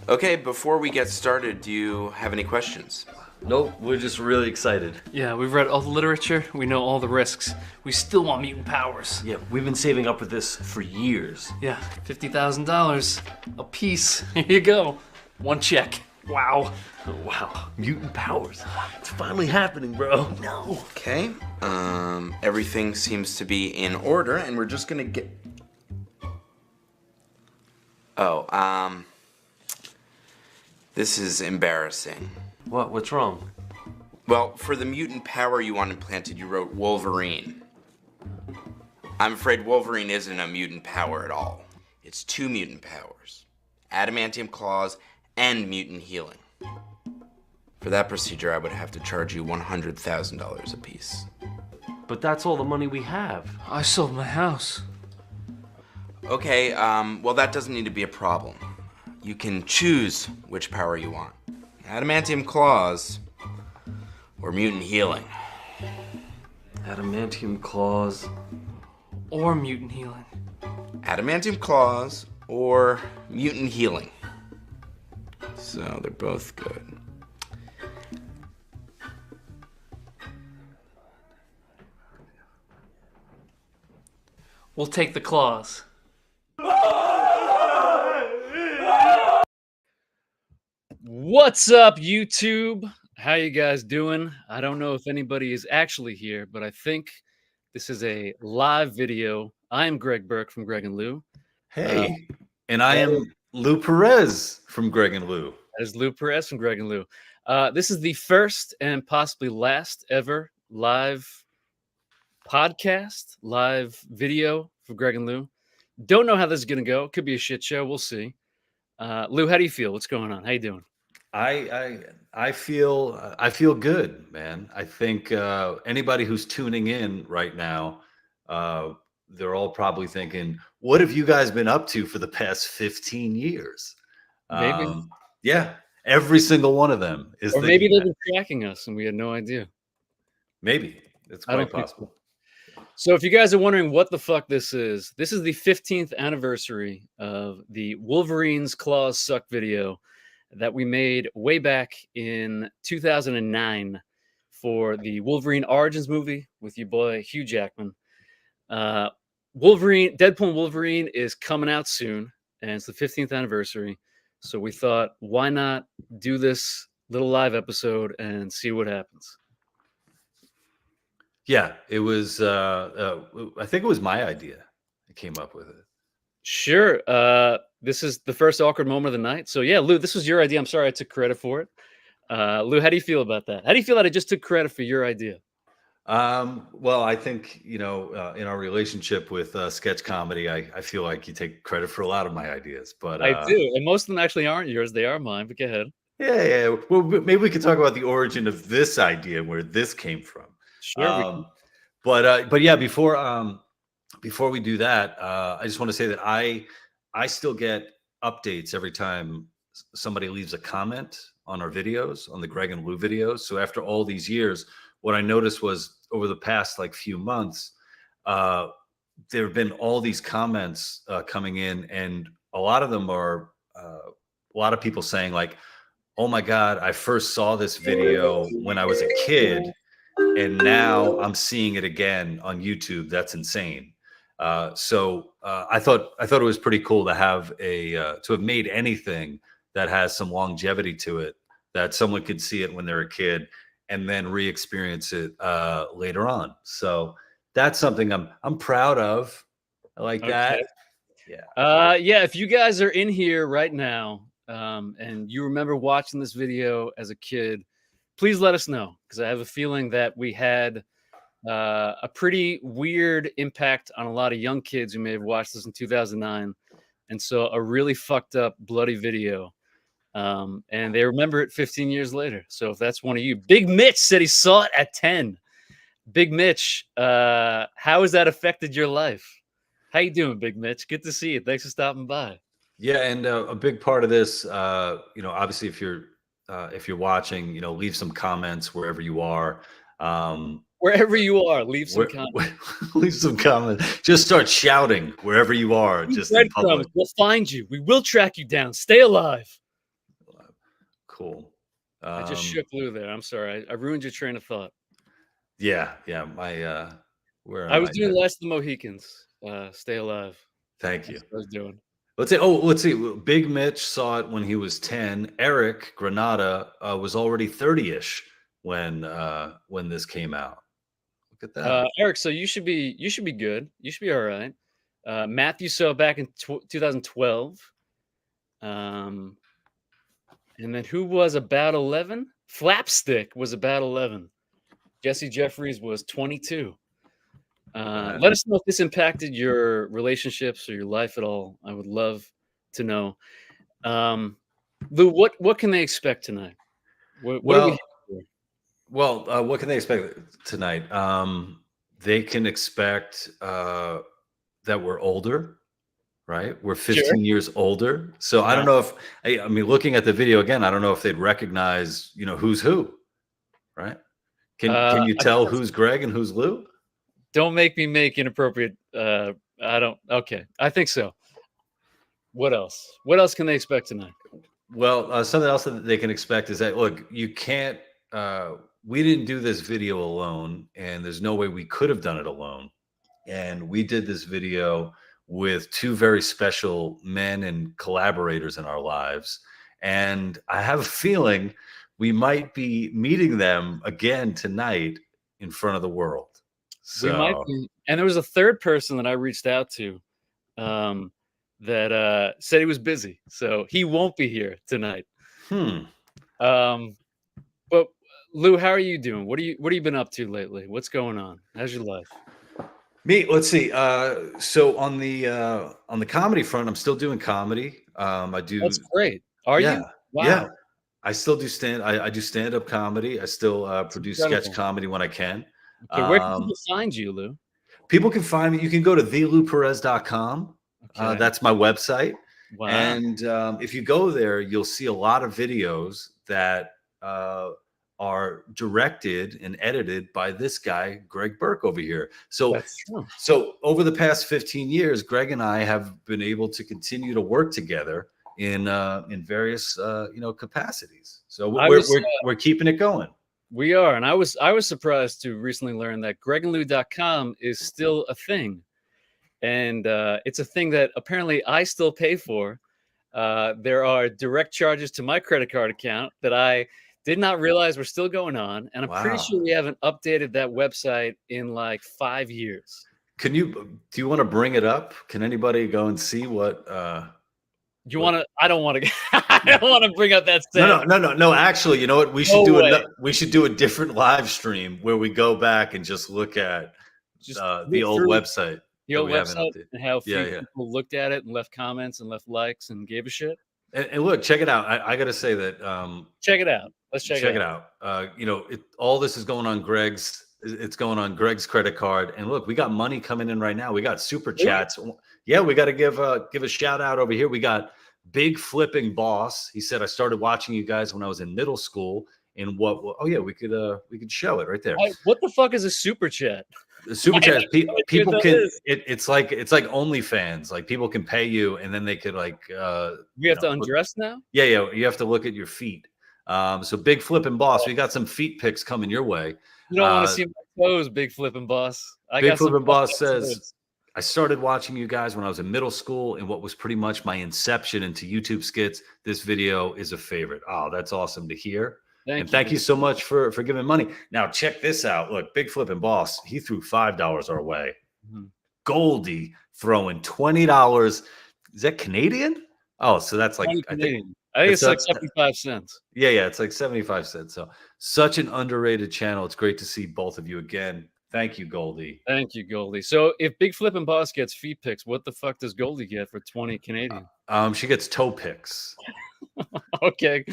Okay, before we get started, do you have any questions? Nope, we're just really excited. Yeah, we've read all the literature, we know all the risks. We still want mutant powers. Yeah, we've been saving up for this for years. Yeah, $50,000 a piece. Here you go. One check. Wow. Oh, wow, mutant powers. It's finally happening, bro. No. Okay, everything seems to be in order, and we're just gonna get... Oh, this is embarrassing. What's wrong? Well, for the mutant power you want implanted, you wrote Wolverine. I'm afraid Wolverine isn't a mutant power at all. It's two mutant powers. Adamantium claws and mutant healing. For that procedure, I would have to charge you $100,000 apiece. But that's all the money we have. I sold my house. Okay, well that doesn't need to be a problem. You can choose which power you want. Adamantium claws or mutant healing. Adamantium claws. Or mutant healing. Adamantium claws or mutant healing. So they're both good. We'll take the claws. What's up, YouTube? How you guys doing? I don't know if anybody is actually here, but I think this is a live video. I am Greg Burke from Greg and Lou. Hey, and I am Lou Perez from Greg and Lou. That is Lou Perez from Greg and Lou. This is the first and possibly last ever live podcast, live video for Greg and Lou. Don't know how this is going to go. Could be a shit show. We'll see. Lou, how do you feel? What's going on? How you doing? I feel good, man. I think anybody who's tuning in right now, they're all probably thinking, "What have you guys been up to for the past 15 years?" Maybe. Yeah, every single one of them is. Or maybe they've been tracking us and we had no idea. Maybe it's I don't quite think possible. So if you guys are wondering what the fuck this is the 15th anniversary of the Wolverine's Claws Suck video that we made way back in 2009 for the Wolverine Origins movie with your boy Hugh Jackman. Deadpool and Wolverine is coming out soon, and it's the 15th anniversary. So we thought, why not do this little live episode and see what happens? Yeah, it was. I think it was my idea. I came up with it. Sure. This is the first awkward moment of the night. So yeah, Lou, this was your idea. I'm sorry I took credit for it. Lou, how do you feel about that? How do you feel that I just took credit for your idea? Well, I think, in our relationship with sketch comedy, I feel like you take credit for a lot of my ideas, but I do. And most of them actually aren't yours. They are mine, but go ahead. yeah. Well, maybe we could talk about the origin of this idea, where this came from. Sure. But yeah, before we do that, I just want to say that I still get updates every time somebody leaves a comment on our videos, on the Greg and Lou videos. So after all these years, what I noticed was over the past few months, there have been all these comments coming in, and a lot of them are a lot of people saying like, "Oh my God, I first saw this video when I was a kid, and now I'm seeing it again on YouTube. That's insane." So I thought it was pretty cool to have to have made anything that has some longevity to it, that someone could see it when they're a kid and then re-experience it later on. So that's something I'm proud of. I like that. Yeah. Yeah. If you guys are in here right now and you remember watching this video as a kid, please let us know, because I have a feeling that we had a pretty weird impact on a lot of young kids who may have watched this in 2009 and saw a really fucked up, bloody video. And they remember it 15 years later. So if that's one of you, Big Mitch said he saw it at 10. Big Mitch, how has that affected your life? How you doing, Big Mitch? Good to see you. Thanks for stopping by. Yeah, and a big part of this, obviously, if you're watching, leave some comments wherever you are. Wherever you are, leave some comments. Leave some comments. Just start shouting wherever you are. Just in public. We'll find you. We will track you down. Stay alive. Cool. I just shook Lou there. I'm sorry. I ruined your train of thought. Yeah. My where I am was I? doing Last of the Mohicans. Stay Alive. Thank you. That's what I was doing. Let's see. Big Mitch saw it when he was 10. Eric Granada was already 30-ish when this came out. Look at that. Eric, so you should be good. You should be all right. Matthew saw it back in 2012. And then who was about 11? Flapstick was about 11. Jesse Jeffries was 22. Let us know if this impacted your relationships or your life at all. I would love to know. Lou, what can they expect tonight? What do we have here? Well, what can they expect tonight? They can expect that we're older, right? We're 15 years older. So I don't know if I mean, looking at the video again, I don't know if they'd recognize, who's who, right? Can you tell who's Greg and who's Lou? Don't make me make inappropriate. Okay, I think so. What else? What else can they expect tonight? Well, something else that they can expect is that, look, you can't. We didn't do this video alone, and there's no way we could have done it alone. And we did this video with two very special men and collaborators in our lives. And I have a feeling we might be meeting them again tonight in front of the world. So, we might be. And there was a third person that I reached out to that said he was busy, so he won't be here tonight. But Lou, how are you doing? What have you been up to lately? What's going on? How's your life? Me, let's see. So on the comedy front, I'm still doing comedy. I do. That's great. Are you? Wow. Yeah. I still do I do stand-up comedy. I still produce sketch comedy when I can. Okay, where can people find you, Lou? People can find me. You can go to thelouperez.com. Okay. That's my website. Wow. And if you go there, you'll see a lot of videos that are directed and edited by this guy, Greg Burke, over here. So that's true. So over the past 15 years, Greg and I have been able to continue to work together in various capacities. So we're keeping it going. We are, and I was surprised to recently learn that gregandlou.com is still a thing, and it's a thing that apparently I still pay for. There are direct charges to my credit card account that I did not realize were still going on, and I'm pretty sure we haven't updated that website in like 5 years. Do you want to bring it up? Can anybody go and see what? You want to? I don't want to. I don't want to bring up that. No. Actually, you know what? We should we should do a different live stream where we go back and just look at the old website. The old website and how few people looked at it and left comments and left likes and gave a shit. And look, check it out. I got to say that. Check it out. Let's check it out. All this is going on Greg's. It's going on Greg's credit card. And look, we got money coming in right now. We got super chats. Yeah, we got to give a shout out over here. We got Big Flipping Boss. He said, I started watching you guys when I was in middle school. And we could show it right there. What the fuck is a super chat? The super chat, people can. It's like OnlyFans. Like people can pay you, and then they could You have to undress now. Yeah. You have to look at your feet. So Big Flipping Boss, we got some feet pics coming your way. You don't want to see my toes, Big Flipping Boss. Big Flipping Boss says, I started watching you guys when I was in middle school, and what was pretty much my inception into YouTube skits. This video is a favorite. Oh, that's awesome to hear. Thank you so much for giving money. Now check this out. Look, Big Flipping Boss, he threw $5 our way. Mm-hmm. Goldie throwing $20. Is that Canadian? Oh, so that's like I think it's like 75 cents. Yeah, it's like 75 cents. So such an underrated channel. It's great to see both of you again. Thank you, Goldie. Thank you, Goldie. So if Big Flippin' Boss gets feet pics, what the fuck does Goldie get for 20 Canadian? She gets toe pics. Okay.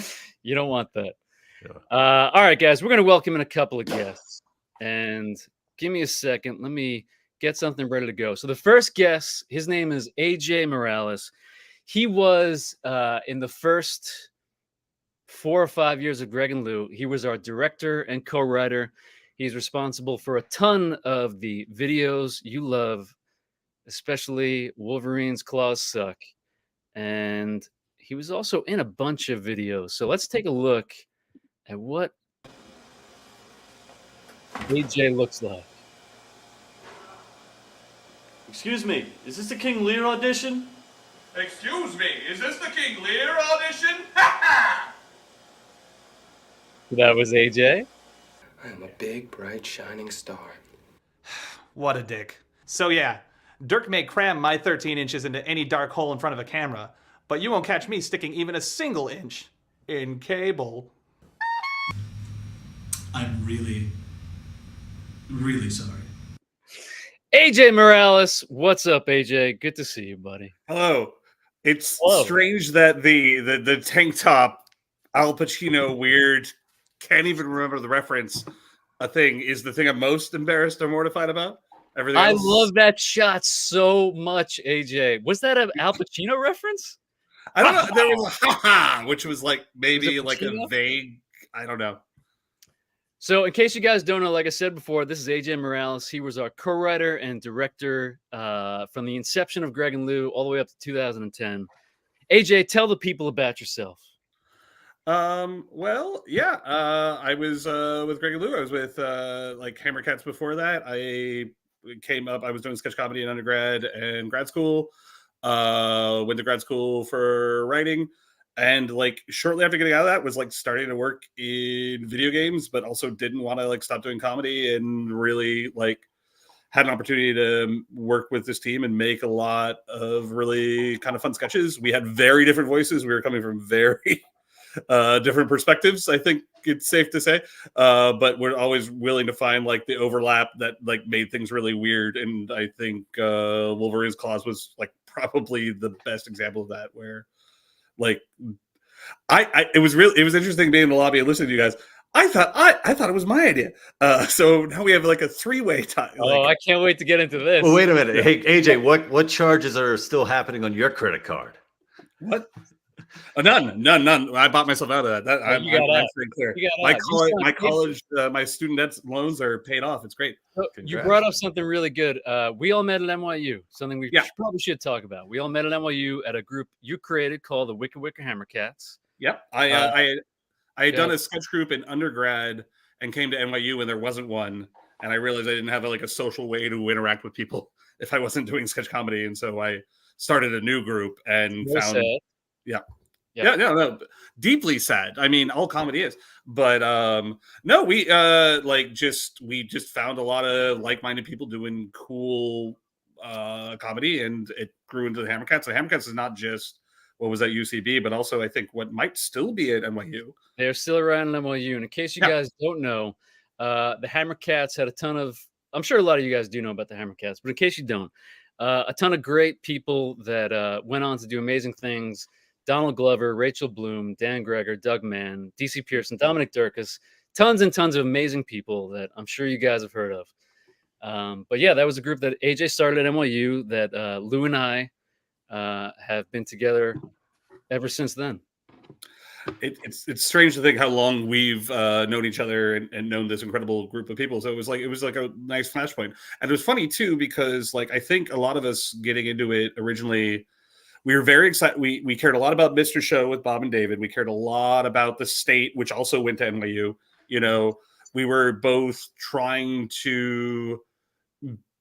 You don't want that. Yeah. All right, guys, we're going to welcome in a couple of guests. And give me a second. Let me get something ready to go. So the first guest, his name is AJ Morales. He was in the first 4 or 5 years of Greg and Lou. He was our director and co-writer. He's responsible for a ton of the videos you love, especially Wolverine's Claws Suck. And he was also in a bunch of videos. So let's take a look at what AJ looks like. Excuse me, is this the King Lear audition? Excuse me, is this the King Lear audition? Ha ha! That was AJ. I am a big, bright, shining star. What a dick. So yeah, Dirk may cram my 13 inches into any dark hole in front of a camera, but you won't catch me sticking even a single inch in cable. I'm really, really sorry. AJ Morales, what's up, AJ? Good to see you, buddy. Hello. It's Hello. strange that the tank top, Al Pacino, weird, can't even remember the reference, a thing is the thing I'm most embarrassed or mortified about. Everything I else, love that shot so much, AJ. Was that an Al Pacino reference? I don't know. There was a ha-ha, which was like maybe Was it like a Pacino? vague. I don't know. So, in case you guys don't know, like I said before, this is AJ Morales. He was our co-writer and director from the inception of Greg and Lou all the way up to 2010. AJ, tell the people about yourself. Well, yeah. I was with Greg and Lou. I was with like Hammercats before that. I came up. I was doing sketch comedy in undergrad and grad school. Went to grad school for writing. And like shortly after getting out of that was like starting to work in video games, but also didn't want to like stop doing comedy, and really like had an opportunity to work with this team and make a lot of really kind of fun sketches. We had very different voices. We were coming from very different perspectives, I think it's safe to say. But we're always willing to find like the overlap that like made things really weird. And I think Wolverine's Claws was like probably the best example of that, where like it was interesting being in the lobby and listening to you guys. I thought it was my idea. So now we have like a three-way tie. Oh, I can't wait to get into this. Well, wait a minute. Hey, AJ, what charges are still happening on your credit card? What? None. I bought myself out of that. I'm pretty clear. My student debt loans are paid off. It's great. You brought up something really good. We all met at NYU, something we probably should talk about. We all met at NYU at a group you created called the Wicked Wicker Hammercats. Yep. I had done a sketch group in undergrad and came to NYU when there wasn't one. And I realized I didn't have like a social way to interact with people if I wasn't doing sketch comedy. And so I started a new group and found. Yeah, no, deeply sad. I mean, all comedy is, but no, we just found a lot of like-minded people doing cool comedy, and it grew into the Hammercats. The Hammercats is not just what was at UCB, but also I think what might still be at NYU. They're still around NYU. And in case you guys don't know, the Hammercats had a ton of. I'm sure a lot of you guys do know about the Hammercats, but in case you don't, a ton of great people that went on to do amazing things. Donald Glover, Rachel Bloom, Dan Greger, Doug Mann, DC Pearson, Dominic Durkas, tons and tons of amazing people that I'm sure you guys have heard of. But yeah, that was a group that AJ started at NYU that Lou and I have been together ever since then. It's strange to think how long we've known each other and known this incredible group of people. So it was like a nice flashpoint. And it was funny too, because like I think a lot of us getting into it originally, we were very excited. We cared a lot about Mr. Show with Bob and David. We cared a lot about the State, which also went to NYU. You know, we were both trying to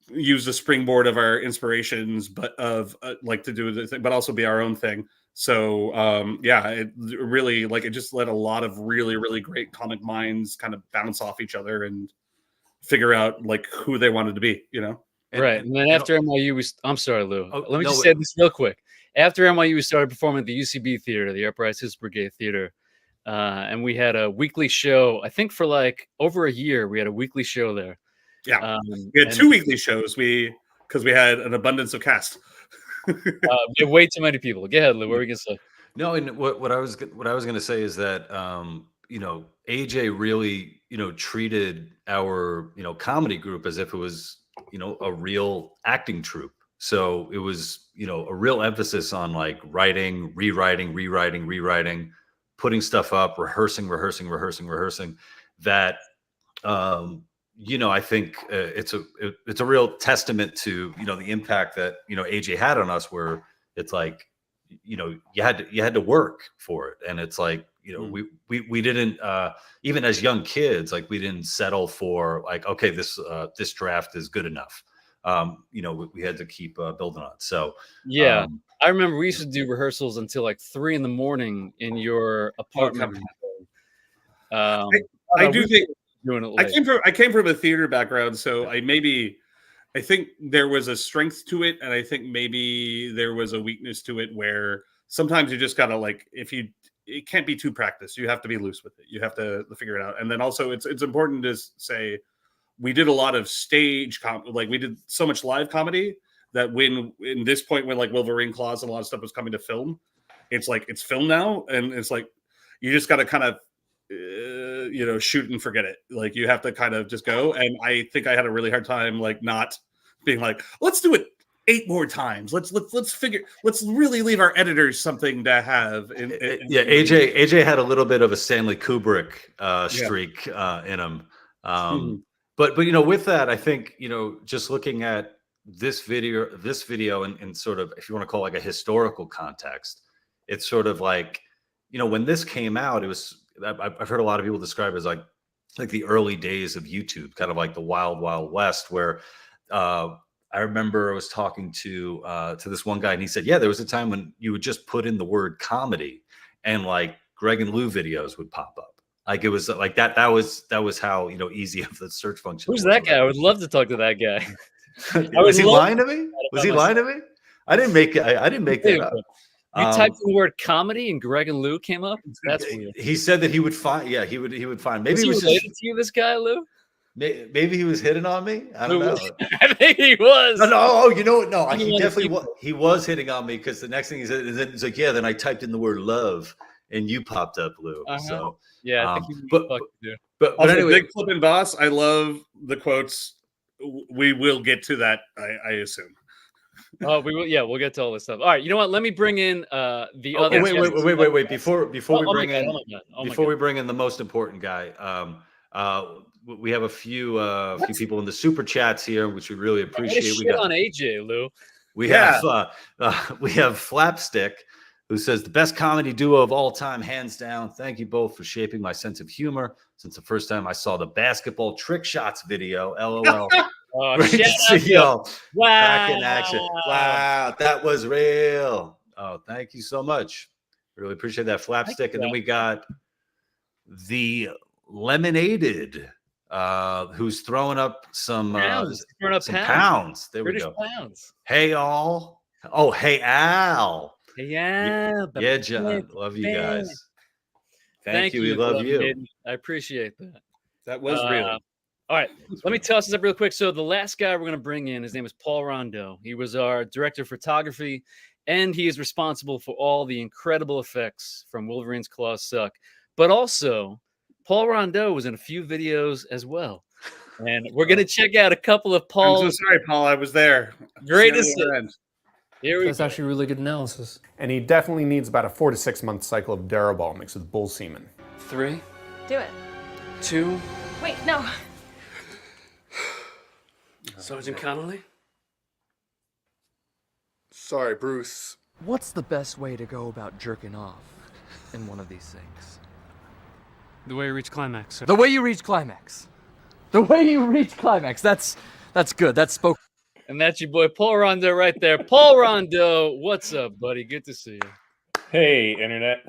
use the springboard of our inspirations, but of like to do the thing, but also be our own thing. So it really like it just let a lot of really, really great comic minds kind of bounce off each other and figure out like who they wanted to be, you know? Right. And then after NYU, I'm sorry, Lou. Let me just say this real quick. After NYU, we started performing at the UCB Theater, the Upper Citizens Brigade Theater. And we had a weekly show, I think for like over a year, we had a weekly show there. Yeah. We had 2 weekly shows because we had an abundance of cast. We had way too many people. Go ahead, Lou. What were we going to say? No, and what I was going to say is that, AJ really, treated our, comedy group as if it was, a real acting troupe. So it was, a real emphasis on like writing, rewriting, putting stuff up, rehearsing. That, I think it's a real testament to, the impact that, AJ had on us, where it's like, you had to work for it, and it's like, we didn't, even as young kids, like we didn't settle for like, okay, this draft is good enough. We had to keep building on it. So I remember we used to do rehearsals until like 3 a.m. in your apartment. I do think doing it late. I came from a theater background, so I think there was a strength to it, and I think maybe there was a weakness to it where sometimes you just gotta like, it can't be too practiced. You have to be loose with it. You have to figure it out. And then also it's important to say we did a lot of stage like we did so much live comedy that when in this point when like Wolverine claws and a lot of stuff was coming to film, it's like it's film now, and it's like you just got to kind of shoot and forget it. Like you have to kind of just go. And I think I had a really hard time like not being like, let's do it 8 more times. Let's really leave our editors something to have. AJ had a little bit of a Stanley Kubrick streak in him. But with that, I think, just looking at this video and sort of, if you want to call it like a historical context, it's sort of like, when this came out, it was, I've heard a lot of people describe it as like the early days of YouTube, kind of like the wild, wild west, where I remember I was talking to this one guy, and he said, yeah, there was a time when you would just put in the word comedy and like Greg and Lou videos would pop up. Like it was like that. That was how easy of the search function. Who's that guy? I would love to talk to that guy. Was he lying to me? Was he lying to me? I didn't make that up. You typed in the word comedy and Greg and Lou came up. That's weird. He said that he would find. Yeah, he would find. Maybe he was related to you, this guy, Lou. Maybe he was hitting on me. I don't know. I think he was. No, you know what? No, he definitely was. He was hitting on me because the next thing he said is like, yeah. Then I typed in the word love, and you popped up, Lou. So yeah, I think but also, anyway, Big Flippin' Boss. I love the quotes. We will get to that, I assume. Oh, we will. Yeah, we'll get to all this stuff. All right, you know what? Let me bring in the other. Wait. Before we bring in the most important guy, we have a few people in the super chats here, which we really appreciate. We got on AJ, Lou. We have Flapstick, who says the best comedy duo of all time, hands down. Thank you both for shaping my sense of humor since the first time I saw the basketball trick shots video. LOL. Great to see y'all back in action. Wow, that was real. Oh, thank you so much. Really appreciate that, Flapstick. And then we got the Lemonaded, who's throwing up some pounds. Pounds. There British we go. Pounds. Hey, all. Oh, hey, Al. Hey, Al. Yeah, John. Love you guys. Thank you. We love you. I appreciate that. That was real. All right, let me toss this up real quick. So the last guy we're going to bring in, his name is Paul Rondeau. He was our director of photography, and he is responsible for all the incredible effects from Wolverine's Claws Suck. But also, Paul Rondeau was in a few videos as well. And we're going to check out a couple of Paul's. I'm so sorry, Paul. I was there. Great to see. Here we That's actually really good analysis. And he definitely needs about a 4 to 6 month cycle of Daraball mixed with bull semen. 3. Do it. 2. Wait, no. Sergeant Connolly? Sorry, Bruce. What's the best way to go about jerking off in one of these things? The way you reach climax, sir. The way you reach climax. The way you reach climax. That's good. That's spoken. And that's your boy Paul Rondeau right there. Paul Rondeau, what's up, buddy? Good to see you. Hey, Internet.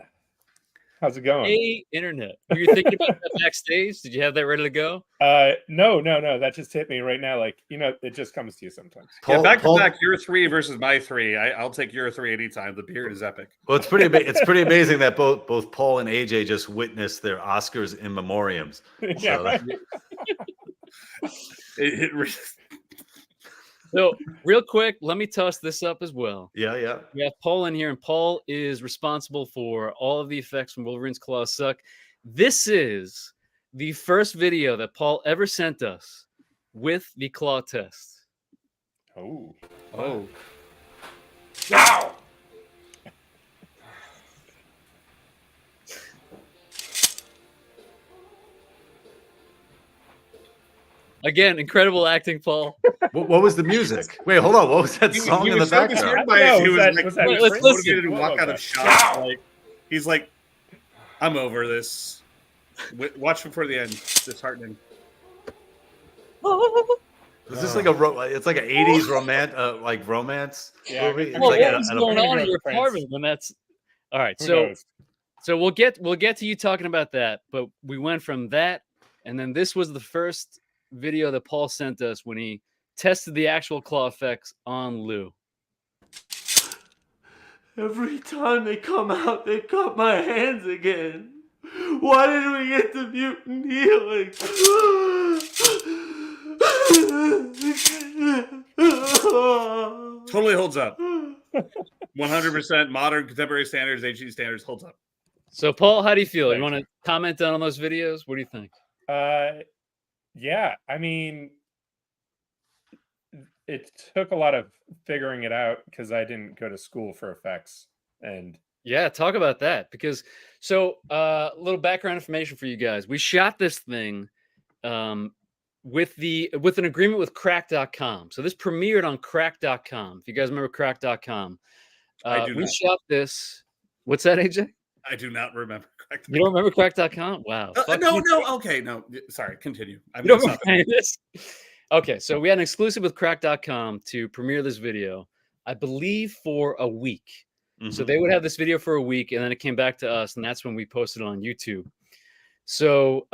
How's it going? Hey, Internet. Were you thinking about that backstage? Did you have that ready to go? No. That just hit me right now. Like, it just comes to you sometimes. Paul, back to back, your 3 versus my 3. I'll take your 3 anytime. The beard is epic. Well, it's pretty amazing that both Paul and AJ just witnessed their Oscars in memoriams. Yeah, So, right. So, real quick, let me toss this up as well. Yeah. We have Paul in here, and Paul is responsible for all of the effects from Wolverine's Claws Suck. This is the first video that Paul ever sent us with the claw test. Oh. Ow! Again, incredible acting, Paul. What was the music? Wait, hold on. What was that song He in the was so background? disturbed by it. He was like, was he was Prince? motivated to What walk was out of that? shot. Like, he's like, I'm over this. Watch before the end. Disheartening. Is this like it's like an 80s romance Yeah, movie? It's Well, like what was going on in your Prince. apartment when that's all right? Who So knows? so we'll get to you talking about that, but we went from that, and then this was the first video that Paul sent us when he tested the actual claw effects on Lou. Every time they come out, they cut my hands again. Why did we get the mutant healing? Totally holds up. 100% modern contemporary standards, HD standards, holds up. So, Paul, how do you feel? You want to comment on those videos? What do you think? Yeah, I mean, it took a lot of figuring it out because I didn't go to school for effects. And Yeah, talk about that because a little background information for you guys. We shot this thing with an agreement with crack.com. So this premiered on crack.com. If you guys remember crack.com. I do we not. shot this. What's that, AJ? I do not remember. You don't remember crack.com? Wow. Fuck you. Okay, no. Sorry, continue. I'm You don't gonna stop remember this? Okay, so we had an exclusive with crack.com to premiere this video, I believe for a week. So they would have this video for a week, and then it came back to us, and that's when we posted it on YouTube. So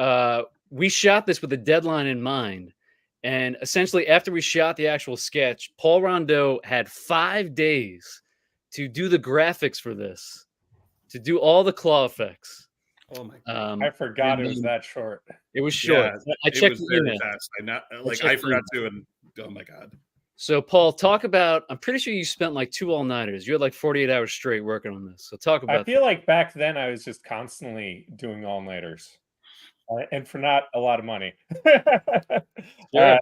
we shot this with a deadline in mind. And essentially, after we shot the actual sketch, Paul Rondeau had 5 days to do the graphics for this, to do all the claw effects. Oh my god! I forgot it was that short. It was short. Yeah, I checked the very email. fast. checked I the forgot to, and oh my god. So, Paul, talk about. I'm pretty sure you spent like 2 all-nighters. You had like 48 hours straight working on this. So, talk about. I feel like back then I was just constantly doing all-nighters, and for not a lot of money. Yeah,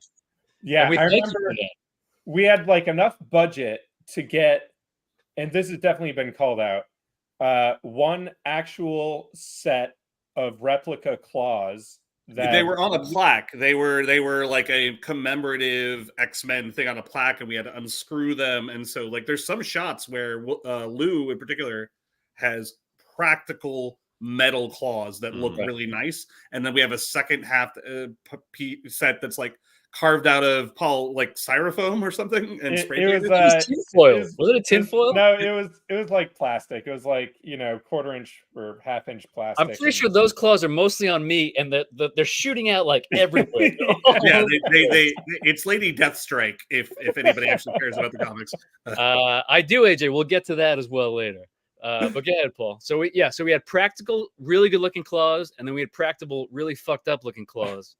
yeah, we I thank you remember for that. we had like enough budget to get, and this has definitely been called out, one actual set of replica claws. That They were on a plaque. They were like a commemorative X-Men thing on a plaque, and we had to unscrew them. And so, like, there's some shots where Lou, in particular, has practical metal claws that look really nice. And then we have a second half set that's like carved out of Paul, like styrofoam or something, and spray painted. It was tinfoil. Was it a tinfoil? No, it was like plastic. It was like 1/4 inch or 1/2 inch plastic. I'm pretty sure those claws are mostly on me, and they're shooting out like everywhere. Yeah, it's Lady Deathstrike. If anybody actually cares about the comics, I do, AJ. We'll get to that as well later. But go ahead, Paul. So we had practical, really good looking claws, and then we had practical, really fucked up looking claws.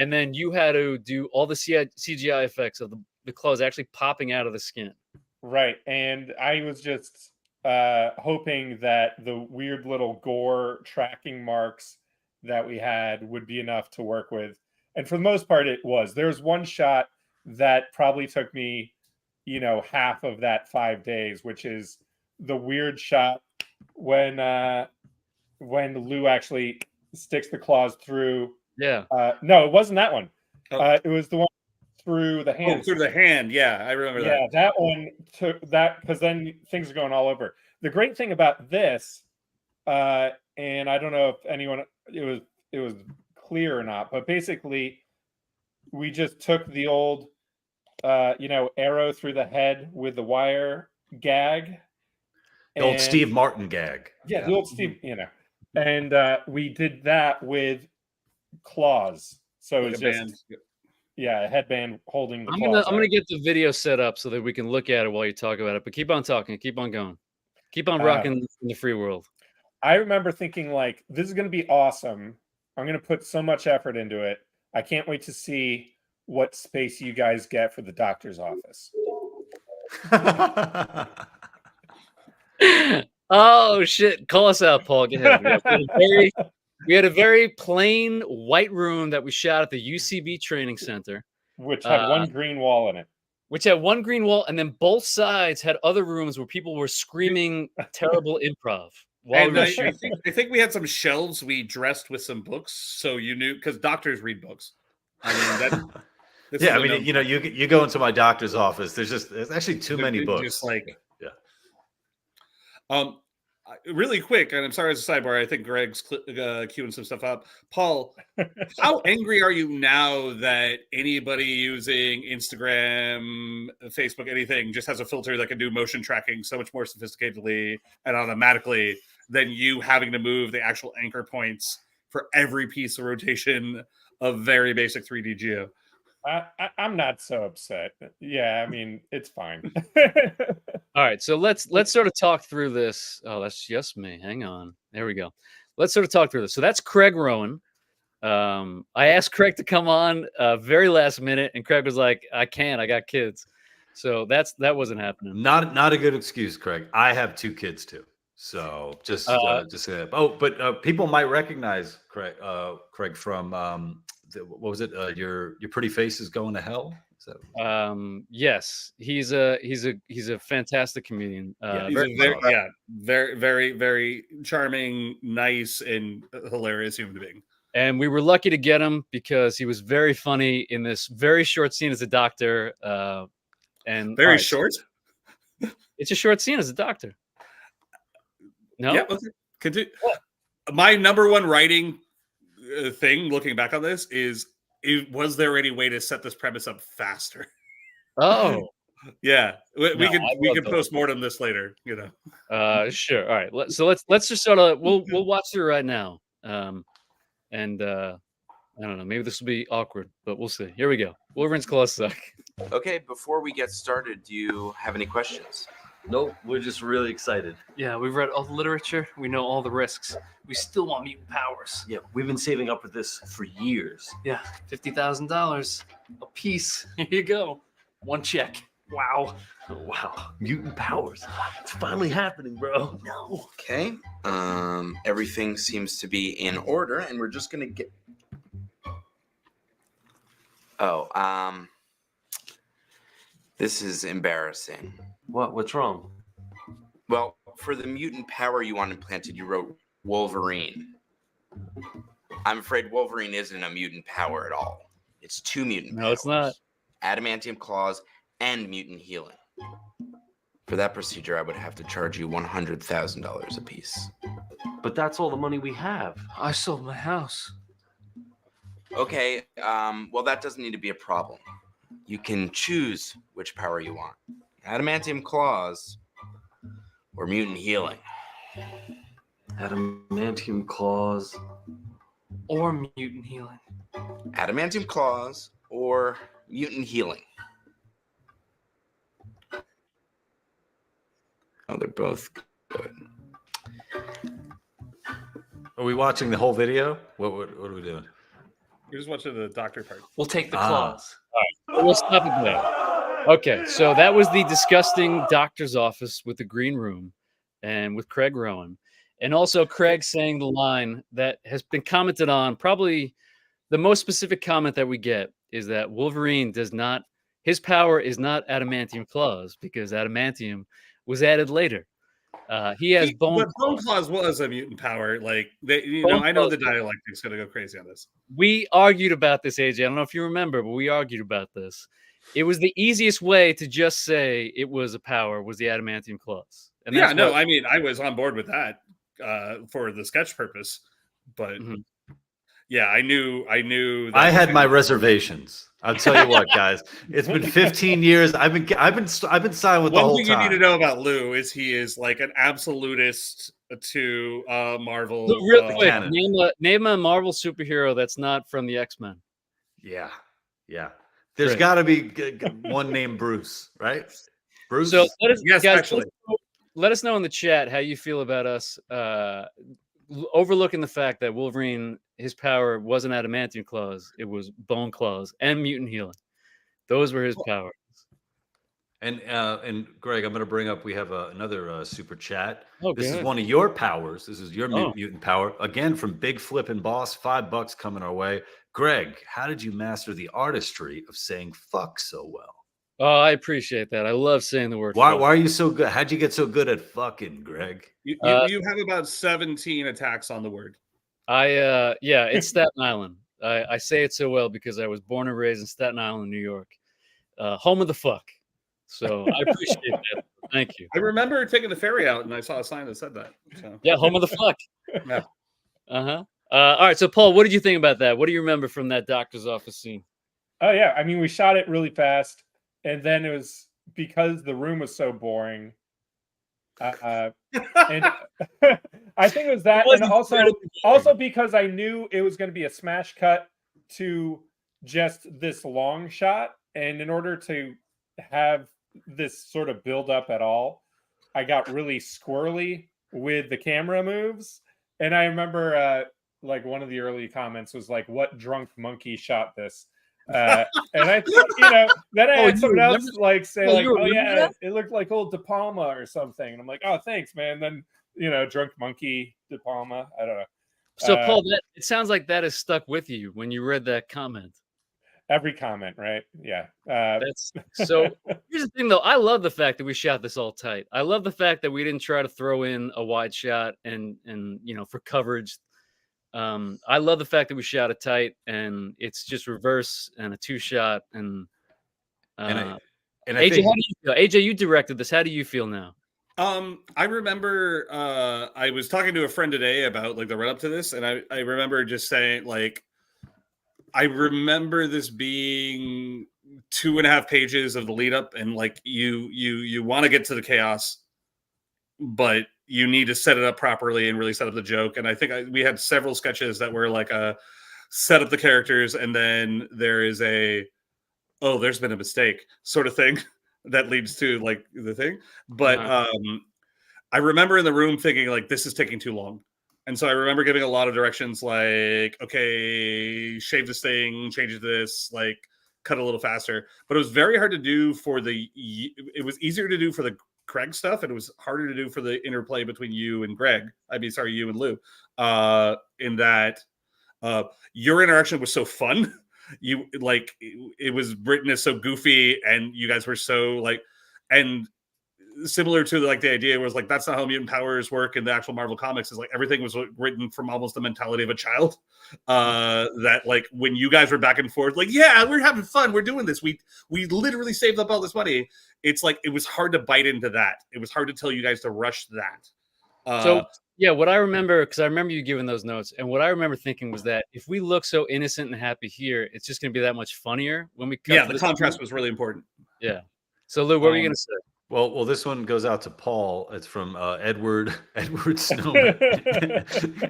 And then you had to do all the CGI effects of the claws actually popping out of the skin. Right. And I was just hoping that the weird little gore tracking marks that we had would be enough to work with. And for the most part, it was. There's one shot that probably took me, half of that 5 days, which is the weird shot when Lou actually sticks the claws through. Yeah. No, it wasn't that one. It was the one through the hand. Oh, through the hand. Yeah, I remember that. Yeah, that one took that because then things are going all over. The great thing about this, and I don't know if anyone it was clear or not, but basically we just took the old arrow through the head with the wire gag. The old Steve Martin gag. Yeah, the old Steve, and we did that with claws. So Like it's a just band. a headband holding the I'm claws. gonna get the video set up so that we can look at it while you talk about it. But keep on talking, keep on going, keep on rocking in the free world. I remember thinking like, this is gonna be awesome. I'm gonna put so much effort into it. I can't wait to see what space you guys get for the doctor's office. Oh shit! Call us out, Paul. Go ahead. We had a very plain white room that we shot at the UCB Training Center, which had one green wall in it. Which had one green wall, and then both sides had other rooms where people were screaming terrible improv. While we were shooting. I think we had some shelves we dressed with some books, so you knew because doctors read books. I mean, yeah, I mean, you go into my doctor's office. There's actually too many books. Just like, yeah. Really quick, and I'm sorry as a sidebar, I think Greg's queuing some stuff up. Paul, how angry are you now that anybody using Instagram, Facebook, anything just has a filter that can do motion tracking so much more sophisticatedly and automatically than you having to move the actual anchor points for every piece of rotation of very basic 3D geo? I'm not so upset. Yeah, I mean, it's fine. All right, so let's sort of talk through this. Oh, that's just me. Hang on. There we go. Let's sort of talk through this. So that's Craig Rowan. I asked Craig to come on very last minute, and Craig was like, "I can't. I got kids." So that wasn't happening. Not a good excuse, Craig. I have 2 kids too. So just but people might recognize Craig from what was it? Your pretty face is going to hell. Yes, he's a fantastic comedian. Very, very, very charming, nice, and hilarious human being. And we were lucky to get him because he was very funny in this very short scene as a doctor. And very short. It's a short scene as a doctor. No. Yeah. Okay. Continue. My number one writing thing, looking back on this, is was there any way to set this premise up faster? Oh. Yeah, we could postmortem this later. Sure. All right. So let's just sort of we'll watch through right now. And I don't know. Maybe this will be awkward, but we'll see. Here we go. Wolverine's claws suck. Okay. Before we get started, do you have any questions? Nope. We're just really excited. Yeah, we've read all the literature. We know all the risks. We still want mutant powers. Yeah, we've been saving up for this for years. Yeah, $50,000 a piece. Here you go. One check. Wow. Oh, wow. Mutant powers. It's finally happening, bro. No. Okay. Everything seems to be in order, and we're just gonna get. Oh, this is embarrassing. What's wrong? Well, for the mutant power you want implanted, you wrote Wolverine. I'm afraid Wolverine isn't a mutant power at all. It's 2 mutant powers. No, it's not. Adamantium claws and mutant healing. For that procedure, I would have to charge you $100,000 a piece. But that's all the money we have. I sold my house. Okay, well, that doesn't need to be a problem. You can choose which power you want. Adamantium claws or mutant healing. Adamantium claws or mutant healing. Adamantium claws or mutant healing. Oh, they're both good. Are we watching the whole video? What are we doing? You're just watching the doctor part. We'll take the claws. All right, we'll stop it there. Okay, so that was the disgusting doctor's office with the green room and with Craig Rowan. And also Craig saying the line that has been commented on. Probably the most specific comment that we get is that Wolverine his power is not adamantium claws because adamantium was added later. He has bone. But bone claws was a mutant power. Like I know the dialectic's going to go crazy on this. We argued about this, AJ. I don't know if you remember, but we argued about this. It was the easiest way to just say it was a power was the adamantium claws. And I mean, I was on board with that for the sketch purpose, but yeah, I knew. That I had my reservations. I'll tell you what, guys. It's been 15 years. I've been signed with the whole time. One thing you need to know about Lou is he is like an absolutist to Marvel. Real quick, name a Marvel superhero that's not from the X-Men. Yeah. There's got to be one named Bruce, right? Bruce. So let us know in the chat how you feel about us overlooking the fact that Wolverine, his power wasn't adamantium claws; it was bone claws and mutant healing. Those were his powers. And Greg, I'm going to bring up. We have another super chat. Oh, this is one of your powers. This is your mutant power again from Big Flippin' Boss. $5 coming our way. Greg, how did you master the artistry of saying "fuck" so well? Oh, I appreciate that. I love saying the word. Why are you so good? How'd you get so good at fucking, Greg? You have about 17 attacks on the word. It's Staten Island. I say it so well because I was born and raised in Staten Island, New York, home of the fuck. So I appreciate that. Thank you. I remember taking the ferry out and I saw a sign that said that. So. Yeah, home of the fuck. Yeah. Uh-huh. All right, so Paul, what did you think about that? What do you remember from that doctor's office scene? Oh yeah, I mean, we shot it really fast, and then it was because the room was so boring. And I think it was that, and also because I knew it was going to be a smash cut to just this long shot, and in order to have this sort of build up at all, I got really squirrely with the camera moves. And I remember like one of the early comments was like, "What drunk monkey shot this?" And I thought, then I had someone else like say like, "Oh yeah, it looked like old De Palma or something," and I'm like, "Oh, thanks, man." Then drunk monkey De Palma. I don't know. So Paul, it sounds like that has stuck with you when you read that comment. Every comment, right? Yeah. That's so. Here's the thing, though. I love the fact that we shot this all tight. I love the fact that we didn't try to throw in a wide shot and for coverage. I love the fact that we shot it tight and it's just reverse and a 2-shot. And I AJ, think, how do you feel? AJ, you directed this. How do you feel now? I remember I was talking to a friend today about like the run up to this, and I remember just saying like. I remember this being 2.5 pages of the lead up, and like you want to get to the chaos, but you need to set it up properly and really set up the joke. And I think we had several sketches that were like set up the characters, and then there is there's been a mistake sort of thing that leads to like the thing. But I remember in the room thinking like, this is taking too long. And so I remember giving a lot of directions like, okay, shave this thing, change it to this, like cut a little faster. But it was very hard to do it was easier to do for the Craig stuff, and it was harder to do for the interplay between you and you and Lou. In that your interaction was so fun. You like it was written as so goofy, and you guys were so like, and similar to like the idea was like that's not how mutant powers work in the actual Marvel comics. Is like everything was written from almost the mentality of a child. That like when you guys were back and forth, like yeah, we're having fun, we're doing this. We literally saved up all this money. It's like it was hard to bite into that. It was hard to tell you guys to rush that. So yeah, what I remember, because I remember you giving those notes, and what I remember thinking was that if we look so innocent and happy here, it's just going to be that much funnier when we cut. Yeah, the contrast was really important. Yeah. So Lou, what were you going to say? Well, this one goes out to Paul. It's from Edward Snowman.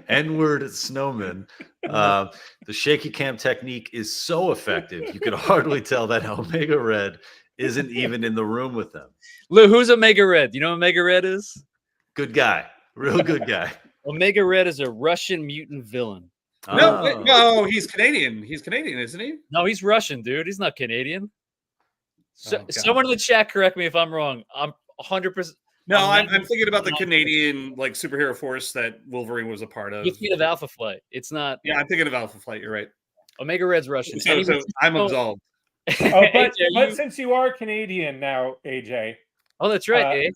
Edward Snowman. The shaky cam technique is so effective. You could hardly tell that Omega Red isn't even in the room with them. Lou, who's Omega Red? You know what Omega Red is? Good guy. Real good guy. Omega Red is a Russian mutant villain. No, he's Canadian. He's Canadian, isn't he? No, he's Russian, dude. He's not Canadian. So, someone in the chat, correct me if I'm wrong. I'm 100%. No, I'm thinking about the Canadian like superhero force that Wolverine was a part of. You're thinking of Alpha Flight. It's not. Yeah, I'm thinking of Alpha Flight. You're right. Omega Red's Russian. So I'm absolved. But since you are Canadian now, AJ. Oh, that's right.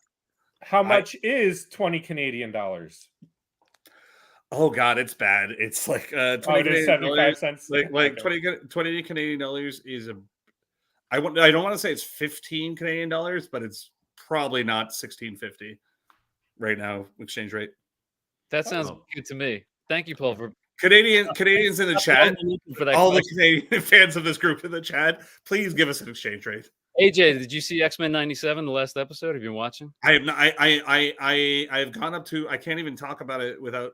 How much is 20 Canadian dollars? Oh God, it's bad. It's like 20 it is 75 cents. Like 20 Canadian dollars is I don't want to say it's 15 Canadian dollars, but it's probably not 16.50 right now exchange rate. That sounds good to me. Thank you, Paul, for Canadians in the chat. All the Canadian fans of this group in the chat, please give us an exchange rate. AJ, did you see X-Men 97, the last episode? Have you been watching? I have not. I have gone up to. I can't even talk about it without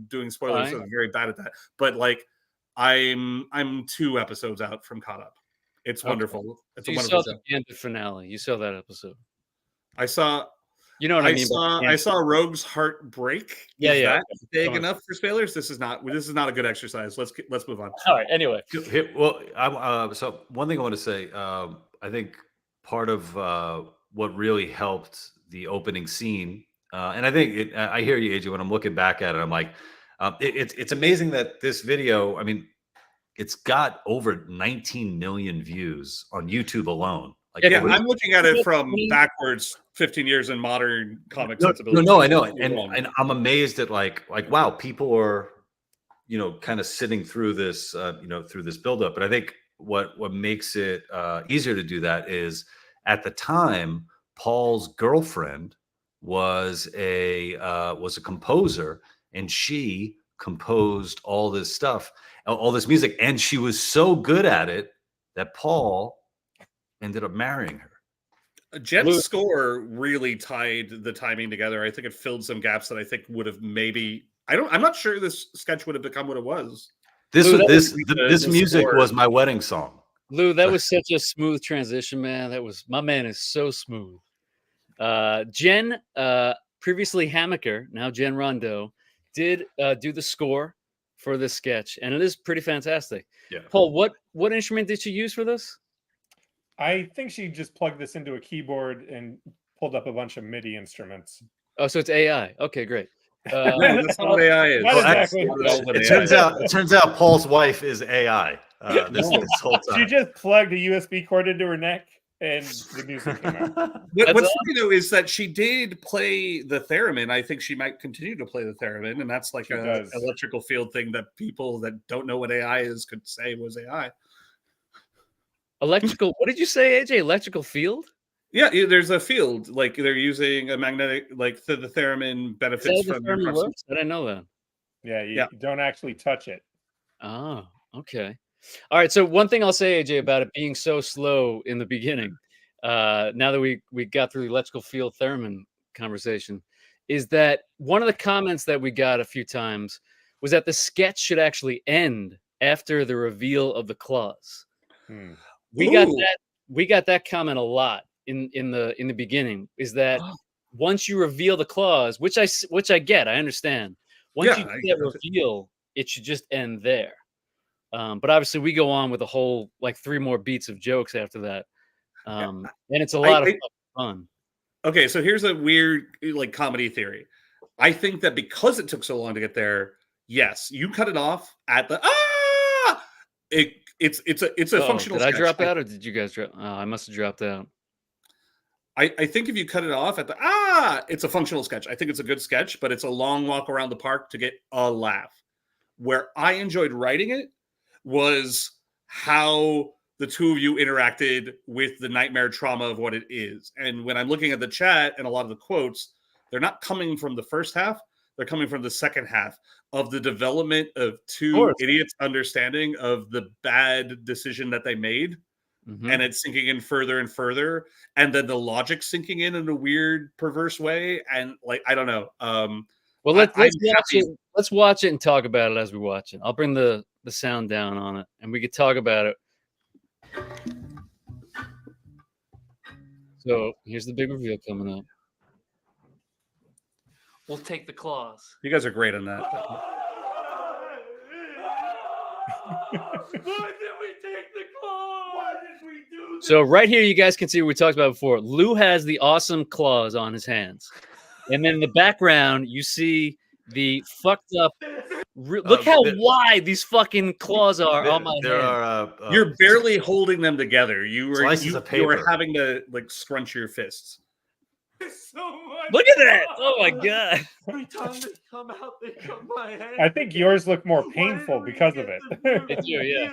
doing spoilers. So I'm very bad at that. But like, I'm 2 episodes out from caught up. It's wonderful. It's a wonderful show. You saw the finale. You saw that episode. I saw. You know what I mean? I saw Rogue's heart break. Yeah, is that big enough for spoilers? This is not a good exercise. Let's move on. All right. Anyway. Well, so one thing I want to say. I think part of what really helped the opening scene, and I think I hear you, AJ. When I'm looking back at it, I'm like, it's amazing that this video. I mean, it's got over 19 million views on YouTube alone. Like, yeah, I'm looking at it from backwards 15 years in modern comic sensibility. No, I know, and I'm amazed at like wow, people are kind of sitting through this, through this buildup. But I think what makes it easier to do that is at the time, Paul's girlfriend was a composer, and she composed all this stuff, all this music, and she was so good at it that Paul ended up marrying her. Jen's score really tied the timing together. I think it filled some gaps that I think would have maybe. I'm not sure this sketch would have become what it was. This music was my wedding song. Lou, that was such a smooth transition, man. My man is so smooth. Jen, previously Hammaker, now Jen Rondeau, did do the score for this sketch, and it is pretty fantastic. Yeah. Paul, what instrument did you use for this? I think she just plugged this into a keyboard and pulled up a bunch of MIDI instruments. Oh, so it's AI. Okay, great. No, that's not what AI is. It turns out Paul's wife is AI. This whole time. She just plugged a USB cord into her neck, and the music came out. What's funny though is that she did play the theremin. I think she might continue to play the theremin, and that's like an electrical field thing that people that don't know what AI is could say was AI. Electrical. What did you say, AJ? Electrical field? Yeah, there's a field. Like they're using a magnetic, like the theremin benefits from. I didn't know that. Yeah, you don't actually touch it. Oh, okay. All right. So one thing I'll say, AJ, about it being so slow in the beginning, now that we got through the electrical field theremin conversation, is that one of the comments that we got a few times was that the sketch should actually end after the reveal of the claws. We got that comment a lot in the beginning, is that once you reveal the claws, which I get, I understand. Once you do that reveal, it should just end there. But obviously we go on with a whole like 3 more beats of jokes after that. And it's a lot of fun. Okay, so here's a weird like comedy theory. I think that because it took so long to get there, yes, you cut it off at the it's a functional did sketch. I drop out or did you guys drop? I must have dropped out. I think if you cut it off at the it's a functional sketch. I think it's a good sketch, but it's a long walk around the park to get a laugh. Where I enjoyed writing it was how the two of you interacted with the nightmare trauma of what it is. And when I'm looking at the chat and a lot of the quotes, they're not coming from the first half. They're coming from the second half of the development of two idiots' understanding of the bad decision that they made. And it's sinking in further and further. And then the logic sinking in a weird, perverse way. And like, I don't know. Well, let's watch it. Let's watch it and talk about it as we watch it. I'll bring the sound down on it and we could talk about it. So here's the big reveal coming up. We'll take the claws. You guys are great on that. Why did we take the claws? Why did we do this? So right here, you guys can see what we talked about before. Lou has the awesome claws on his hands. And then in the background, you see the fucked up. Look how wide these fucking claws are on my hand. You're barely holding them together. You were having to like scrunch your fists. So much. Look at that! Oh my god! Every time they come out, they cut my hand. I think yours look more painful because of it. They do, yeah.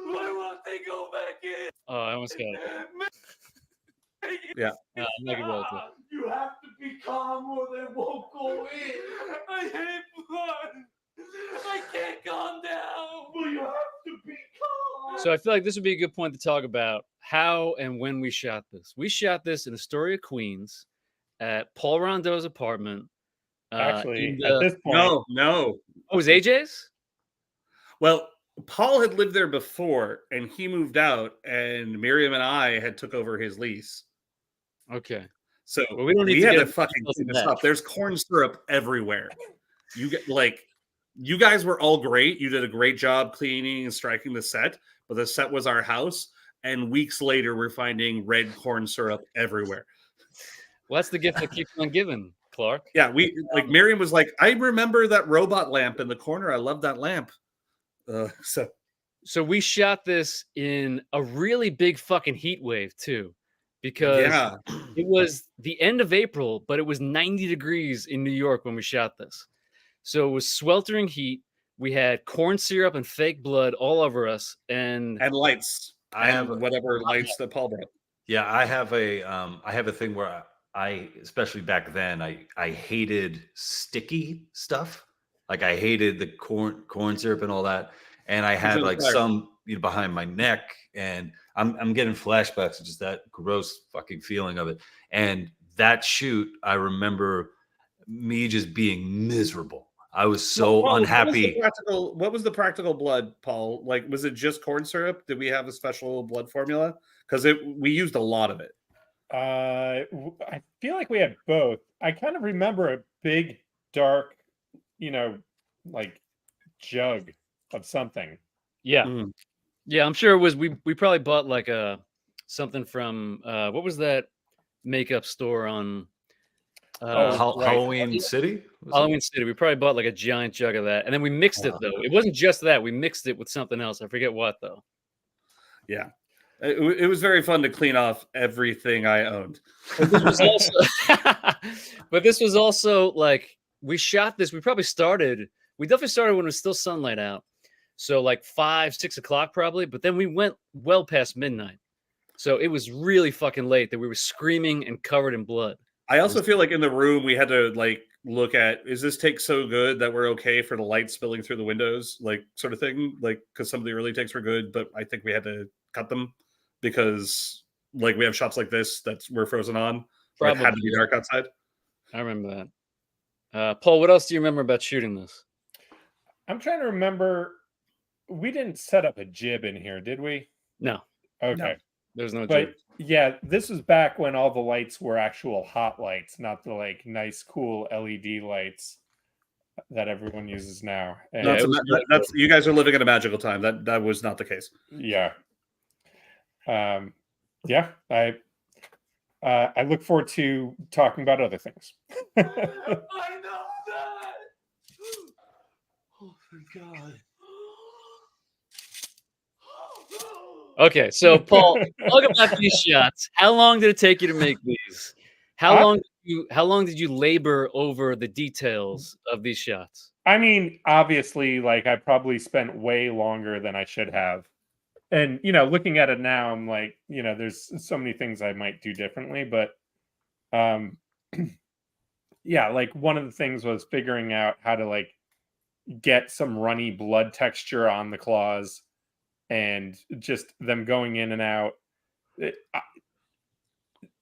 Why won't they go back in? Oh, I almost got it. Yeah. Make it well too. You have to be calm or they won't go in. I hate blood. I can't calm down. Well, you have to be calm. So I feel like this would be a good point to talk about how and when we shot this. We shot this in Astoria, Queens, at Paul Rondeau's apartment. Actually, at this point, no. Oh, it was AJ's? Well, Paul had lived there before, and he moved out, and Miriam and I had took over his lease. Okay. So well, we don't need we to had get to fucking clean this up. There's corn syrup everywhere. You get like, you guys were all great. You did a great job cleaning and striking the set, but the set was our house. And weeks later, we're finding red corn syrup everywhere. Well, that's the gift that keeps on giving, Clark. Yeah, we like Miriam was like, I remember that robot lamp in the corner. I love that lamp. So we shot this in a really big fucking heat wave too, because it was the end of April, but it was 90 degrees in New York when we shot this. So it was sweltering heat. We had corn syrup and fake blood all over us, and lights. I have whatever lights that Paul brought. Yeah, I have a thing where I especially back then I hated sticky stuff. Like I hated the corn syrup and all that, and I had like some behind my neck, and I'm getting flashbacks of just that gross fucking feeling of it. And that shoot, I remember me just being miserable. I was so unhappy. What was the practical blood, Paul? Like, was it just corn syrup? Did we have a special blood formula? Because we used a lot of it. I feel like we had both. I kind of remember a big, dark, like jug of something. Yeah. Yeah, I'm sure it was. We probably bought like something from what was that makeup store on Halloween City? Halloween City. We probably bought like a giant jug of that, and then we mixed it though. It wasn't just that. We mixed it with something else. I forget what though. Yeah. It was very fun to clean off everything I owned. But this was also like we shot this. We definitely started when it was still sunlight out. So like 5, 6 o'clock probably. But then we went well past midnight. So it was really fucking late that we were screaming and covered in blood. I also feel like in the room we had to like look at, is this take so good that we're okay for the light spilling through the windows, like sort of thing, like because some of the early takes were good, but I think we had to cut them because like we have shots like this that we're frozen on. It had to be dark outside. I remember that. Paul, what else do you remember about shooting this? I'm trying to remember. We didn't set up a jib in here, did we? No. Okay. No. There's no But jib. yeah, this was back when all the lights were actual hot lights, not the like nice, cool LED lights that everyone uses now. And That's you guys are living in a magical time. That was not the case. Yeah. Yeah. I look forward to talking about other things. I know that. Oh, thank God. Okay, so Paul, talk about these shots. How long did it take you to make these? How long did you labor over the details of these shots? I mean, obviously, like I probably spent way longer than I should have. And looking at it now, I'm like, there's so many things I might do differently, but yeah, like one of the things was figuring out how to like get some runny blood texture on the claws. And just them going in and out.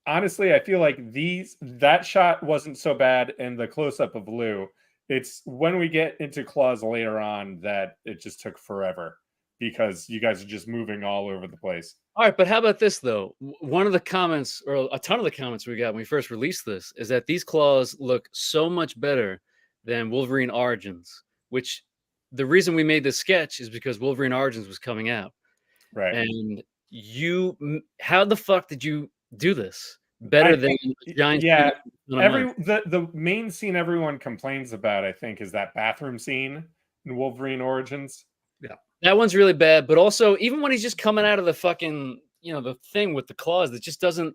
Honestly, I feel like that shot wasn't so bad in the close-up of Lou. It's when we get into claws later on that it just took forever because you guys are just moving all over the place. All right, but how about this though? One of the comments, or a ton of the comments we got when we first released this, is that these claws look so much better than Wolverine Origins, which the reason we made this sketch is because Wolverine Origins was coming out. Right. And how the fuck did you do this better than giant? Yeah. The main scene everyone complains about, I think, is that bathroom scene in Wolverine Origins. Yeah. That one's really bad. But also, even when he's just coming out of the fucking, the thing with the claws, that just doesn't,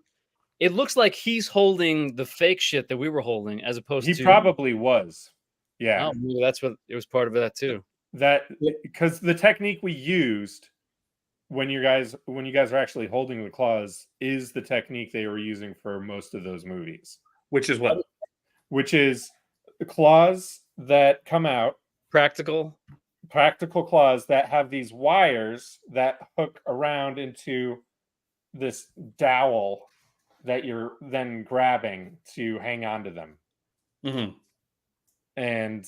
it looks like he's holding the fake shit that we were holding as opposed to. He probably was. Yeah. Oh, maybe that's what it was part of that too. That because the technique we used when you guys are actually holding the claws is the technique they were using for most of those movies. Which is what? Which is the claws that come out. Practical claws that have these wires that hook around into this dowel that you're then grabbing to hang on to them. Mm-hmm. And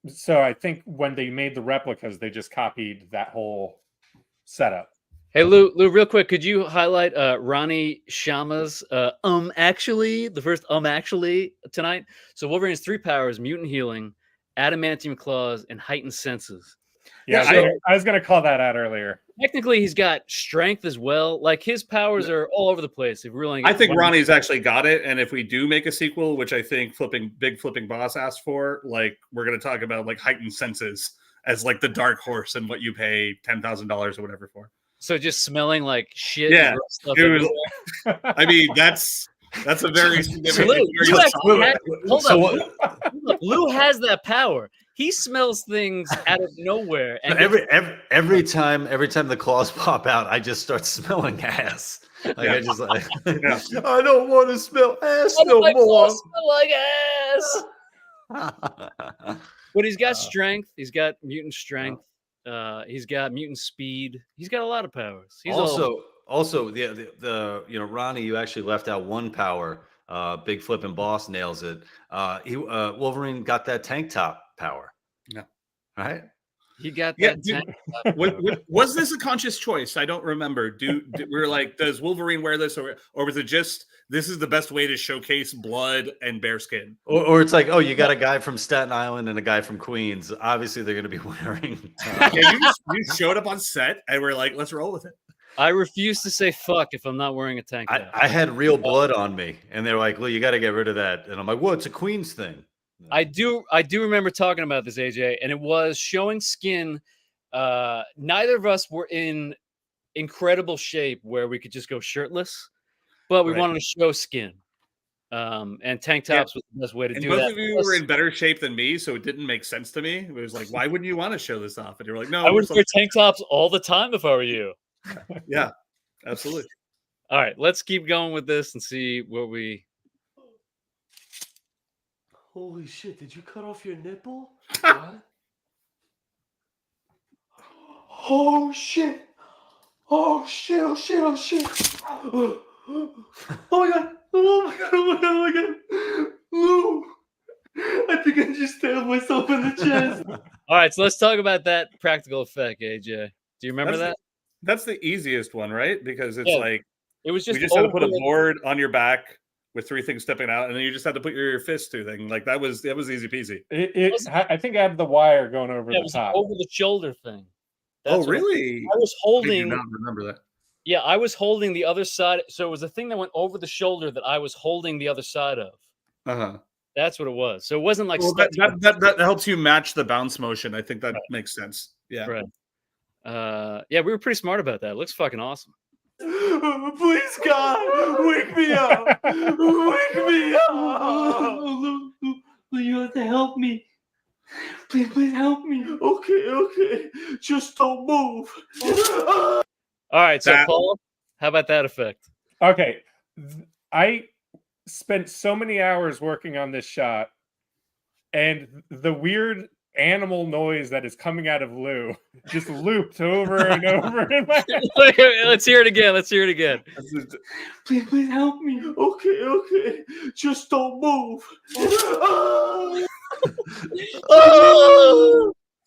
so I think when they made the replicas, they just copied that whole setup. Hey, Lou, real quick, could you highlight Ronnie Shama's actually tonight? So Wolverine has 3 powers: mutant healing, adamantium claws, and heightened senses. Yeah, so, I was going to call that out earlier. Technically, he's got strength as well. Like his powers are all over the place. If really, I think Ronnie's actually got it. And if we do make a sequel, which I think Big Flipping Boss asked for, like we're going to talk about like heightened senses as like the dark horse and what you pay $10,000 or whatever for. So just smelling like shit. Yeah, and stuff I mean that's That's a very So significant. Lou, very you actually solid- had- hold up. Lou has that power. He smells things out of nowhere. And every time the claws pop out, I just start smelling ass. Like I just like I don't want to smell ass no more. Smell like ass. But he's got strength. He's got mutant strength. He's got mutant speed. He's got a lot of powers. He's also the Ronnie, you actually left out one power. Big Flippin' Boss nails it. Wolverine got that tank top power. Yeah. Right? He got that. Yeah, was this a conscious choice? I don't remember. We're like, does Wolverine wear this, or was it just this is the best way to showcase blood and bear skin? Or it's like, oh, you got a guy from Staten Island and a guy from Queens. Obviously, they're going to be wearing. You showed up on set, and we're like, let's roll with it. I refuse to say fuck if I'm not wearing a tank top. I had real blood on me, and they're like, "Well, you got to get rid of that." And I'm like, "Well, it's a Queens thing." I do remember talking about this, AJ, and it was showing skin. Neither of us were in incredible shape where we could just go shirtless, but we wanted to show skin. And tank tops was the best way to do that. Both of you were in better shape than me, so it didn't make sense to me. It was like, why wouldn't you want to show this off? And you're like, no, I would wear tank tops all the time if I were you. Yeah, absolutely. All right, let's keep going with this and see what we. Holy shit, did you cut off your nipple? What? Oh shit! Oh shit! Oh shit! Oh shit! Oh my god! Oh my god! Oh my god! Oh my god! Lou! I think I just stabbed myself in the chest. All right, so let's talk about that practical effect, AJ. Do you remember that? That's the easiest one, right? Because it's like it was just we just had to put a board on your back with three things stepping out, and then you just had to put your fist through thing. Like that was easy peasy. I think I had the wire going over the top. Over the shoulder thing. That's really? I was holding. I do not remember that. Yeah, I was holding the other side. So it was a thing that went over the shoulder that I was holding the other side of. That's what it was. So it wasn't like that helps you match the bounce motion. I think that makes sense. Yeah. Right. Yeah, we were pretty smart about that. It looks fucking awesome. Please, God, wake me up! Wake me up! Lou, you have to help me. Please help me. Okay. Just don't move. All right, so Paul, how about that effect? Okay, I spent so many hours working on this shot, and the weird animal noise that is coming out of Lou just looped over and over in my head. Let's hear it again. Please help me. Okay. Just don't move.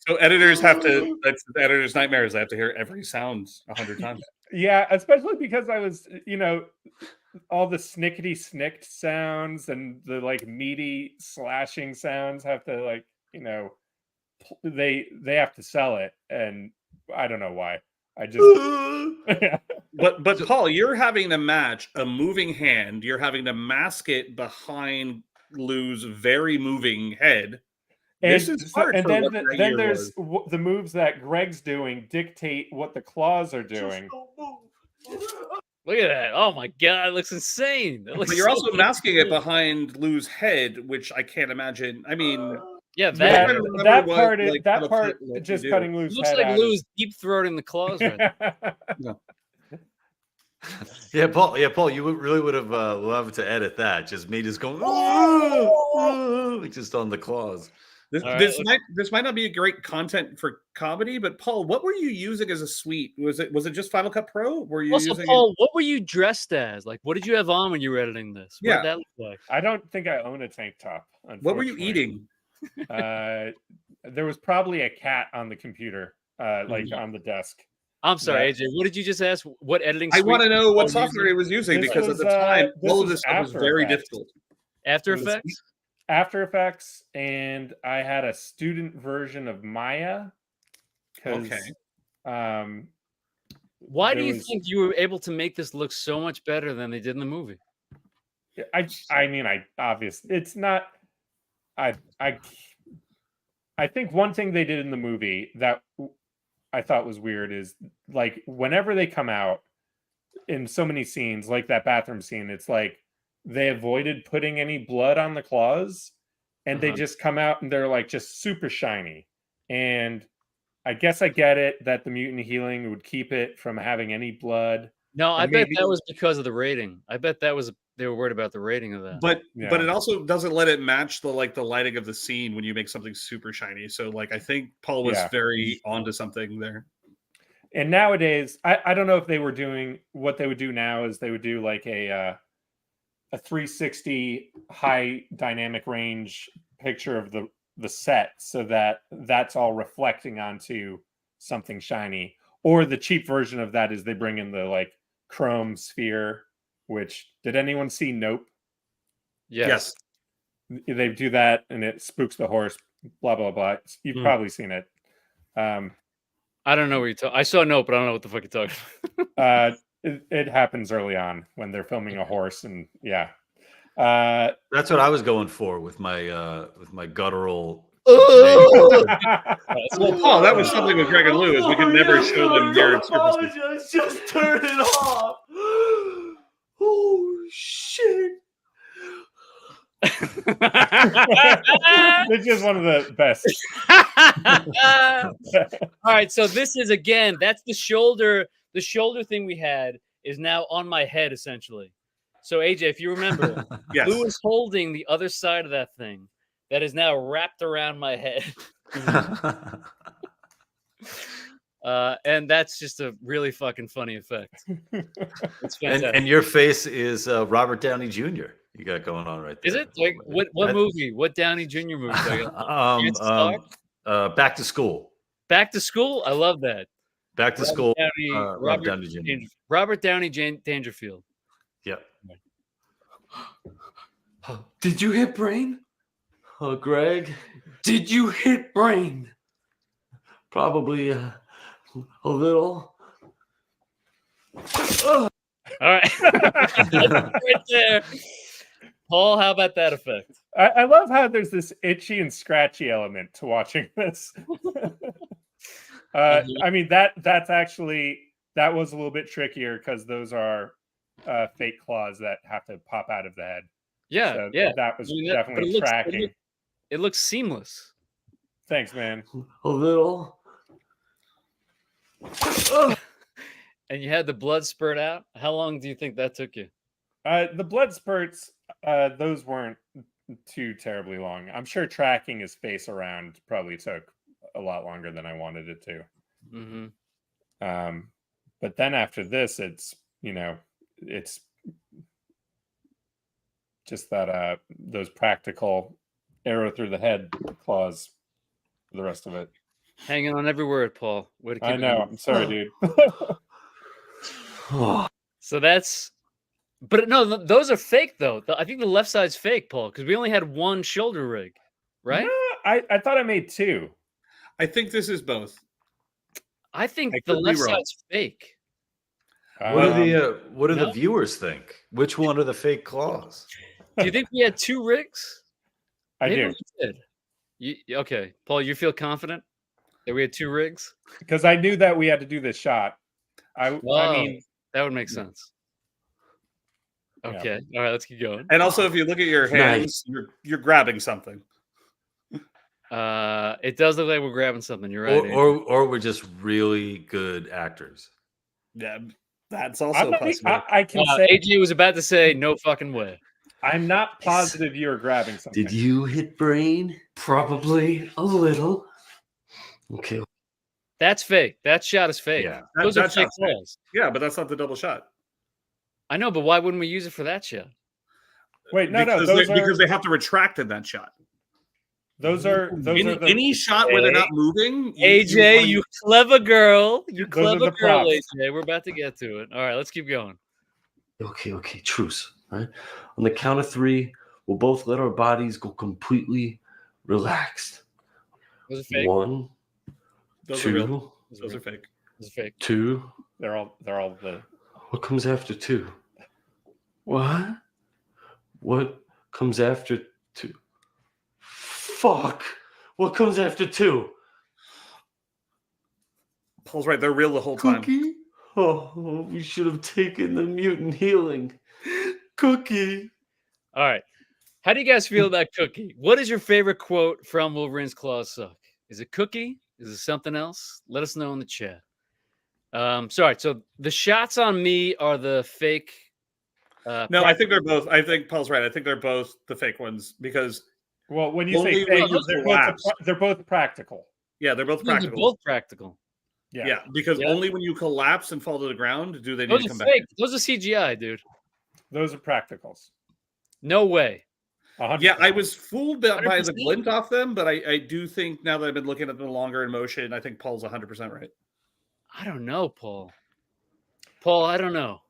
So editors have to. That's the editor's nightmares. They have to hear every sound 100 times. Yeah, especially because I was, all the snickety snicked sounds and the like meaty slashing sounds have to they have to sell it, and I don't know why. I just but Paul, you're having to match a moving hand. You're having to mask it behind Lou's very moving head. And, this is hard. And then there's the moves that Greg's doing dictate what the claws are doing. Look at that! Oh my god, it looks insane. But you're also masking it behind Lou's head, which I can't imagine. I mean. Yeah, that part just cutting Lou's looks head like out. Lou's deep throating the claws. Right No. Yeah, Paul, you really would have loved to edit that. Just me just going, just on the claws. This might not be a great content for comedy, but Paul, what were you using as a suite? Was it just Final Cut Pro? Were you also, Paul, what were you dressed as? Like, what did you have on when you were editing this? What did that look like? I don't think I own a tank top. What were you eating? There was probably a cat on the computer, on the desk. I'm sorry, AJ. What did you just ask? What editing? I want to know what software he was using because at the time, all of this stuff was very difficult. After Effects? After Effects, and I had a student version of Maya. Okay. Why do you think you were able to make this look so much better than they did in the movie? I obviously it's not. I think one thing they did in the movie that I thought was weird is like whenever they come out in so many scenes, like that bathroom scene, it's like they avoided putting any blood on the claws, and they Uh-huh. just come out and they're like just super shiny. And I guess I get it that the mutant healing would keep it from having any blood. No, I And bet maybe- that was because of the rating. I bet that was they were worried about the rating of that. But Yeah. it also doesn't let it match the lighting of the scene when you make something super shiny. So like I think Paul was Yeah. very onto something there. And nowadays, I don't know if they were doing what they would do now is they would do like a 360 high dynamic range picture of the set so that that's all reflecting onto something shiny. Or the cheap version of that is they bring in the like chrome sphere, which did anyone see Nope? Yes. They do that and it spooks the horse, blah blah blah. You've probably seen it. I don't know what you're talking. I saw Nope, but I don't know what the fuck you're talking about. It happens early on when they're filming a horse, and yeah. That's what I was going for with my guttural. Well, Paul, that was something with Greg and Lou is we could never show them weird surfaces. Apologize, just turn it off. Oh shit. It's just one of the best. All right, so this is again, that's the shoulder. The shoulder thing we had is now on my head, essentially. So AJ, if you remember, Yes. Lou was holding the other side of that thing that is now wrapped around my head. And that's just a really fucking funny effect. It's fantastic. And your face is Robert Downey Jr. You got going on right there. Is it like what movie? What Downey Jr. movie? Back to School. Back to School. I love that. Back to School. Robert Robert Downey Jr. Robert Downey Dangerfield. Yep. Did you hit brain? Oh, Greg, did you hit brain? Probably a little. All right. Right there. Paul, how about that effect? I love how there's this itchy and scratchy element to watching this. I mean that's actually that was a little bit trickier because those are fake claws that have to pop out of the head. Yeah, So yeah. that was I mean, definitely tracking. It looks seamless. Thanks, man. A little. And you had the blood spurt out. How long do you think that took you? The blood spurts, those weren't too terribly long. I'm sure tracking his face around probably took a lot longer than I wanted it to. Mm-hmm. But then after this, it's it's just that those practical arrow through the head claws for the rest of it. Hanging on every word, Paul. Way to keep I it know. going. I'm sorry, dude. So that's, but no, those are fake though. I think the left side's fake, Paul, because we only had one shoulder rig, right? No, I thought I made two. I think this is both. I think I the could be left wrong. side's fake. What do the no? viewers think? Which one are the fake claws? Do you think we had two rigs? I Maybe do. we did. Okay, Paul, you feel confident that we had two rigs? Because I knew that we had to do this shot. I mean, that would make sense. Okay, all right, let's keep going. And also, if you look at your hands, you're grabbing something. It does look like we're grabbing something. You're right. Or we're just really good actors. Yeah, that's also not- possible. I can say AJ was about to say no fucking way. I'm not positive you're grabbing something. Did you hit brain? Probably a little. Okay. That's fake. That shot is fake. Yeah. Those are That fake shot's fake. claws. Yeah, but that's not the double shot. I know, but why wouldn't we use it for that shot? Wait, no, because those because are they have to retract in that shot. those are the Any shot where they're not moving. AJ, you clever girl. You Those are clever the girl, props. AJ. We're about to get to it. All right, let's keep going. Okay, truce. Right? On the count of three, we'll both let our bodies go completely relaxed. Those are fake. 1, Those are 2, real. Those are fake. Those are fake. 2. they're all the What comes after 2? What? What comes after 2? Fuck! What comes after 2? Paul's right. They're real the whole time. Cookie? Oh, we should have taken the mutant healing. Cookie, All right. How do you guys feel about Cookie? What is your favorite quote from Wolverine's Claws Suck? Is it Cookie? Is it something else? Let us know in the chat. Sorry. So the shots on me are the fake. No, I think they're both. I think Paul's right. I think they're both the fake ones because. Well, when you say only fake, when you they're both practical. Yeah, they're both They're practical. both practical. Yeah, because only when you collapse and fall to the ground do they need Those to are come fake. back. Those are CGI, dude. Those are practicals. No way. 100%. Yeah, I was fooled by the 100%. glint off them, but I do think now that I've been looking at them longer in motion, I think Paul's 100% right. I don't know, Paul. Paul, I don't know.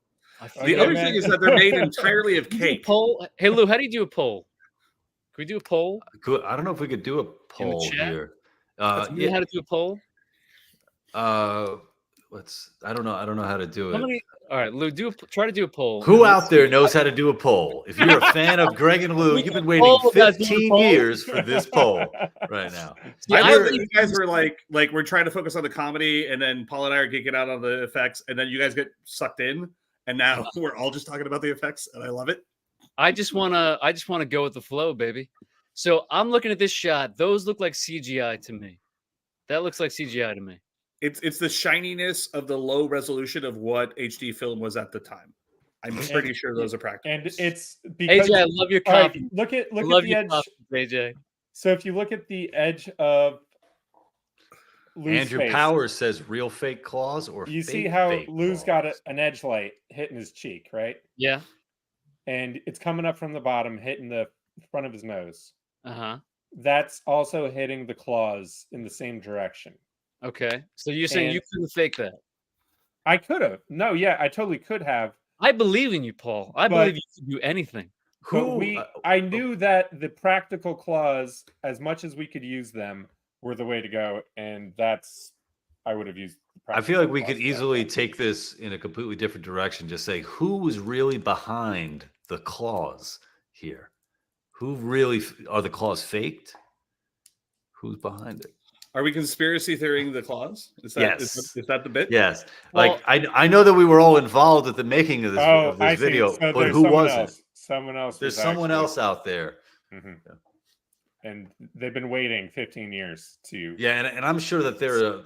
The other thing is that they're made entirely of cake. Poll. Hey, Lou, how do you do a poll? Can we do a poll? I don't know if we could do a poll here. How to do a poll? I don't know how to do it. All right, Lou, try to do a poll. Who out there knows how to do a poll? If you're a fan of Greg and Lou, you've been waiting 15 years for this poll right now. I love that you guys were like we're trying to focus on the comedy, and then Paul and I are geeking out on the effects, and then you guys get sucked in, and now we're all just talking about the effects, and I love it. I just wanna go with the flow, baby. So I'm looking at this shot. Those look like CGI to me. That looks like CGI to me. It's the shininess of the low resolution of what HD film was at the time. I'm pretty sure those are practical. And it's because AJ, I love your copy. Look at the edge, AJ. So if you look at the edge of Lou's Andrew face, Powers says real fake claws or you fake, see how fake Lou's claws. got an edge light hitting his cheek, right? Yeah. And it's coming up from the bottom, hitting the front of his nose. Uh-huh. That's also hitting the claws in the same direction. Okay. So you're saying you couldn't fake that? I could have. No, yeah, I totally could have. I believe in you, Paul. I believe you can do anything. I knew that the practical claws, as much as we could use them, were the way to go, and I would have used. I feel like we could easily take this in a completely different direction. Just say who was really behind the claws here? Who really are the claws faked? Who's behind it? Are we conspiracy theorying the claws? Is that, Yes. is that the bit? Yes. Well, I know that we were all involved at the making of this, video, So but who was it? Someone else. There's someone else out there. Mm-hmm. And they've been waiting 15 years to. Yeah, and I'm sure that they're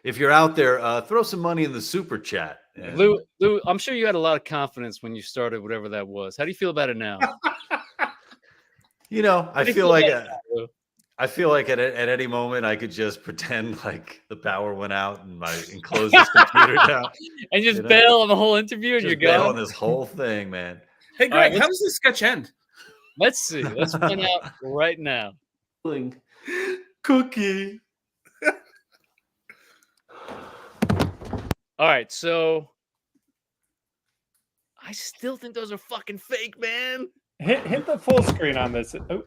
if you're out there, throw some money in the super chat. And... Lou, I'm sure you had a lot of confidence when you started whatever that was. How do you feel about it now? You know, I feel like at any moment I could just pretend like the power went out and close this computer down and just bail on the whole interview and just you're bail gone on this whole thing, man. Hey, Greg, how does this sketch end? Let's see. Let's find out right now. Cookie. All right, so I still think those are fucking fake, man. Hit the full screen on this. Oh.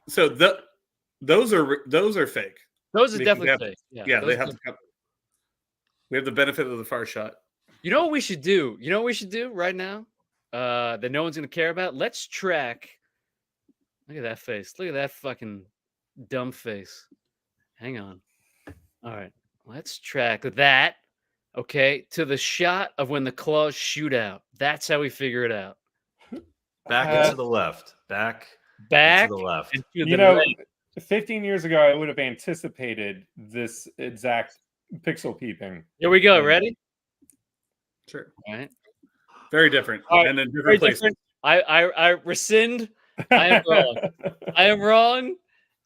So those are fake. Those are definitely fake. Yeah, they have. We have the benefit of the far shot. You know what we should do? You know what we should do right now? That no one's gonna care about. Let's track. Look at that face. Look at that fucking dumb face. Hang on. All right, let's track that. Okay, to the shot of when the claws shoot out. That's how we figure it out. Back and to the left. Back and to the left. And to You the know, right. 15 years ago, I would have anticipated this exact pixel peeping. Here we go. Ready? Sure. All right. Very different. All right, And then very different places. different. I rescind. I am wrong. I am wrong.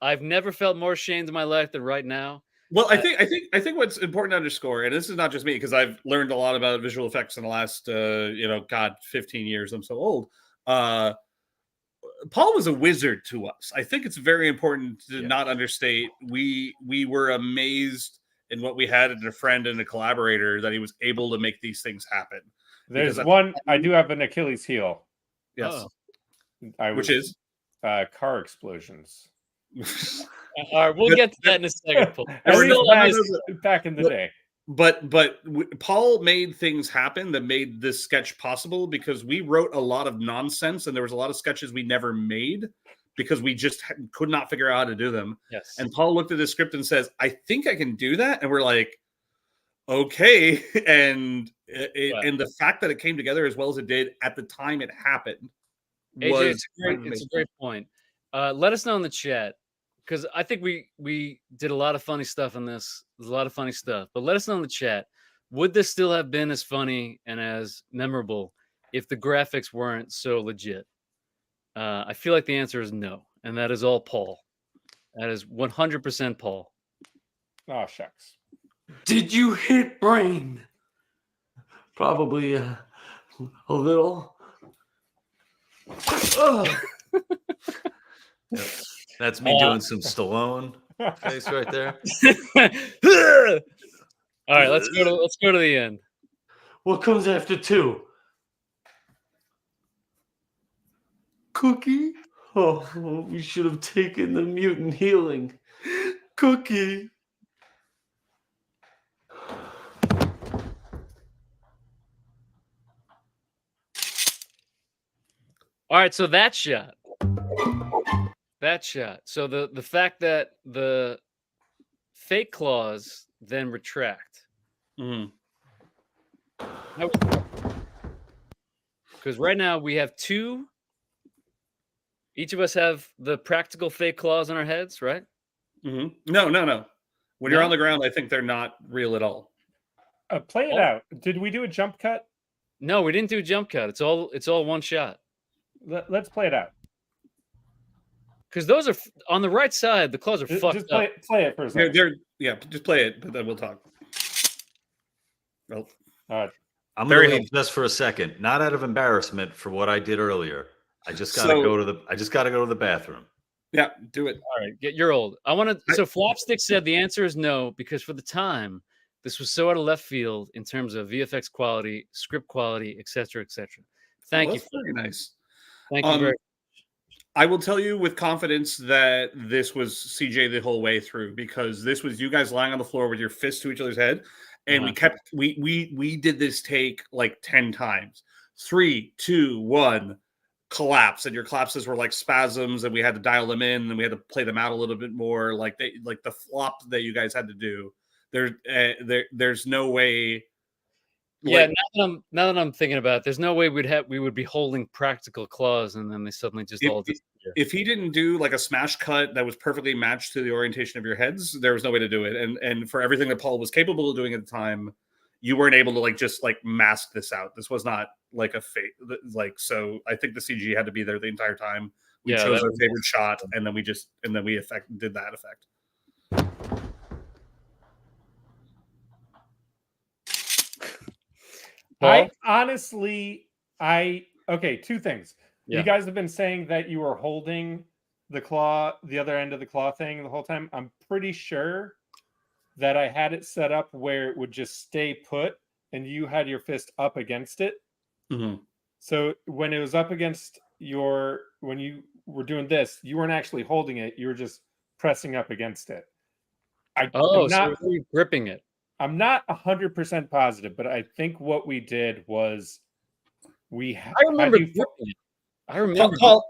I've never felt more ashamed in my life than right now. Well, I think what's important to underscore, and this is not just me because I've learned a lot about visual effects in the last 15 years. I'm so old. Paul was a wizard to us. I think it's very important to not understate. We were amazed in what we had in a friend and a collaborator that he was able to make these things happen. There's one. I do have an Achilles heel. Yes. Which is car explosions. All right, we'll get to that in a second. Paul. Back in the day. But Paul made things happen that made this sketch possible because we wrote a lot of nonsense and there was a lot of sketches we never made because we just could not figure out how to do them. Yes. And Paul looked at the script and says, I think I can do that. And we're like, okay, and the fact that it came together as well as it did at the time it happened AJ, was it's a great point. Let us know in the chat, because I think we did a lot of funny stuff in this. There's a lot of funny stuff, but let us know in the chat. Would this still have been as funny and as memorable if the graphics weren't so legit? I feel like the answer is no, and that is all Paul. That is 100% Paul. Oh, shucks. Did you hit brain? Probably a little. Yep. That's me doing some Stallone face right there. All right, let's go to the end. What comes after 2? Cookie? Oh, we should have taken the mutant healing. Cookie. All right, so that shot. So the fact that the fake claws then retract. Because right now we have 2. Each of us have the practical fake claws on our heads, right? No. When you're on the ground, I think they're not real at all. Play it out. Did we do a jump cut? No, we didn't do a jump cut. It's all one shot. Let's play it out. Because those are on the right side. The claws are fucked up. Play it for a second. Just play it, but then we'll talk. Well, I'm going to leave just for a second, not out of embarrassment for what I did earlier. I just got to go to the bathroom. Yeah, do it. All right, you're old. I want to. So Flapstick said the answer is no, because for the time, this was so out of left field in terms of VFX quality, script quality, etc., etc. Thank you. Very nice. Thank you very much. I will tell you with confidence that this was CJ the whole way through, because this was you guys lying on the floor with your fists to each other's head, and we did this take like 10 times. 3, 2, 1, collapse, and your collapses were like spasms, and we had to dial them in, and we had to play them out a little bit more. Like the flop that you guys had to do. There's no way. Yeah, now that I'm thinking about it, there's no way we would be holding practical claws and then they suddenly just all disappear. If he didn't do like a smash cut that was perfectly matched to the orientation of your heads, there was no way to do it. And for everything that Paul was capable of doing at the time, you weren't able to just mask this out. This was not like a fake. So I think the CG had to be there the entire time. We chose our favorite shot, and then we did that effect. I honestly, okay, 2 things. Yeah. You guys have been saying that you were holding the claw, the other end of the claw thing the whole time. I'm pretty sure that I had it set up where it would just stay put and you had your fist up against it. Mm-hmm. So when it was up against when you were doing this, you weren't actually holding it. You were just pressing up against it. So you're gripping it. I'm not 100% positive, but I think what we did was I remember gripping it. I remember. Paul,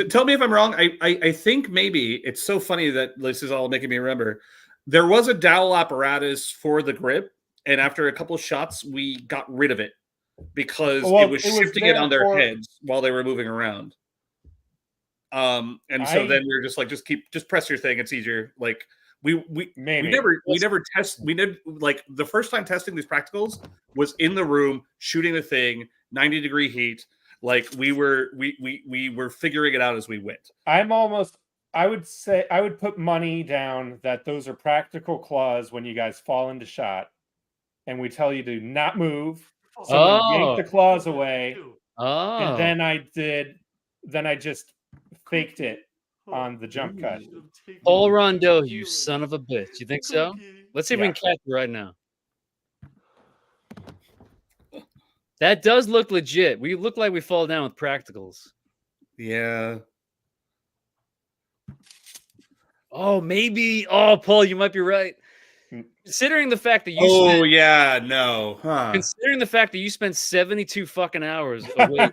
tell me if I'm wrong. I think maybe it's so funny that this is all making me remember. There was a dowel apparatus for the grip, and after a couple of shots, we got rid of it because it was shifting it on their heads while they were moving around. Then we were just press your thing. It's easier. We never test. We did the first time testing these practicals was in the room shooting the thing, 90-degree heat. We were figuring it out as we went. I would say I would put money down that those are practical claws when you guys fall into shot, and we tell you to not move. So yank the claws away. And then I just faked it on the jump cut. Paul Rondeau, you son of a bitch. You think so? Let's see if we can catch it right now. That does look legit. We look like we fall down with practicals. Yeah. Oh, maybe. Oh, Paul, you might be right. Considering the fact that you considering the fact that you spent 72 fucking hours awake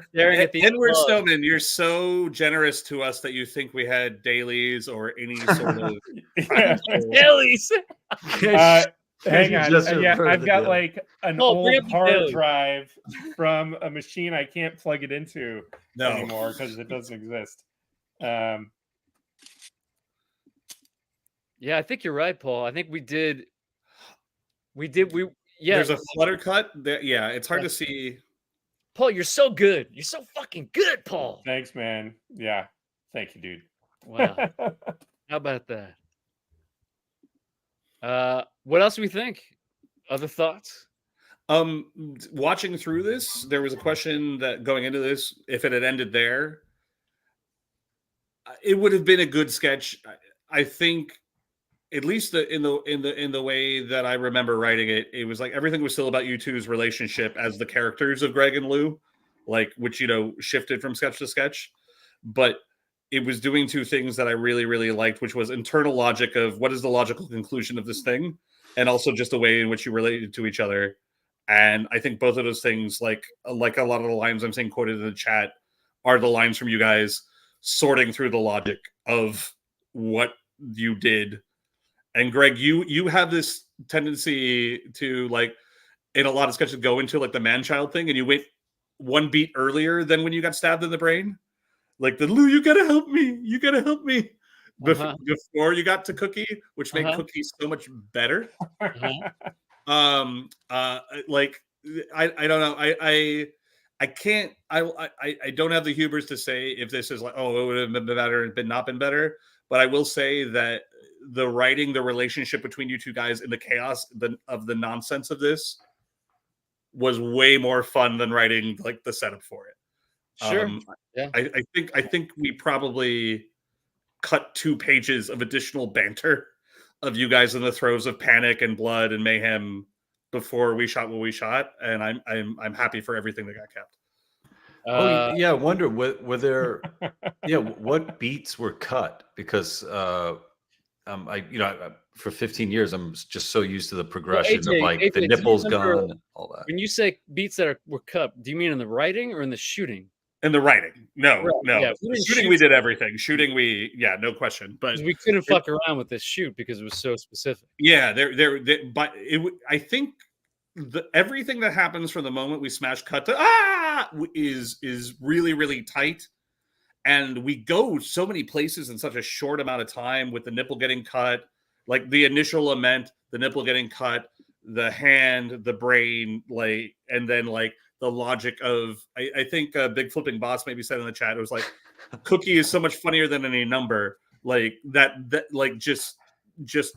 staring at the Edward Snowman, you're so generous to us that you think we had dailies or any sort of dailies. Hang on. Just Yeah, refer to I've the got deal. like an bring old up the hard daily. drive from a machine I can't plug it into No. anymore because it doesn't exist. Yeah, I think you're right, Paul. I think we did. Yeah. There's a flutter cut. Yeah, it's hard to see. Paul, you're so good. You're so fucking good, Paul. Thanks, man. Yeah. Thank you, dude. Wow. How about that? What else do we think? Other thoughts? Watching through this, there was a question that going into this, if it had ended there, it would have been a good sketch. I think, at least in the way that I remember writing it, it was like everything was still about you two's relationship as the characters of Greg and Lou, like which shifted from sketch to sketch, but it was doing two things that I really, really liked, which was internal logic of what is the logical conclusion of this thing, and also just the way in which you related to each other. And I think both of those things, like a lot of the lines I'm seeing quoted in the chat, are the lines from you guys sorting through the logic of what you did. And Greg, you have this tendency to, like, in a lot of sketches, go into like the man-child thing, and you went one beat earlier than when you got stabbed in the brain. Like the Lou, you gotta help me. You gotta help me. Before you got to Cookie, which made Cookie so much better. Like I don't know. I can't. I don't have the hubris to say if this is like, oh, it would have been better and not been better. But I will say that the writing, the relationship between you two guys, and the chaos of the nonsense of this was way more fun than writing like the setup for it. Sure. Yeah. I think we probably cut 2 pages of additional banter of you guys in the throes of panic and blood and mayhem before we shot what we shot, and I'm happy for everything that got kept. I wonder were there what beats were cut, because for 15 years I'm just so used to the progression of like AJ, the nipples gone and all that. When you say beats that were cut, do you mean in the writing or in the shooting? In the writing, no. Yeah, shooting, we did everything. Shooting, no question. But we couldn't fuck around with this shoot because it was so specific. Yeah, but I think everything that happens from the moment we smash cut to is really, really tight, and we go so many places in such a short amount of time, with the nipple getting cut, like the initial lament, the nipple getting cut, the hand, the brain, like, and then like the logic of, I think Big Flipping Boss maybe said in the chat, it was like, Cookie is so much funnier than any number, like that like just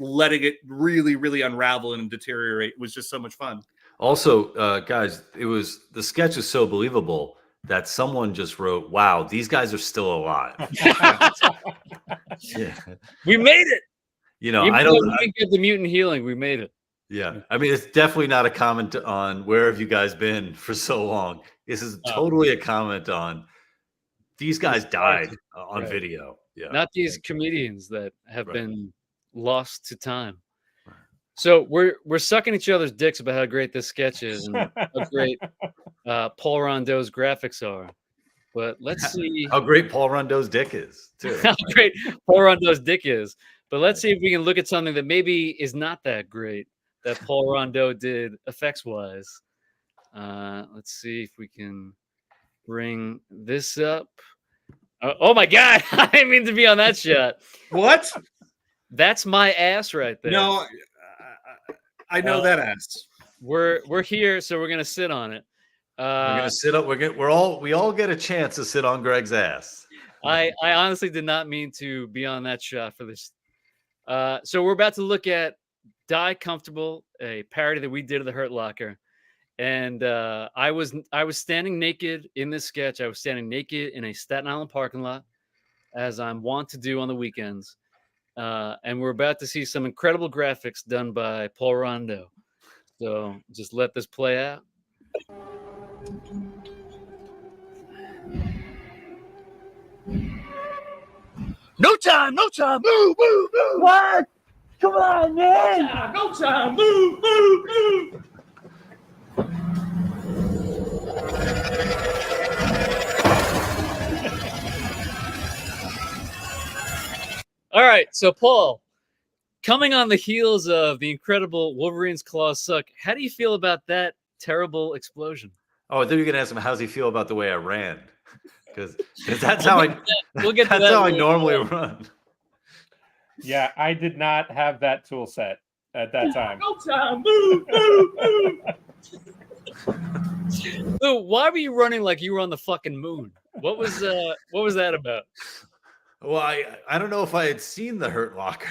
letting it really, really unravel and deteriorate was just so much fun. Also, guys, the sketch is so believable that someone just wrote, "Wow, these guys are still alive." Yeah, we made it. I don't. We get the mutant healing. We made it. Yeah, I mean, it's definitely not a comment on where have you guys been for so long. This is totally a comment on these guys died on video. Yeah, not these comedians that have been lost to time. So we're sucking each other's dicks about how great this sketch is and how great Paul Rondeau's graphics are. But let's see how great Paul Rondeau's dick is too. How great Paul Rondeau's dick is. But let's see if we can look at something that maybe is not that great that Paul Rondeau did effects-wise. Let's see if we can bring this up. Oh my God! I didn't mean to be on that shot. What? That's my ass right there. No, I know that ass. We're here, so we're gonna sit on it. We're gonna sit up. We all get a chance to sit on Greg's ass. I honestly did not mean to be on that shot for this. So we're about to look at Die Comfortable, a parody that we did of the Hurt Locker. And I was standing naked in this sketch. I was standing naked in a Staten Island parking lot, as I'm wont to do on the weekends. And we're about to see some incredible graphics done by Paul Rondeau. So just let this play out. No time, move, move, move. What? Come on, man. No time, move, move, move. All right, so Paul, coming on the heels of the incredible Wolverine's Claws Suck, how do you feel about that terrible explosion? Oh, I thought you were gonna ask him how's he feel about the way I ran, because that's how we'll get to that's that how I later. normally run. Yeah, I did not have that tool set at that time. No time. Move. So why were you running like you were on the fucking moon? What was that about? Well, I don't know if I had seen the Hurt Locker.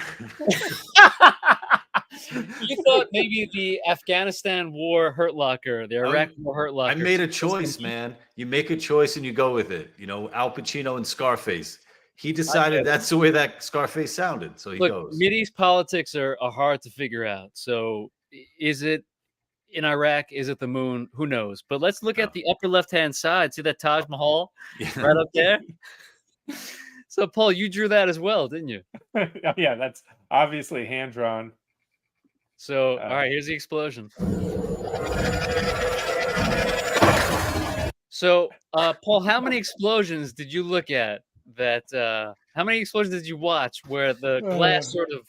You thought maybe the Afghanistan War Hurt Locker, the Iraq War Hurt Locker. I made a choice, man. You make a choice and you go with it. You know, Al Pacino and Scarface. He decided that's the way that Scarface sounded, so he goes. Mideast politics are hard to figure out. So is it in Iraq? Is it the moon? Who knows? But let's look at the upper left-hand side. See that Taj Mahal right up there? So, Paul, you drew that as well, didn't you? Yeah, that's obviously hand-drawn. So, all right, here's the explosion. So, Paul, how many explosions did you look at? How many explosions did you watch where the glass sort of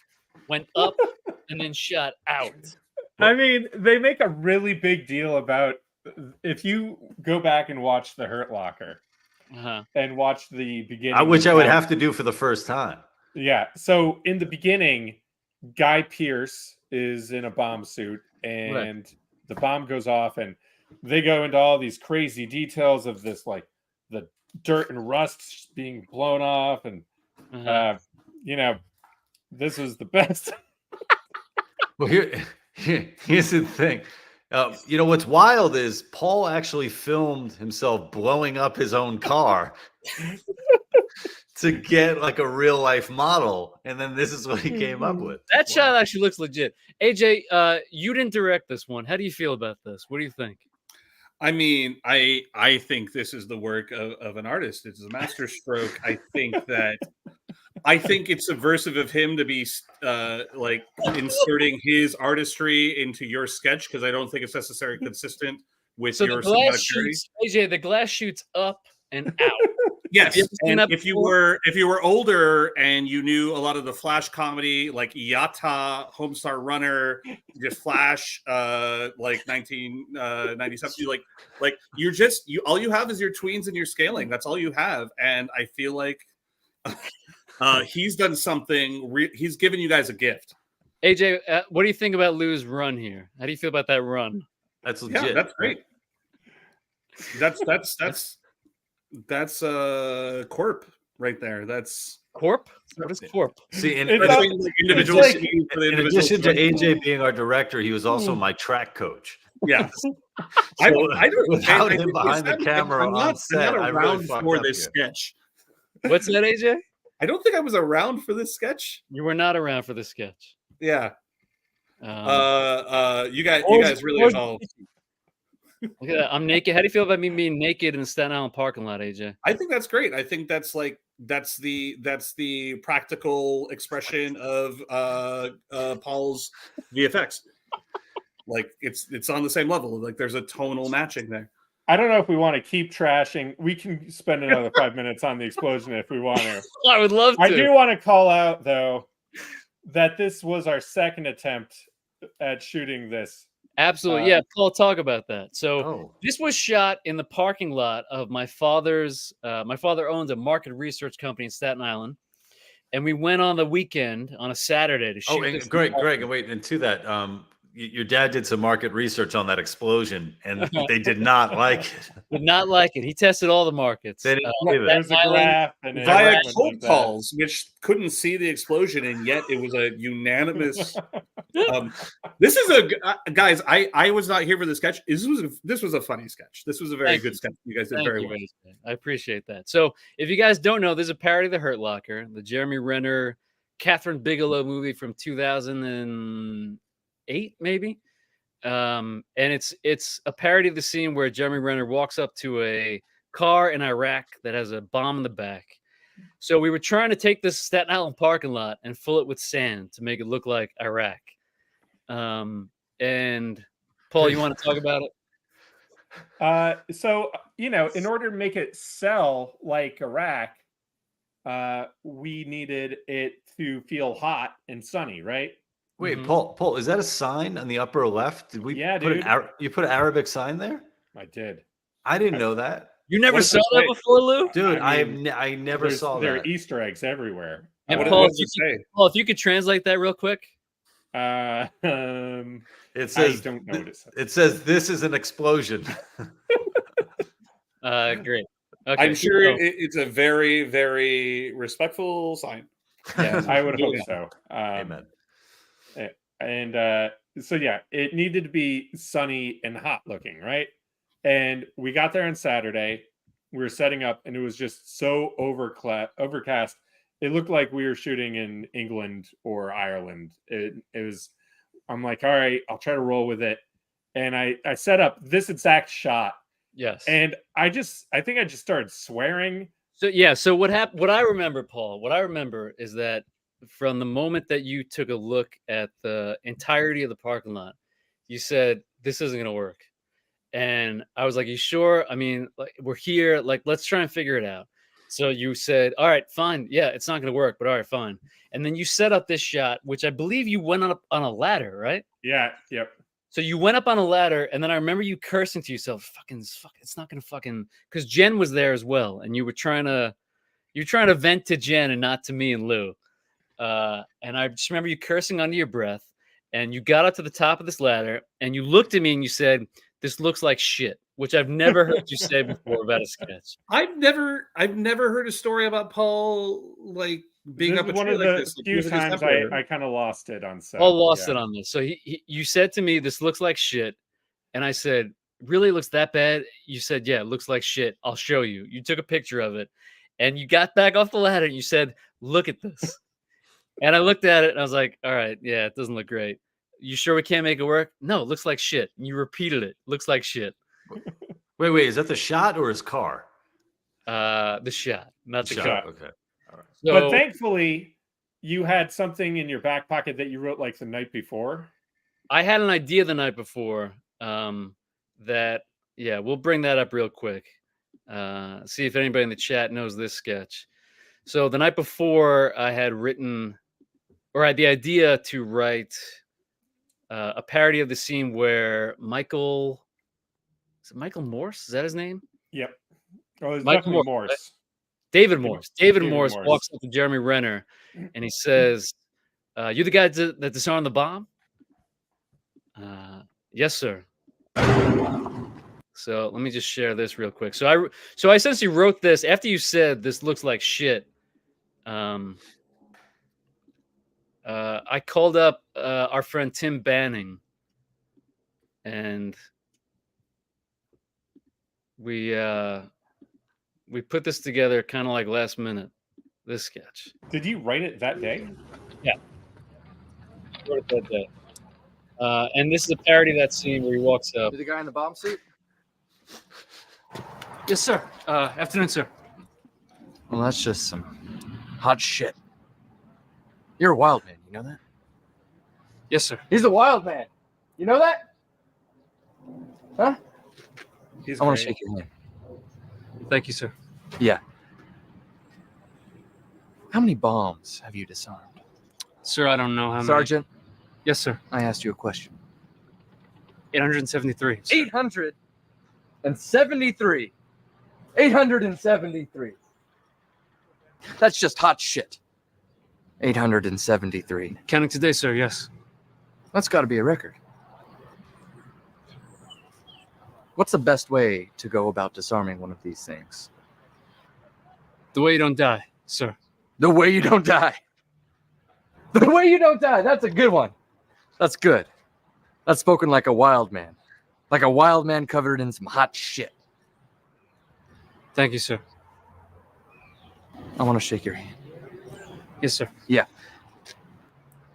went up and then shot out? I mean, they make a really big deal about if you go back and watch the Hurt Locker and watch the beginning. Which I would have to do for the first time. Yeah. So in the beginning, Guy Pearce is in a bomb suit and the bomb goes off and they go into all these crazy details of this, like the dirt and rust being blown off. And, this is the best. Well, here's the thing. What's wild is Paul actually filmed himself blowing up his own car to get like a real life model. And then this is what he came up with. That shot actually looks legit. AJ, you didn't direct this one. How do you feel about this? What do you think? I mean, I think this is the work of an artist. It's a masterstroke. I think it's subversive of him to be like inserting his artistry into your sketch because I don't think it's necessarily consistent with your glass shoots, AJ, the glass shoots up and out. Yes, and if you were older and you knew a lot of the Flash comedy, like Yatta, Homestar Runner, just Flash, like 1997, all you have is your tweens and your scaling. That's all you have, and I feel like he's done something. He's given you guys a gift. AJ, what do you think about Lou's run here? How do you feel about that run? That's legit. Yeah, that's great. That's Corp right there. That's Corp. What is Corp? See, in individual in addition to AJ being our director, he was also my track coach. Yeah. I don't without him behind the camera on set. I'm not around for this sketch. What's that, AJ? I don't think I was around for this sketch. You were not around for this sketch. Yeah. You guys really evolved. Look at that. I'm naked. How do you feel about me being naked in the Staten Island parking lot, AJ? I think that's great. I think that's the practical expression of Paul's VFX. Like it's on the same level. Like there's a tonal matching there. I don't know if we want to keep trashing. We can spend another 5 minutes on the explosion if we want to. I would love to. I do want to call out though that this was our second attempt at shooting this. Absolutely. Yeah, Paul, talk about that. So this was shot in the parking lot of my father's. My father owns a market research company in Staten Island. And we went on the weekend on a Saturday to shoot. And Greg, and wait, and to that, your dad did some market research on that explosion, and they did not like it. Did not like it. He tested all the markets. They didn't give it. There's a graph and via cold calls, which couldn't see the explosion, and yet it was a unanimous. This is guys. I was not here for the sketch. This was a funny sketch. This was a very good sketch. You guys did very well. I appreciate that. So if you guys don't know, there's a parody of The Hurt Locker, the Jeremy Renner, Catherine Bigelow movie from 2008, maybe. And it's a parody of the scene where Jeremy Renner walks up to a car in Iraq that has a bomb in the back. So we were trying to take this Staten Island parking lot and fill it with sand to make it look like Iraq. And Paul, you want to talk about it? So, in order to make it sell like Iraq, we needed it to feel hot and sunny, right? Wait, Paul, is that a sign on the upper left? Did we put dude. you put an Arabic sign there? I did. I didn't know that. You never What does saw it that say? before, Lou? Dude, I mean, I never saw There that. are Easter eggs everywhere. And What Paul, does it say? Paul, if you could translate that real quick. It I says don't know what it says. it says this is an explosion. Great. Okay. I'm sure so- it's a very, very respectful sign. Yeah, I would hope so. Amen. And so yeah, it needed to be sunny and hot looking, right? And we got there on Saturday. We were setting up, and it was just so overcast. It looked like we were shooting in England or Ireland. It was. I'm like, all right, I'll try to roll with it. And I set up this exact shot. Yes. And I think I just started swearing. So yeah, so what happened? What I remember, Paul, what I remember is that from the moment that you took a look at the entirety of the parking lot, you said this isn't going to work, and I was like, "You sure? I mean, like, we're here. Like, let's try and figure it out." So you said, "All right, fine. Yeah, it's not going to work, but all right, fine." And then you set up this shot, which I believe you went up on a ladder, right? Yeah. Yep. So you went up on a ladder, and then I remember you cursing to yourself, "Fucking, it's not gonna fucking," because Jen was there as well, and you were trying to vent to Jen and not to me and Lou. And I just remember you cursing under your breath, and you got up to the top of this ladder, and you looked at me and you said, "This looks like shit," which I've never heard you say before about a sketch. I've never heard a story about Paul like being This up is a one tree of like the this. Like, few he was like a times stepbrother. I kind of lost it on set. Paul lost Yeah. it on this. So you said to me, "This looks like shit," and I said, "Really looks that bad?" You said, "Yeah, it looks like shit. I'll show you." You took a picture of it, and you got back off the ladder and you said, "Look at this." And I looked at it and I was like, "All right, yeah, it doesn't look great. You sure we can't make it work?" "No, it looks like shit." And you repeated it. "Looks like shit." Wait, is that the shot or his car? The shot, not the shot. car. Okay. All right. So, But thankfully, you had something in your back pocket that you wrote like the night before. I had an idea the night before that, yeah, we'll bring that up real quick. See if anybody in the chat knows this sketch. So the night before, I had written, or I had the idea to write a parody of the scene where Michael Morse? Is that his name? Yep. Oh, it's Michael definitely Morse, Morse. David Morse. David David Morse Morse. walks up to Jeremy Renner and he says, "You the guy that disarmed the bomb?" "Yes, sir." So let me just share this real quick. So I essentially wrote this after you said this looks like shit. I called up our friend Tim Banning, and we put this together kind of like last minute. This sketch. Did you write it that day? Yeah. I wrote it that day. And this is a parody of that scene where he walks up. The guy in the bomb suit? "Yes, sir. Afternoon, sir." Well, that's just some hot shit. You're a wild man, you know that? "Yes, sir." He's a wild man. You know that? Huh? He's I want to great. shake your hand. "Thank you, sir." Yeah. How many bombs have you disarmed? "Sir, I don't know how many." Sergeant, "Yes, sir." I asked you a question. 873. 873. 873. That's just hot shit. 873. Counting today, sir. Yes. That's got to be a record. What's the best way to go about disarming one of these things? The way you don't die, sir. The way you don't die. The way you don't die. That's a good one. That's good. That's spoken like a wild man. Like a wild man covered in some hot shit. Thank you, sir. I want to shake your hand. Yes, sir. Yeah.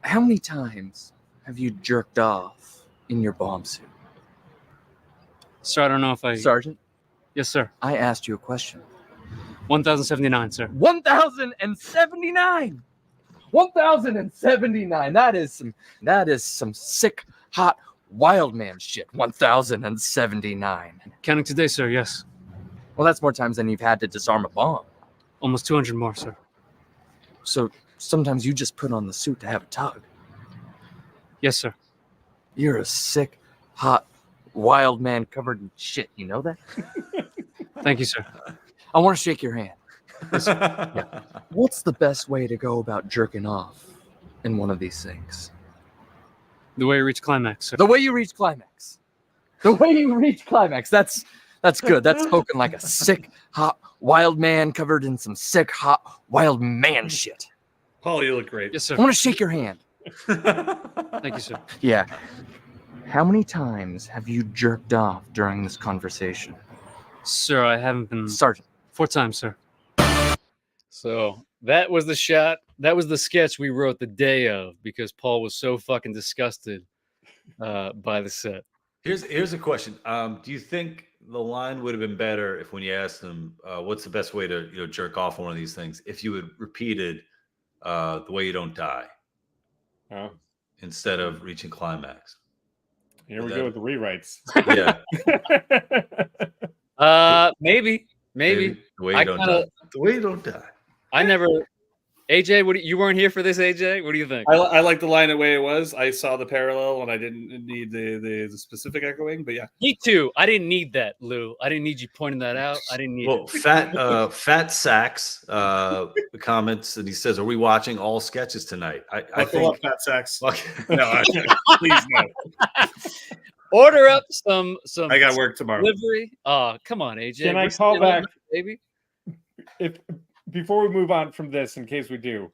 How many times have you jerked off in your bomb suit? Sir, I don't know if I... Sergeant, Yes, sir. I asked you a question. 1,079, sir. 1,079. 1,079. That is some sick, hot, wild man shit. 1,079. Counting today, sir. Yes. Well, that's more times than you've had to disarm a bomb. Almost 200 more, sir. So sometimes you just put on the suit to have a tug. Yes, sir. You're a sick, hot, wild man covered in shit. You know that? Thank you, sir. I want to shake your hand. Listen, yeah. What's the best way to go about jerking off in one of these things? The way you reach climax, sir. The way you reach climax. The way you reach climax. That's good. That's spoken like a sick, hot, wild man covered in some sick, hot, wild man shit. Paul, you look great. Yes, sir. I want to shake your hand. Thank you, sir. Yeah. How many times have you jerked off during this conversation? Sir, I haven't been... Sergeant. 4 times, sir. So that was the shot. That was the sketch we wrote the day of because Paul was so fucking disgusted by the set. Here's a question. Do you think the line would have been better if when you asked him, what's the best way to jerk off on one of these things, if you had repeated the way you don't die instead of reaching climax? Here we go with the rewrites. Yeah. Maybe. The way you don't die. The way you don't die. I never. AJ, you weren't here for this, AJ? What do you think? I like the line the way it was. I saw the parallel and I didn't need the specific echoing, but yeah. Me too. I didn't need that, Lou. I didn't need you pointing that out. I didn't need it. Fat Sacks comments and he says, "Are we watching all sketches tonight?" I think Fat Sacks. No, please no. Order up some. I got work tomorrow. Delivery. Oh, come on, AJ. Can I call back, baby? Before we move on from this, in case we do,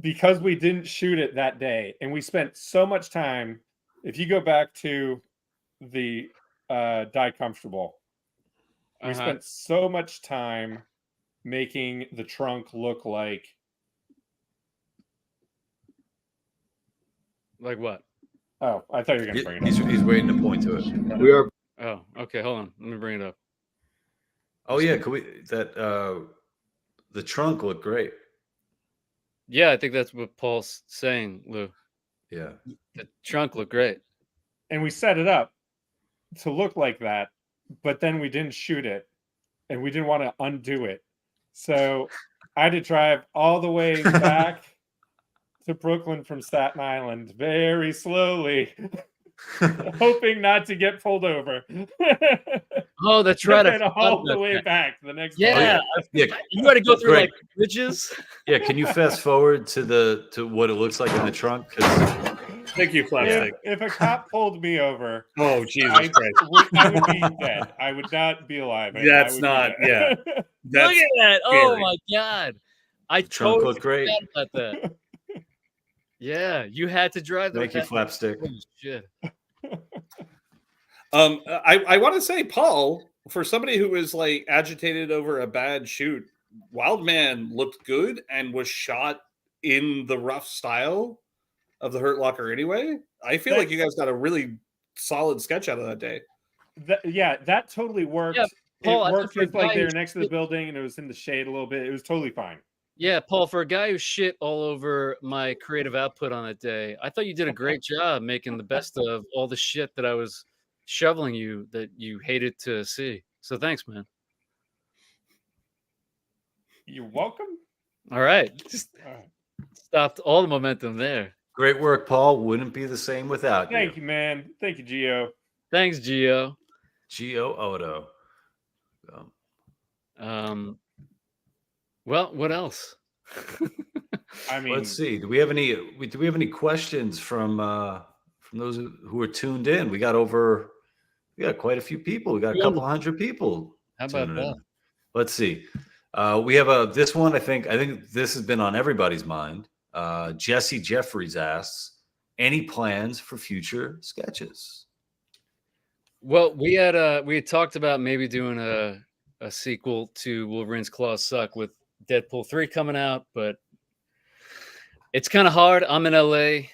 because we didn't shoot it that day, and we spent so much time. If you go back to the Die Comfortable, we spent so much time making the trunk look like what? Oh, I thought you were going to bring it up. He's waiting to point to it. We are. Oh, okay. Hold on. Let me bring it up. Oh yeah, could we the trunk looked great. Yeah, I think that's what Paul's saying, Lou. Yeah. The trunk looked great. And we set it up to look like that, but then we didn't shoot it and we didn't want to undo it. So I had to drive all the way back to Brooklyn from Staten Island very slowly, hoping not to get pulled over. Oh, that's right. And all the way back the next day. Yeah. You got to go through like bridges. Yeah, can you fast forward to what it looks like in the trunk? Thank you, Flapstick. If a cop pulled me over, oh Jesus Christ, I would be dead. I would not be alive. That's not. Yeah. Look at that! Oh my God, I trunk totally looked great. forgot about that. Yeah, you had to drive that. Thank you, Flapstick. Holy shit. I want to say, Paul, for somebody who was like agitated over a bad shoot, Wildman looked good and was shot in the rough style of the Hurt Locker anyway. I feel like you guys got a really solid sketch out of that day. That totally worked. Yeah, Paul, it worked just like they were who next to the building and it was in the shade a little bit. It was totally fine. Yeah, Paul, for a guy who shit all over my creative output on that day, I thought you did a great job making the best of all the shit that I was shoveling you that you hated to see. So thanks, man. You're welcome. All right. Just stopped all the momentum there. Great work, Paul. Wouldn't be the same without you. Thank you, man. Thank you, Gio. Thanks, Gio. Gio Odo. Well, what else? I mean, let's see. Do we have any questions from those who are tuned in? We got quite a few people. We got a couple hundred people. How about that? Let's see. We have this one. I think this has been on everybody's mind. Jesse Jeffries asks, any plans for future sketches? Well, we had talked about maybe doing a sequel to Wolverine's Claws Suck with Deadpool 3 coming out, but it's kind of hard. I'm in LA,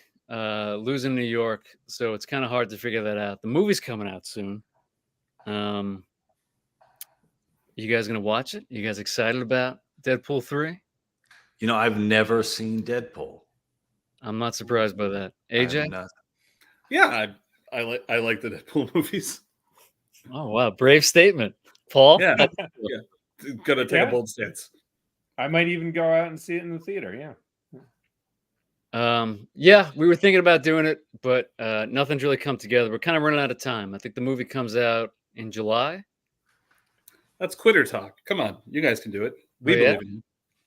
losing New York, so it's kind of hard to figure that out. The movie's coming out soon. You guys gonna watch it? You guys excited about Deadpool 3? You know, I've never seen Deadpool. I'm not surprised by that. AJ? Yeah, I like the Deadpool movies. Oh wow, brave statement, Paul. Yeah, gonna take a bold stance. I might even go out and see it in the theater. Yeah. Yeah, we were thinking about doing it, but nothing's really come together. We're kind of running out of time. I think the movie comes out in July. That's quitter talk. Come on, you guys can do it. We believe in you.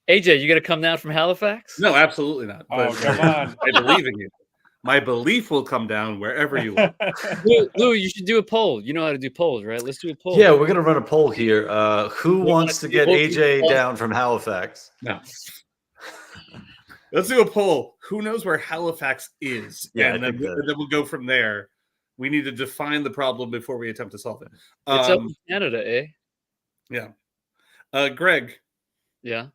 AJ, you got to come down from Halifax? No, absolutely not. Oh, come on. I believe in you. My belief will come down wherever you are. Lou, you should do a poll. You know how to do polls, right? Let's do a poll. Yeah, we're gonna run a poll here. Who wants to get AJ poll? down from Halifax? No. Let's do a poll. Who knows where Halifax is? Yeah, and then we'll go from there. We need to define the problem before we attempt to solve it. It's up in Canada, eh? Yeah. Greg. Yeah.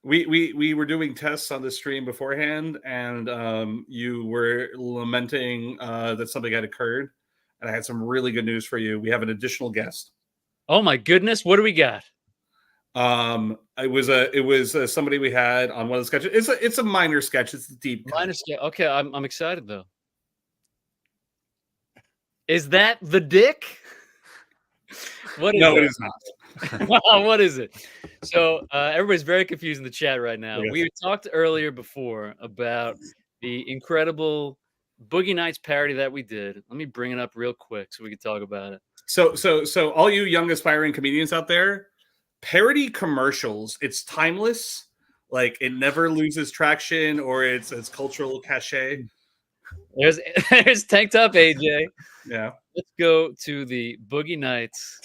We were doing tests on the stream beforehand, and you were lamenting that something had occurred, and I had some really good news for you. We have an additional guest. Oh my goodness, what do we got? It was somebody we had on one of the sketches. It's a minor sketch. It's a deep minor sketch. Okay, I'm excited though. Is that the dick? What is no, it? It is not. What is it? So everybody's very confused in the chat right now. Yes. We talked earlier before about the incredible Boogie Nights parody that we did. Let me bring it up real quick so we can talk about it. So all you young aspiring comedians out there, parody commercials, it's timeless. Like it never loses traction or its cultural cachet. There's Tank Top AJ. Yeah. Let's go to the Boogie Nights.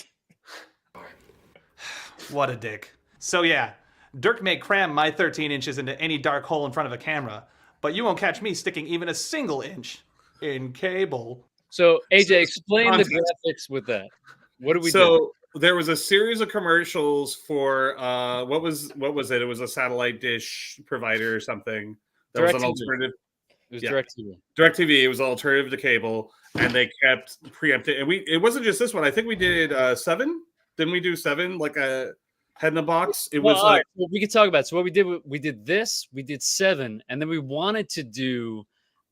What a dick. So yeah, Dirk may cram my 13 inches into any dark hole in front of a camera, but you won't catch me sticking even a single inch in cable. So AJ, explain the graphics with that. What do we do? So there was a series of commercials for what was it? It was a satellite dish provider or something. That was an alternative. It was DirecTV. DirecTV. It was an alternative to cable, and they kept preempting. And it wasn't just this one. I think we did 7. Didn't we do 7? Like a head in a box. It was like well, we could talk about it. So what we did this. We did 7, and then we wanted to do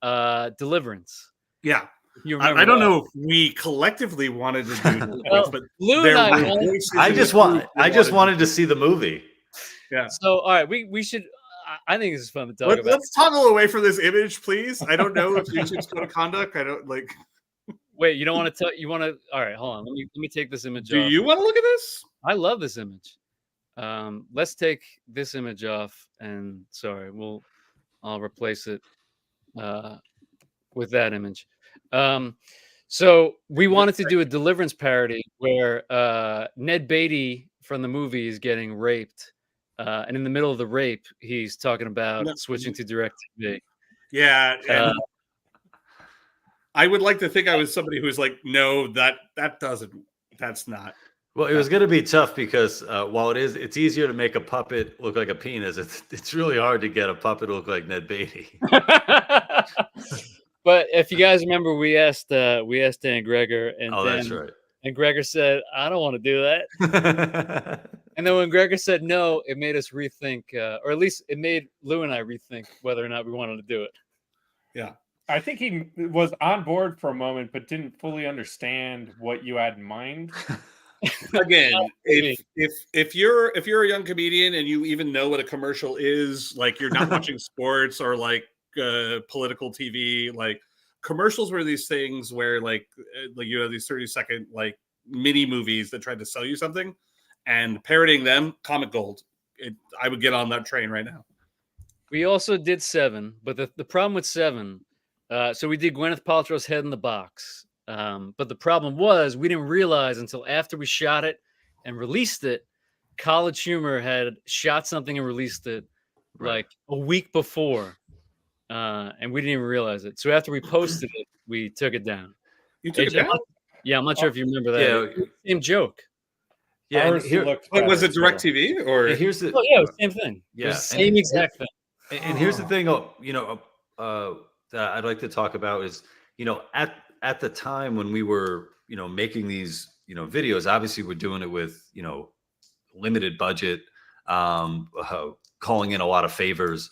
Deliverance. Yeah. You I don't know if we collectively wanted to do Deliverance, but Lou and I just wanted to see the movie. Yeah. So all right, we should. I think this is fun to talk about. Let's toggle away from this image, please. I don't know if YouTube's code of conduct. I don't like. Wait, you don't want to tell? You want to? All right, hold on. Let me take this image Do off. you want to look at this? I love this image. Let's take this image off, and sorry, I'll replace it with that image. So we wanted to do a Deliverance parody where Ned Beatty from the movie is getting raped. And in the middle of the rape, he's talking about switching to DirecTV. Yeah. I would like to think I was somebody who was like, no, that's not. Well, it was going to be tough because while it's easier to make a puppet look like a penis, it's really hard to get a puppet to look like Ned Beatty. But if you guys remember, we asked Dan Gregor, and that's right. And Gregor said, "I don't want to do that." And then when Gregor said no, it made us rethink, or at least it made Lou and I rethink whether or not we wanted to do it. Yeah. I think he was on board for a moment, but didn't fully understand what you had in mind. Again, if you're a young comedian and you even know what a commercial is, like you're not watching sports or like political TV, like commercials were these things where like you know these 30-second like mini movies that tried to sell you something, and parodying them, comic gold. I would get on that train right now. We also did 7, but the problem with 7. So we did Gwyneth Paltrow's Head in the Box. But the problem was we didn't realize until after we shot it and released it, CollegeHumor had shot something and released it like a week before. And we didn't even realize it. So after we posted it, we took it down. You took it down? Yeah, I'm not sure if you remember that. Yeah. Same joke. Yeah. Was it DirecTV or? Here's the. Oh yeah, it was the same thing. Yeah, it was the same exact thing. And here's the thing, that I'd like to talk about is, at the time when we were, making these, videos, obviously we're doing it with, limited budget, calling in a lot of favors.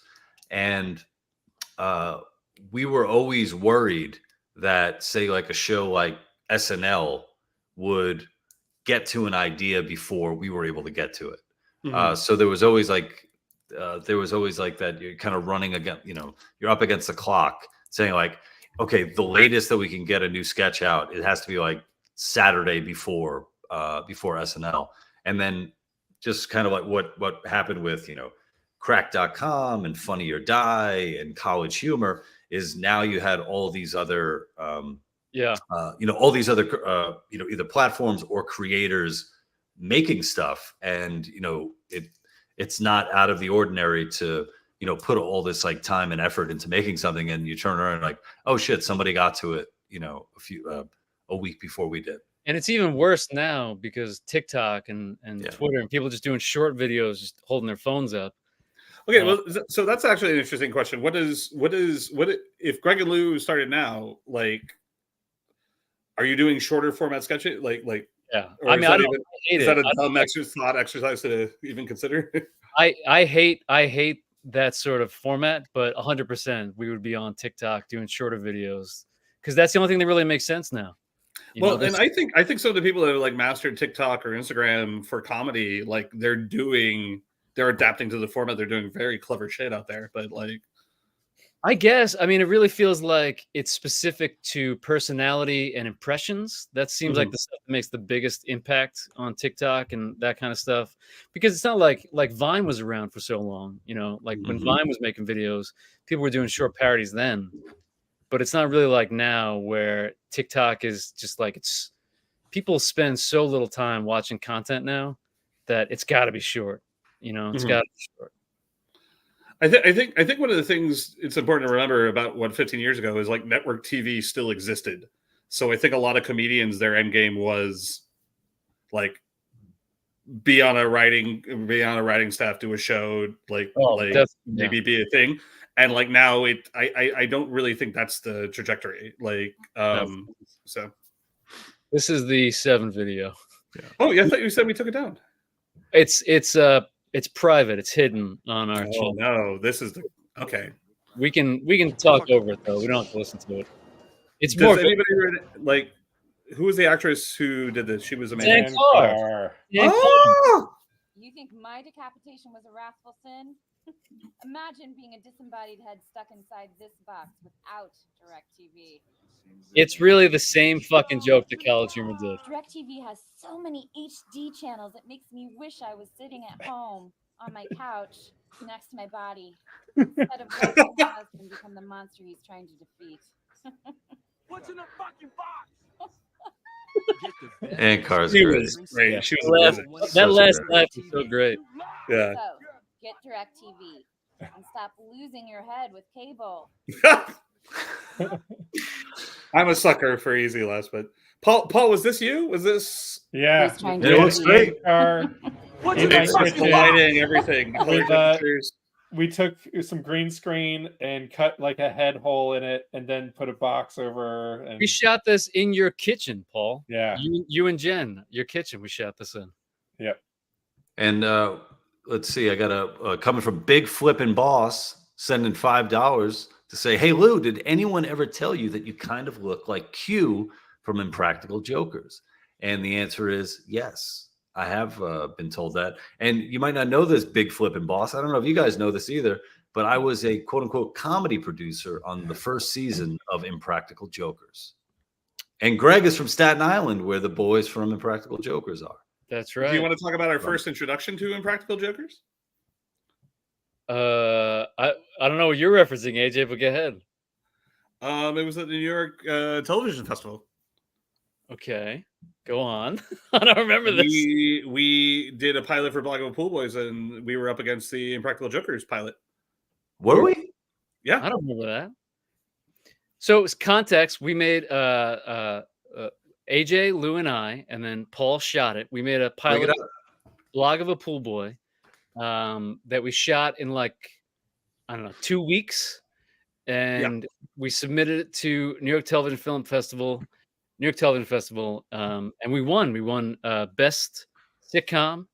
And we were always worried that, say, like a show like SNL would get to an idea before we were able to get to it. Mm-hmm. So there was always like there was always like that. You're kind of running against, you're up against the clock, saying like, okay, the latest that we can get a new sketch out, it has to be like Saturday before SNL, and then just kind of like what happened with crack.com and Funny or Die and CollegeHumor is now you had all these other all these other either platforms or creators making stuff, and it's not out of the ordinary to put all this like time and effort into making something, and you turn around and like, oh shit, somebody got to it a week before we did. And it's even worse now because TikTok and Twitter and people just doing short videos, just holding their phones up. Okay, well, so that's actually an interesting question. What if Greg and Lou started now? Like, are you doing shorter format sketches? Like, yeah. I mean, is that a dumb exercise to even consider? I hate that sort of format, but 100% we would be on TikTok doing shorter videos because that's the only thing that really makes sense now. And I think some of the people that have like mastered TikTok or Instagram for comedy, like they're adapting to the format. They're doing very clever shit out there. But like, I guess, I mean, it really feels like it's specific to personality and impressions. That seems like the stuff that makes the biggest impact on TikTok and that kind of stuff. Because it's not like Vine was around for so long, like when Vine was making videos, people were doing short parodies then. But it's not really like now where TikTok is just like people spend so little time watching content now that it's got to be short. It's got to be short. I think one of the things it's important to remember about 15 years ago is like network TV still existed. So I think a lot of comedians, their end game was like be on a writing staff, do a show, maybe be a thing. And like now I don't really think that's the trajectory. Like, so this is the 7 video. Yeah. Oh yeah. I thought you said we took it down. It's private. It's hidden on our channel. No, this is okay. We can talk over it though. We don't have to listen to it. It's Does more anybody like who was the actress who did this? She was Dan amazing. Carr. You think my decapitation was a wrathful sin? Imagine being a disembodied head stuck inside this box without DirecTV. It's really the same fucking joke that CollegeHumor did. DirecTV has so many HD channels, it makes me wish I was sitting at home on my couch next to my body instead of watching my husband become the monster he's trying to defeat. What's in the fucking box? And Carr's She great. was great. She was that last laugh is so great. Yeah. So get DirecTV and stop losing your head with cable. I'm a sucker for easy laughs, but Paul, was this you? Was this? Yeah, He's trying to It looks great. The lighting, everything. Color textures. We took some green screen and cut like a head hole in it, and then put a box over. And We shot this in your kitchen, Paul. Yeah, you and Jen, your kitchen. We shot this in. Yep. And let's see, I got a coming from Big Flippin' Boss sending $5 to say, hey Lou, did anyone ever tell you that you kind of look like Q from Impractical Jokers? And the answer is yes. I have been told that. And you might not know this, Big Flippin' Boss. I don't know if you guys know this either, but I was a quote unquote comedy producer on the first season of Impractical Jokers. And Greg is from Staten Island, where the boys from Impractical Jokers are. That's right. Do you want to talk about our first introduction to Impractical Jokers? I don't know what you're referencing, AJ, but go ahead. It was at the New York Television Festival. Okay, go on. I don't remember this. We did a pilot for Block of Pool Boys, and we were up against the Impractical Jokers pilot. Were we? Yeah, I don't remember that. So it's context. We made AJ, Lou, and I, and then Paul shot it. We made a pilot Blog of a Pool Boy that we shot in like, I don't know, 2 weeks. And we submitted it to New York Television Festival, and we won. We won Best Sitcom.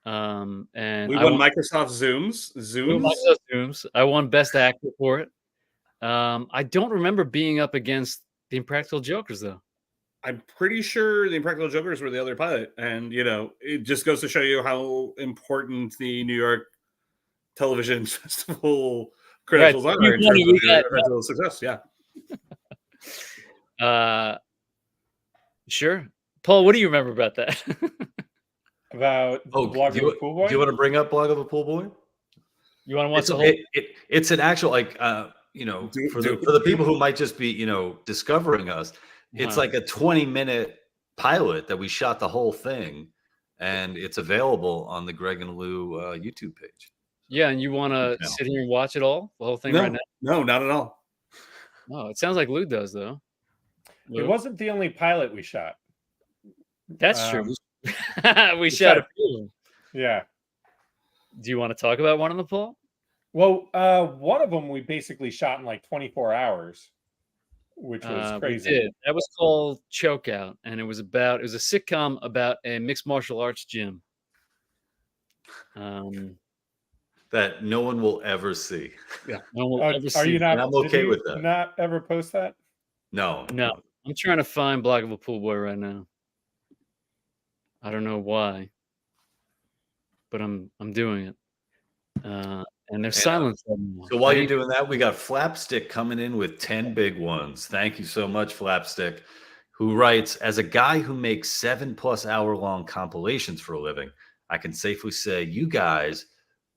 And we won Microsoft Zooms. I won Best Actor for it. I don't remember being up against the Impractical Jokers, though. I'm pretty sure the Impractical Jokers were the other pilot. And, it just goes to show you how important the New York television festival credentials Right. are in You won terms it, we of your got- eventual success. Yeah. Sure. Paul, what do you remember about that? About the blog do of you, a pool boy? do you want to bring up Blog of a Pool Boy? You want to watch It's, the whole? it's an actual for the people who might just be discovering us. It's like a 20-minute pilot that we shot the whole thing, and it's available on the Greg and Lou YouTube page. Yeah, and you want to sit here and watch it all, the whole thing right now? No, not at all. Oh, it sounds like Lou does though. It Lou? wasn't the only pilot we shot. That's true. we shot a few. Yeah. Do you want to talk about one of the Paul? Well, one of them we basically shot in like 24 hours, which was crazy. We did. That was called Chokeout, and it was a sitcom about a mixed martial arts gym. That no one will ever see. Yeah. No one will ever Are see. you not? I'm did okay you with that. Not ever post that? No. I'm trying to find Blog of a Pool Boy right now. I don't know why, but I'm doing it. And there's silence. So while you're doing that, we got Flapstick coming in with 10 big ones. Thank you so much, Flapstick, who writes, as a guy who makes 7+ hour long compilations for a living, I can safely say you guys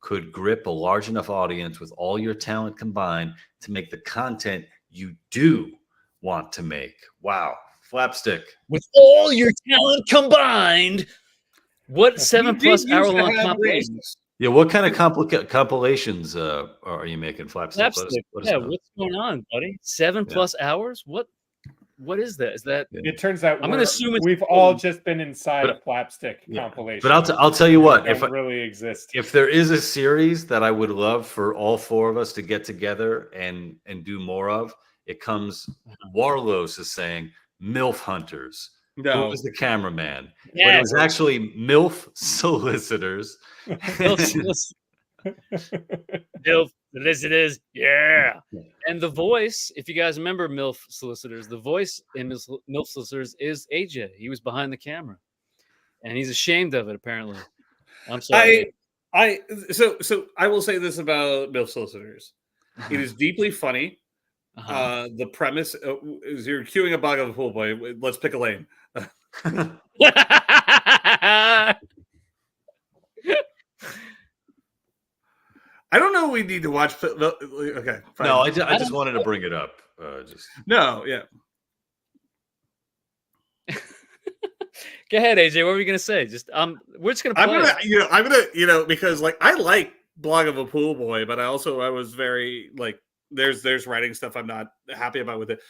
could grip a large enough audience with all your talent combined to make the content you do want to make. Wow. Flapstick. With all your talent combined, what 7+ hour long compilation? Yeah, what kind of compilations are you making, Flapstick? Slapstick. Let us know. What's going on, buddy? 7+ hours? What is that? Is that? It turns out I'm gonna assume we've all just been inside a Flapstick compilation. But I'll tell you what, if really exist. If there is a series that I would love for all four of us to get together and do more of, it comes. Warlos is saying MILF Hunters. No. Who was the cameraman? Yeah. But it was actually MILF Solicitors. MILF Solicitors, yeah. And the voice, if you guys remember MILF Solicitors, the voice in MILF Solicitors is AJ. He was behind the camera, and he's ashamed of it. Apparently, I'm sorry. So I will say this about MILF Solicitors: it is deeply funny. The premise is you're queuing a Bog of a Pool Boy. Let's pick a lane. I don't know. We need to watch. Okay, fine. No, I just wanted to bring it up. No, yeah. Go ahead, AJ. What were you gonna say? We're just gonna. Play. I'm gonna, because like I like Blog of a Pool Boy, but I was very like there's writing stuff I'm not happy about with it.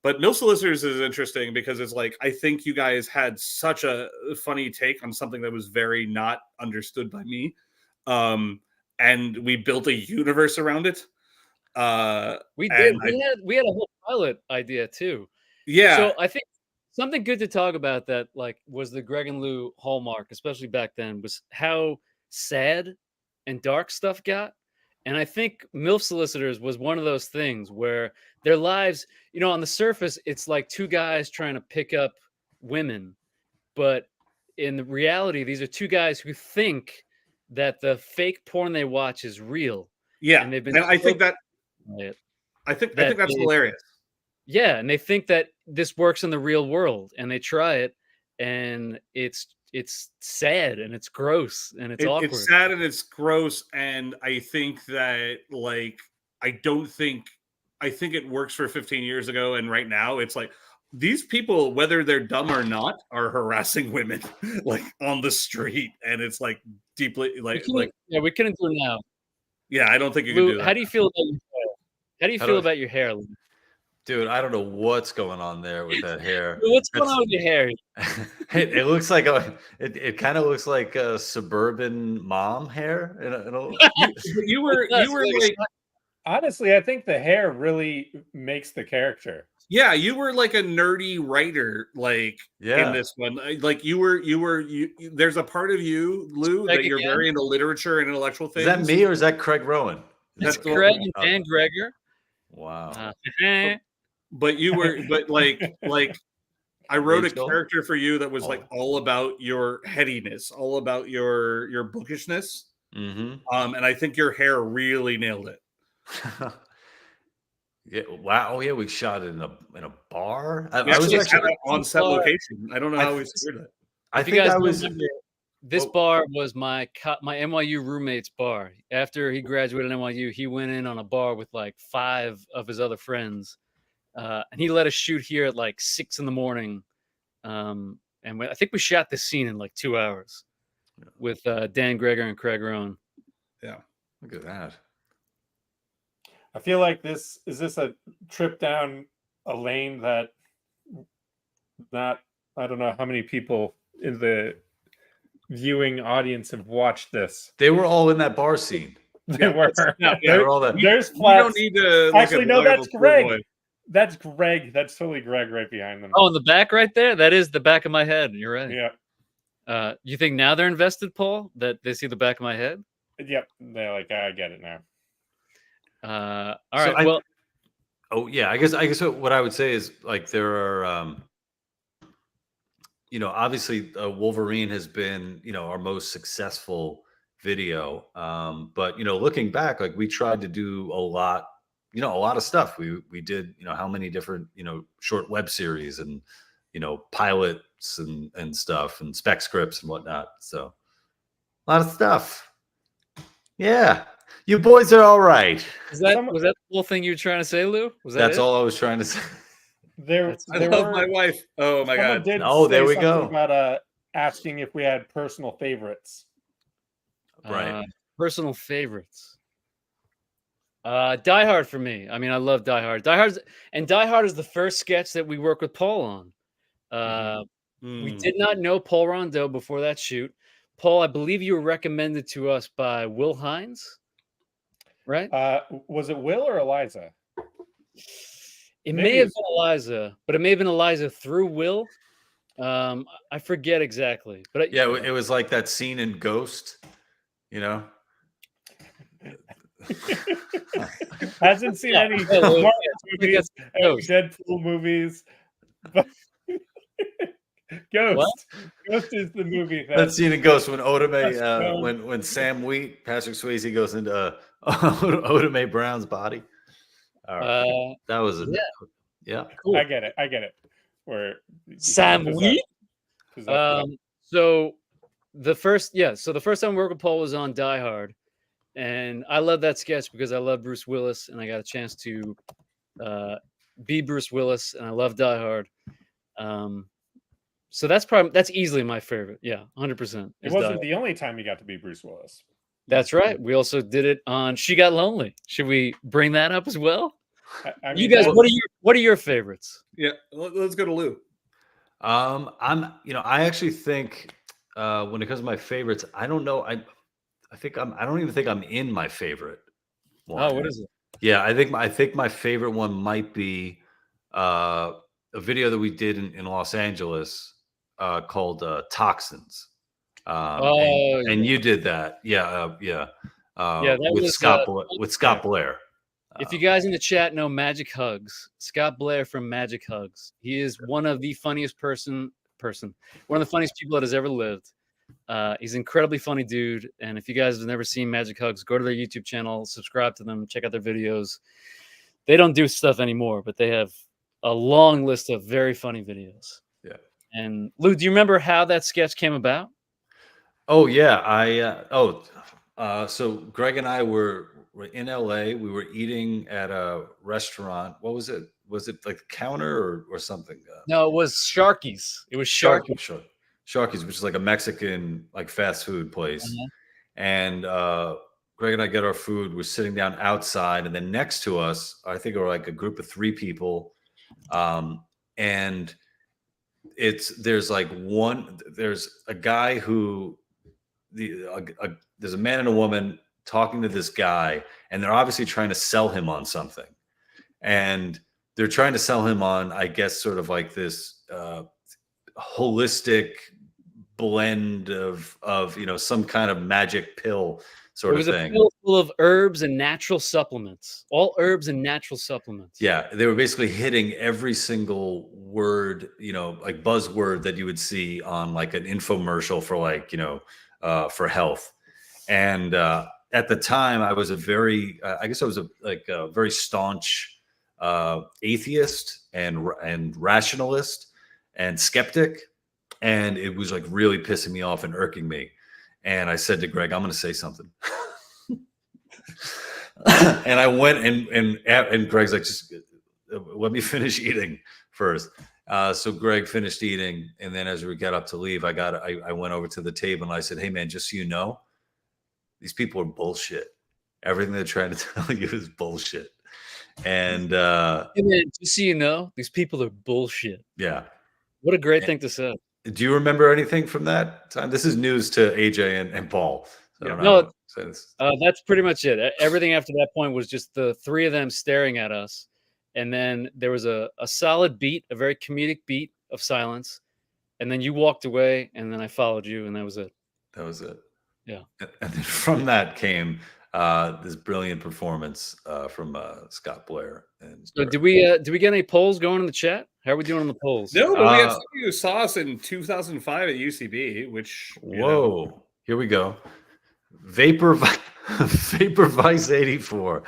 But MILF Solicitors is interesting because it's like I think you guys had such a funny take on something that was very not understood by me. And we built a universe around it. We did. We had a whole pilot idea too. Yeah. So I think something good to talk about that was the Greg and Lou hallmark, especially back then, was how sad and dark stuff got. And I think MILF Solicitors was one of those things where their lives, on the surface, it's like two guys trying to pick up women. But in the reality, these are two guys who think that the fake porn they watch is real. Yeah. And they've been I think that's hilarious. Yeah. And they think that this works in the real world, and they try it, and it's sad and it's gross and it's awkward. It's sad and it's gross, and I think that I think it works for 15 years ago, and right now it's like these people, whether they're dumb or not, are harassing women like on the street, and it's like deeply we couldn't do it now. Yeah, I don't think you Lou, can do that. How do you feel about your hair? How do you feel about your hair, Lou? Dude, I don't know what's going on there with that hair. What's going on with your hair? It looks like it kind of looks like a suburban mom hair. You were like, honestly, I think the hair really makes the character. Yeah, you were like a nerdy writer, in this one. Like you there's a part of you, Lou, that you're very into literature and intellectual things. Is that me or is that Craig Rowan? That's Craig and Dan Gregor. Wow. But you were, I wrote a character for you that was like all about your headiness, all about your bookishness. And I think your hair really nailed it. Yeah. Wow. Oh yeah, we shot it in a bar. We actually had it on set location. I don't know how we secured it. I If you think guys I was. remember, this bar was my NYU roommate's bar. After he graduated at NYU, he went in on a bar with like 5 of his other friends, and he let us shoot here at like 6 a.m. And I think we shot this scene in like 2 hours with Dan Greger and Craig Rowan. Yeah, look at that. I feel like this is a trip down a lane that I don't know how many people in the viewing audience have watched this. They were all in that bar scene. They were. They were all there. There's You don't need to Actually, no, that's Greg. That's Greg. That's totally Greg right behind them. Oh, in the back right there? That is the back of my head. You're right. Yeah. You think now they're invested, Paul, that they see the back of my head? Yep. They're like, I get it now. All right. Oh yeah, I guess what I would say is like there are, obviously Wolverine has been, our most successful video. But looking back, like we tried to do a lot of stuff. We did, how many different, short web series and, pilots and stuff and spec scripts and whatnot. So a lot of stuff. Yeah. You boys are all right. Was that the whole thing you were trying to say, Lou? That's all I was trying to say. I love my wife. Oh my God. Oh, there we go. About asking if we had personal favorites. Right. Personal favorites. Die Hard for me. I mean, I love Die Hard. Die Hard is the first sketch that we worked with Paul on. We did not know Paul Rondeau before that shoot. Paul, I believe you were recommended to us by Will Hines, right? Was it Will or Eliza? It may have been Eliza, but it may have been Eliza through Will. I forget exactly, but it was like that scene in Ghost, Hasn't seen any Marvel movies, Deadpool movies. But Ghost. Ghost is the movie. That scene in Ghost when Otome, when Sam Wheat, Patrick Swayze goes into Otome Brown's body. That was cool. I get it. Where Sam Wheat. So the first time we worked with Paul was on Die Hard, and I love that sketch because I love Bruce Willis, and I got a chance to be Bruce Willis, and I love Die Hard. So that's easily my favorite. Yeah, 100%. It wasn't the only time you got to be Bruce Willis. That's right. We also did it on She Got Lonely. Should we bring that up as well? I mean, you guys, what are your favorites? Yeah, let's go to Lou. I actually think when it comes to my favorites, I don't know. I don't even think I'm in my favorite one. Oh, what is it? Yeah, I think my favorite one might be a video that we did in Los Angeles called Toxins. And you did that. With Scott Blair. If you guys in the chat know Magic Hugs, Scott Blair from Magic Hugs, he is one of the funniest one of the funniest people that has ever lived. He's an incredibly funny dude. And if you guys have never seen Magic Hugs, go to their YouTube channel, subscribe to them, check out their videos. They don't do stuff anymore, but they have a long list of very funny videos. Yeah. And Lou, do you remember how that sketch came about? Oh yeah, so Greg and I were in LA. We were eating at a restaurant. What was it? Was it like the Counter or something? No, it was Sharky's. It was Sharky's. Sharky's, which is like a Mexican like fast food place. And Greg and I get our food. We're sitting down outside, and then next to us, I think, are like a group of 3 people. And there's a guy who there's a man and a woman talking to this guy, and they're obviously trying to sell him on something. And they're trying to sell him on, I guess, sort of like this holistic blend of some kind of magic pill sort of thing. It was a pill full of herbs and natural supplements. All herbs and natural supplements. Yeah, they were basically hitting every single word, like buzzword that you would see on like an infomercial for for health. And at the time, I was a very, I guess I was a very staunch atheist and rationalist and skeptic, and it was like really pissing me off and irking me. And I said to Greg, I'm going to say something. And I went and Greg's like, just let me finish eating first. So Greg finished eating, and then as we got up to leave, I went over to the table and I said, "Hey man, just so you know, these people are bullshit. Everything they're trying to tell you is bullshit." And hey man, just so you know, these people are bullshit. Yeah. What a great thing to say. Do you remember anything from that time? This is news to AJ and Paul. So I don't know No, how to say this. that's pretty much it. Everything after that point was just the three of them staring at us. And then there was a solid beat, a very comedic beat of silence. And then you walked away, and then I followed you, and that was it. That was it. Yeah. And then from that came this brilliant performance from Scott Blair. And So did we get any polls going in the chat? How are we doing on the polls? No, but we had somebody who saw us in 2005 at UCB, which whoa, here we go. Vapor Vice 84.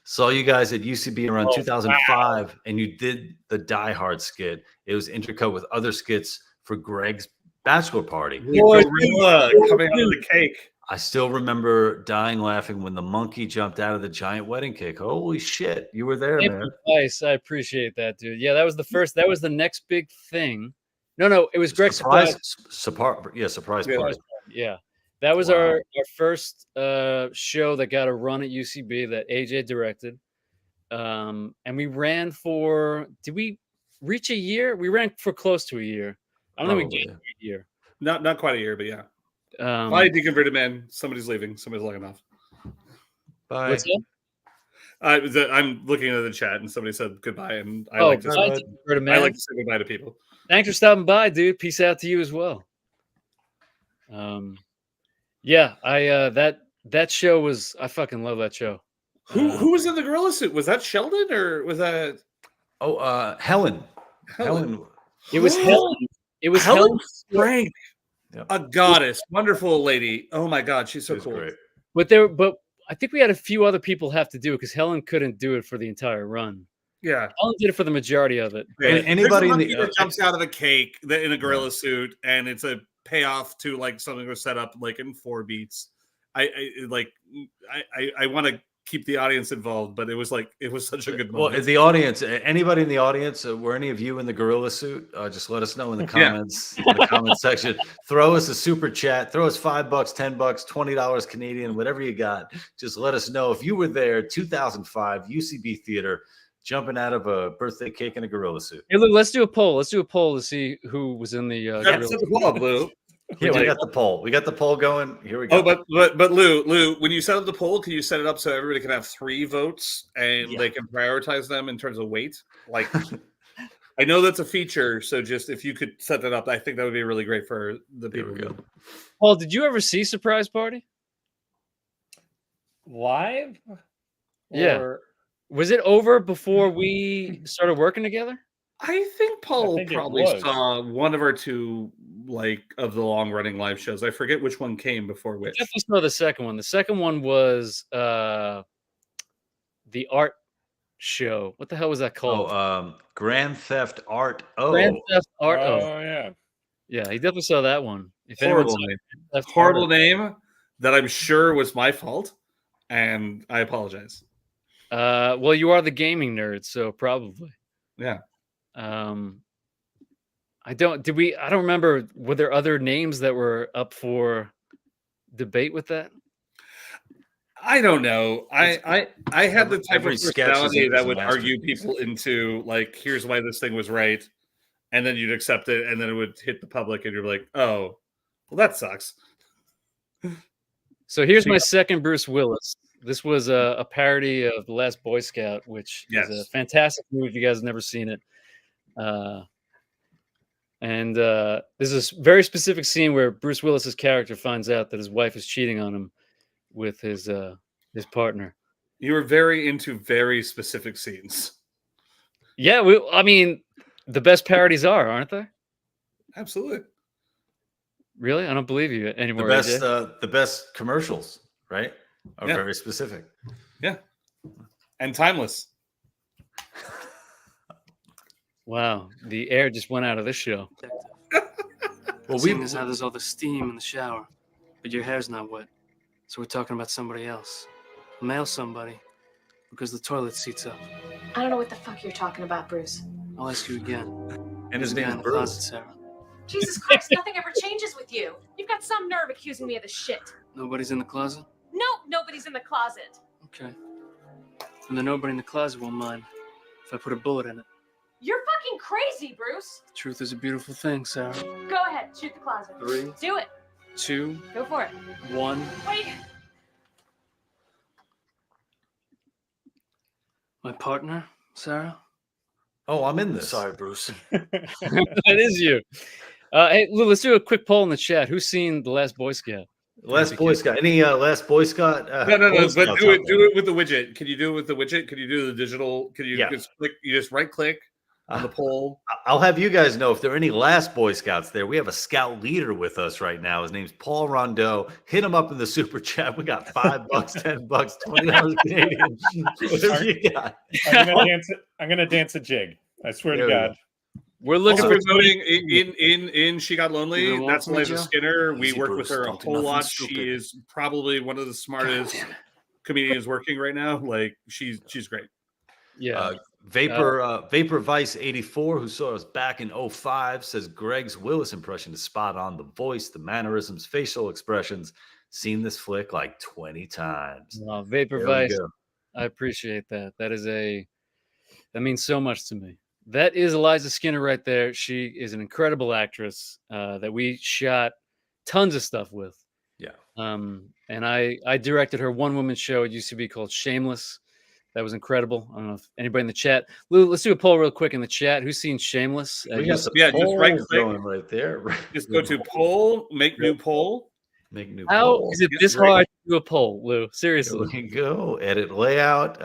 Saw you guys at UCB around 2005, and you did the Die Hard skit. It was intercut with other skits for Greg's bachelor party. Gorilla coming out of the cake. I still remember dying laughing when the monkey jumped out of the giant wedding cake. Holy shit, you were there, man. Nice, I appreciate that, dude. Yeah, that was the first. That was the next big thing. No, it was Greg's surprise party. Yeah, that was our first show that got a run at UCB that AJ directed, and we ran for. Did we reach a year? We ran for close to a year. I don't think we gained a year. Not quite a year, but yeah. Bye, deconverted man. Somebody's leaving. Somebody's logging off. Bye. What's that? I'm looking at the chat, and somebody said goodbye, and I Oh, like to bye, say, deconverted I man. like to say goodbye to people. Thanks for stopping by, dude. Peace out to you as well. Yeah, that show was, I fucking love that show. Who was in the gorilla suit? Was that Sheldon or was that? Oh, Helen. It was Helen. It was Helen Helen. Frank, a goddess, wonderful lady. Oh my god, she's so cool. Great. But I think we had a few other people have to do it because Helen couldn't do it for the entire run. Yeah, Helen did it for the majority of it. Anybody in the that jumps out of a cake in a gorilla suit, and it's a payoff to like something was set up like in 4 beats. I want to keep the audience involved, but it was such a good moment. Well, the audience, anybody in the audience, were any of you in the gorilla suit? Just let us know in the comments, in the comment section. Throw us a super chat. Throw us $5, $10, $20 Canadian, whatever you got. Just let us know if you were there, 2005 UCB Theater, jumping out of a birthday cake in a gorilla suit. Hey, look, let's do a poll. Let's do a poll to see who was in the. Lou. Yeah, we got the poll. We got the poll going. Here we go. Oh, but Lou, when you set up the poll, can you set it up so everybody can have 3 votes and they can prioritize them in terms of weight? Like, I know that's a feature, so just if you could set that up, I think that would be really great for the people. Paul, did you ever see Surprise Party? Live? Yeah. Or- Was it over before we started working together? I think Paul I think it probably was. saw one of our 2 of the long running live shows. I forget which one came before which. I definitely saw the second one. The second one was the art show. What the hell was that called? Grand Theft Art. Grand Theft Art. Oh, yeah. Yeah, he definitely saw that one. If Horrible anyone name. saw Theft Horrible Art- name that I'm sure was my fault, and I apologize. Well, you are the gaming nerd, so probably. Yeah. I don't remember. Were there other names that were up for debate with that? I don't know. I had the type every of sketch is personality a that would masterpiece. argue people into like, here's why this thing was right, and then you'd accept it, and then it would hit the public, and you're like, oh, well, that sucks. So here's my second Bruce Willis. This was a parody of The Last Boy Scout, which is a fantastic movie if you guys have never seen it. And there's this very specific scene where Bruce Willis's character finds out that his wife is cheating on him with his partner. You were very into very specific scenes. Yeah, I mean, the best parodies aren't they? Absolutely. Really? I don't believe you anymore. The best commercials, right? Are Yeah. very specific. Yeah. And timeless. Wow, the air just went out of this show. Well, seeing as how there's all the steam in the shower, but your hair's not wet, so we're talking about somebody else. A male somebody, because the toilet seat's up. I don't know what the fuck you're talking about, Bruce. I'll ask you again. And his Who's the guy name in is the closet, Bruce. Sarah? Jesus Christ, nothing ever changes with you. You've got some nerve accusing me of this shit. Nobody's in the closet? No, nobody's in the closet. Okay. And then nobody in the closet won't mind if I put a bullet in it. You're fucking crazy, Bruce. Truth is a beautiful thing, Sarah. Go ahead, shoot the closet. 3, Do it. 2, Go for it. 1. Wait. My partner, Sarah? Oh, I'm in this. Sorry, Bruce. That is you. Hey, Lou, let's do a quick poll in the chat. Who's seen The Last Boy Scout? Last Boy Scout. Any Last Boy Scout? No. Boy But Scouts do out it. Do it with the widget. Can you do it with the widget? Can you do the digital? Can you just click? You just right click on the poll. I'll have you guys know if there are any Last Boy Scouts there. We have a scout leader with us right now. His name's Paul Rondeau. Hit him up in the super chat. We got $5, $10, $20 Canadian. Whatever you got. I'm gonna dance a jig. I swear There to we God. go. We're looking Also for voting in She Got Lonely. You That's want me, Eliza Joe? Skinner. We Easy, work with Bruce. her a Don't do whole nothing lot. stupid. She is probably one of the smartest comedians working right now. Like she's great. Yeah. Vapor Vice 84, who saw us back in 05, says Greg's Willis impression is spot on. The voice, the mannerisms, facial expressions. Seen this flick like 20 times. Wow, Vapor There we Vice. go. I appreciate that. That means so much to me. That is Eliza Skinner right there. She is an incredible actress that we shot tons of stuff with. Yeah. And I directed her one-woman show at UCB called Shameless. That was incredible. I don't know if anybody in the chat. Lou, let's do a poll real quick in the chat. Who's seen Shameless? We got the just right polls click. going right there. Just go to poll, make new poll. Make new How poll. is it this hard to do a poll, Lou? Seriously. There we go. Edit layout.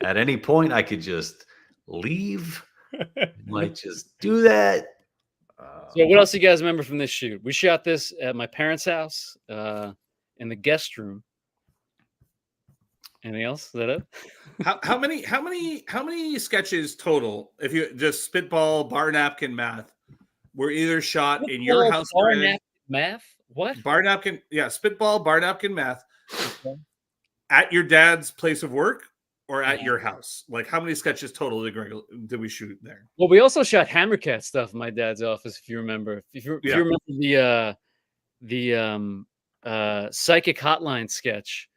At any point, I could just leave. Might just do that. So what else do you guys remember from this shoot? We shot this at my parents' house in the guest room. Anything else? Is that it? How many sketches total? If you just spitball bar napkin math, were either shot in your house. Bar napkin math? What? Bar napkin, yeah, spitball bar napkin math at your dad's place of work or at your house. Like how many sketches total did we shoot there? Well, we also shot Hammercat stuff in my dad's office, if you remember. If you remember the psychic hotline sketch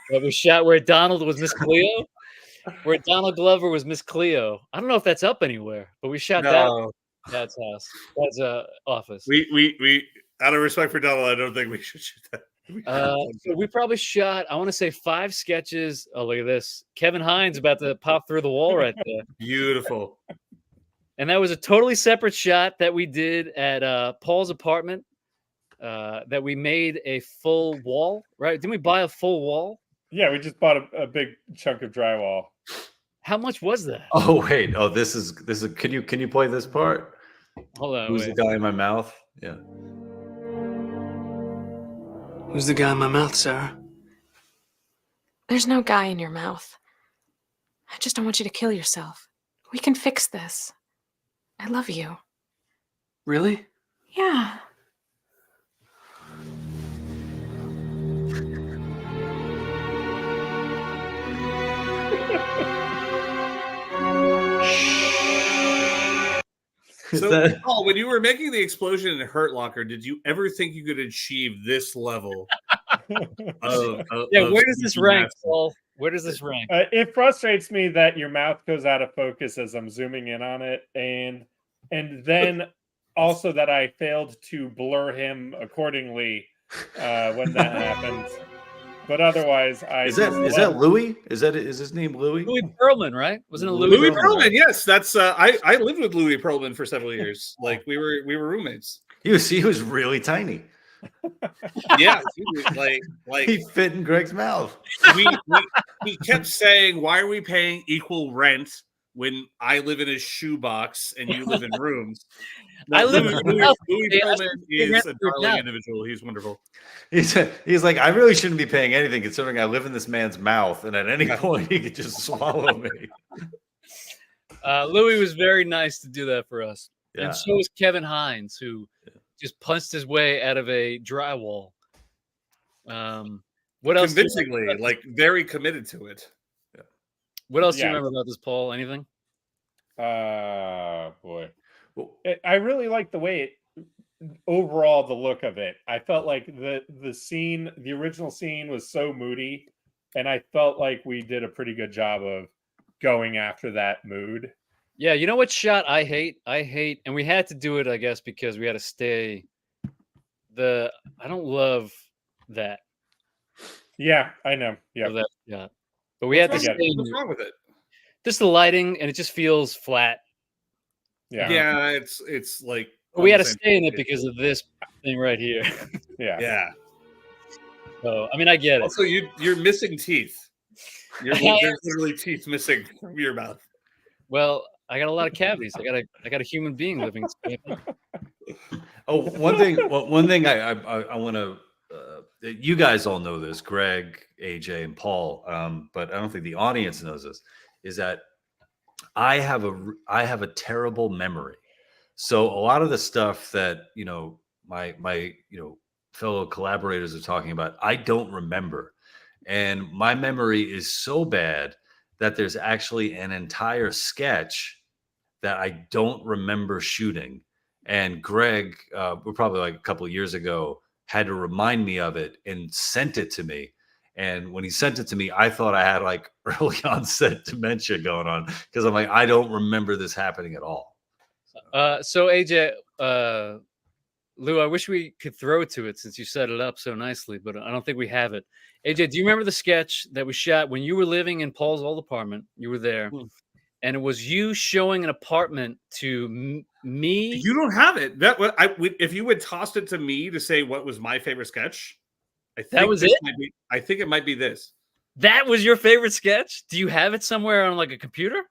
that we shot where Donald was Miss Cleo, where Donald Glover was Miss Cleo. I don't know if that's up anywhere, but we shot that at Dad's house, Dad's office. We out of respect for Donald, I don't think we should shoot that. So we probably shot, I want to say 5 sketches. Oh, look at this. Kevin Hines about to pop through the wall right there. Beautiful. And that was a totally separate shot that we did at Paul's apartment that we made a full wall, right? Didn't we buy a full wall? Yeah, we just bought a big chunk of drywall. How much was that? Oh, wait. Oh, this is can you play this part? Hold on. Who's the guy in my mouth? Yeah. Who's the guy in my mouth, Sarah? There's no guy in your mouth. I just don't want you to kill yourself. We can fix this. I love you. Really? Yeah. So, Paul, when you were making the explosion in Hurt Locker, did you ever think you could achieve this level? Where does this rank, Paul? Where does this rank? It frustrates me that your mouth goes out of focus as I'm zooming in on it, and then also that I failed to blur him accordingly when that happened. But otherwise, Is that Louis? Is his name Louis? Louis Perlman, right? Wasn't it Louis Perlman? Yes, that's I lived with Louis Perlman for several years. Like we were roommates. He was really tiny. Yeah, like he fit in Greg's mouth. We kept saying, "Why are we paying equal rent when I live in a shoebox and you live in rooms?" I live in Louis the house. Pearlman is a darling individual. He's wonderful. He's like, I really shouldn't be paying anything considering I live in this man's mouth, and at any point he could just swallow me. Louis was very nice to do that for us. Yeah. And so was Kevin Hines, who just punched his way out of a drywall. What else? Convincingly, like very committed to it. Yeah. What else do you remember about this, Paul? Anything? Boy. I really like the way it overall, the look of it. I felt like the scene, the original scene was so moody, and I felt like we did a pretty good job of going after that mood. Yeah, you know what shot I hate? I hate, and we had to do it, I guess, because we had to stay. I don't love that. Yeah, I know. Yeah, that shot. But we had to stay. What's wrong with it? Just the lighting, and it just feels flat. Yeah, it's like. But we had to stay in it because of this thing right here. Yeah. So I mean, I get it. Also, you're missing teeth. There's literally teeth missing from your mouth. Well, I got a lot of cavities. I got a human being living. Oh, one thing I want to. You guys all know this, Greg, AJ, and Paul, but I don't think the audience knows this. Is that I have a terrible memory. So a lot of the stuff that my fellow collaborators are talking about, I don't remember, and my memory is so bad that there's actually an entire sketch that I don't remember shooting. And Greg, we're probably like a couple of years ago, had to remind me of it and sent it to me. And when he sent it to me, I thought I had like early onset dementia going on because I'm like, I don't remember this happening at all. So AJ, Lou, I wish we could throw to it since you set it up so nicely, but I don't think we have it. AJ, do you remember the sketch that we shot when you were living in Paul's old apartment? You were there, and it was you showing an apartment to me. You don't have it. If you had tossed it to me to say what was my favorite sketch, I think that was it. I think it might be this. That was your favorite sketch? Do you have it somewhere on like a computer?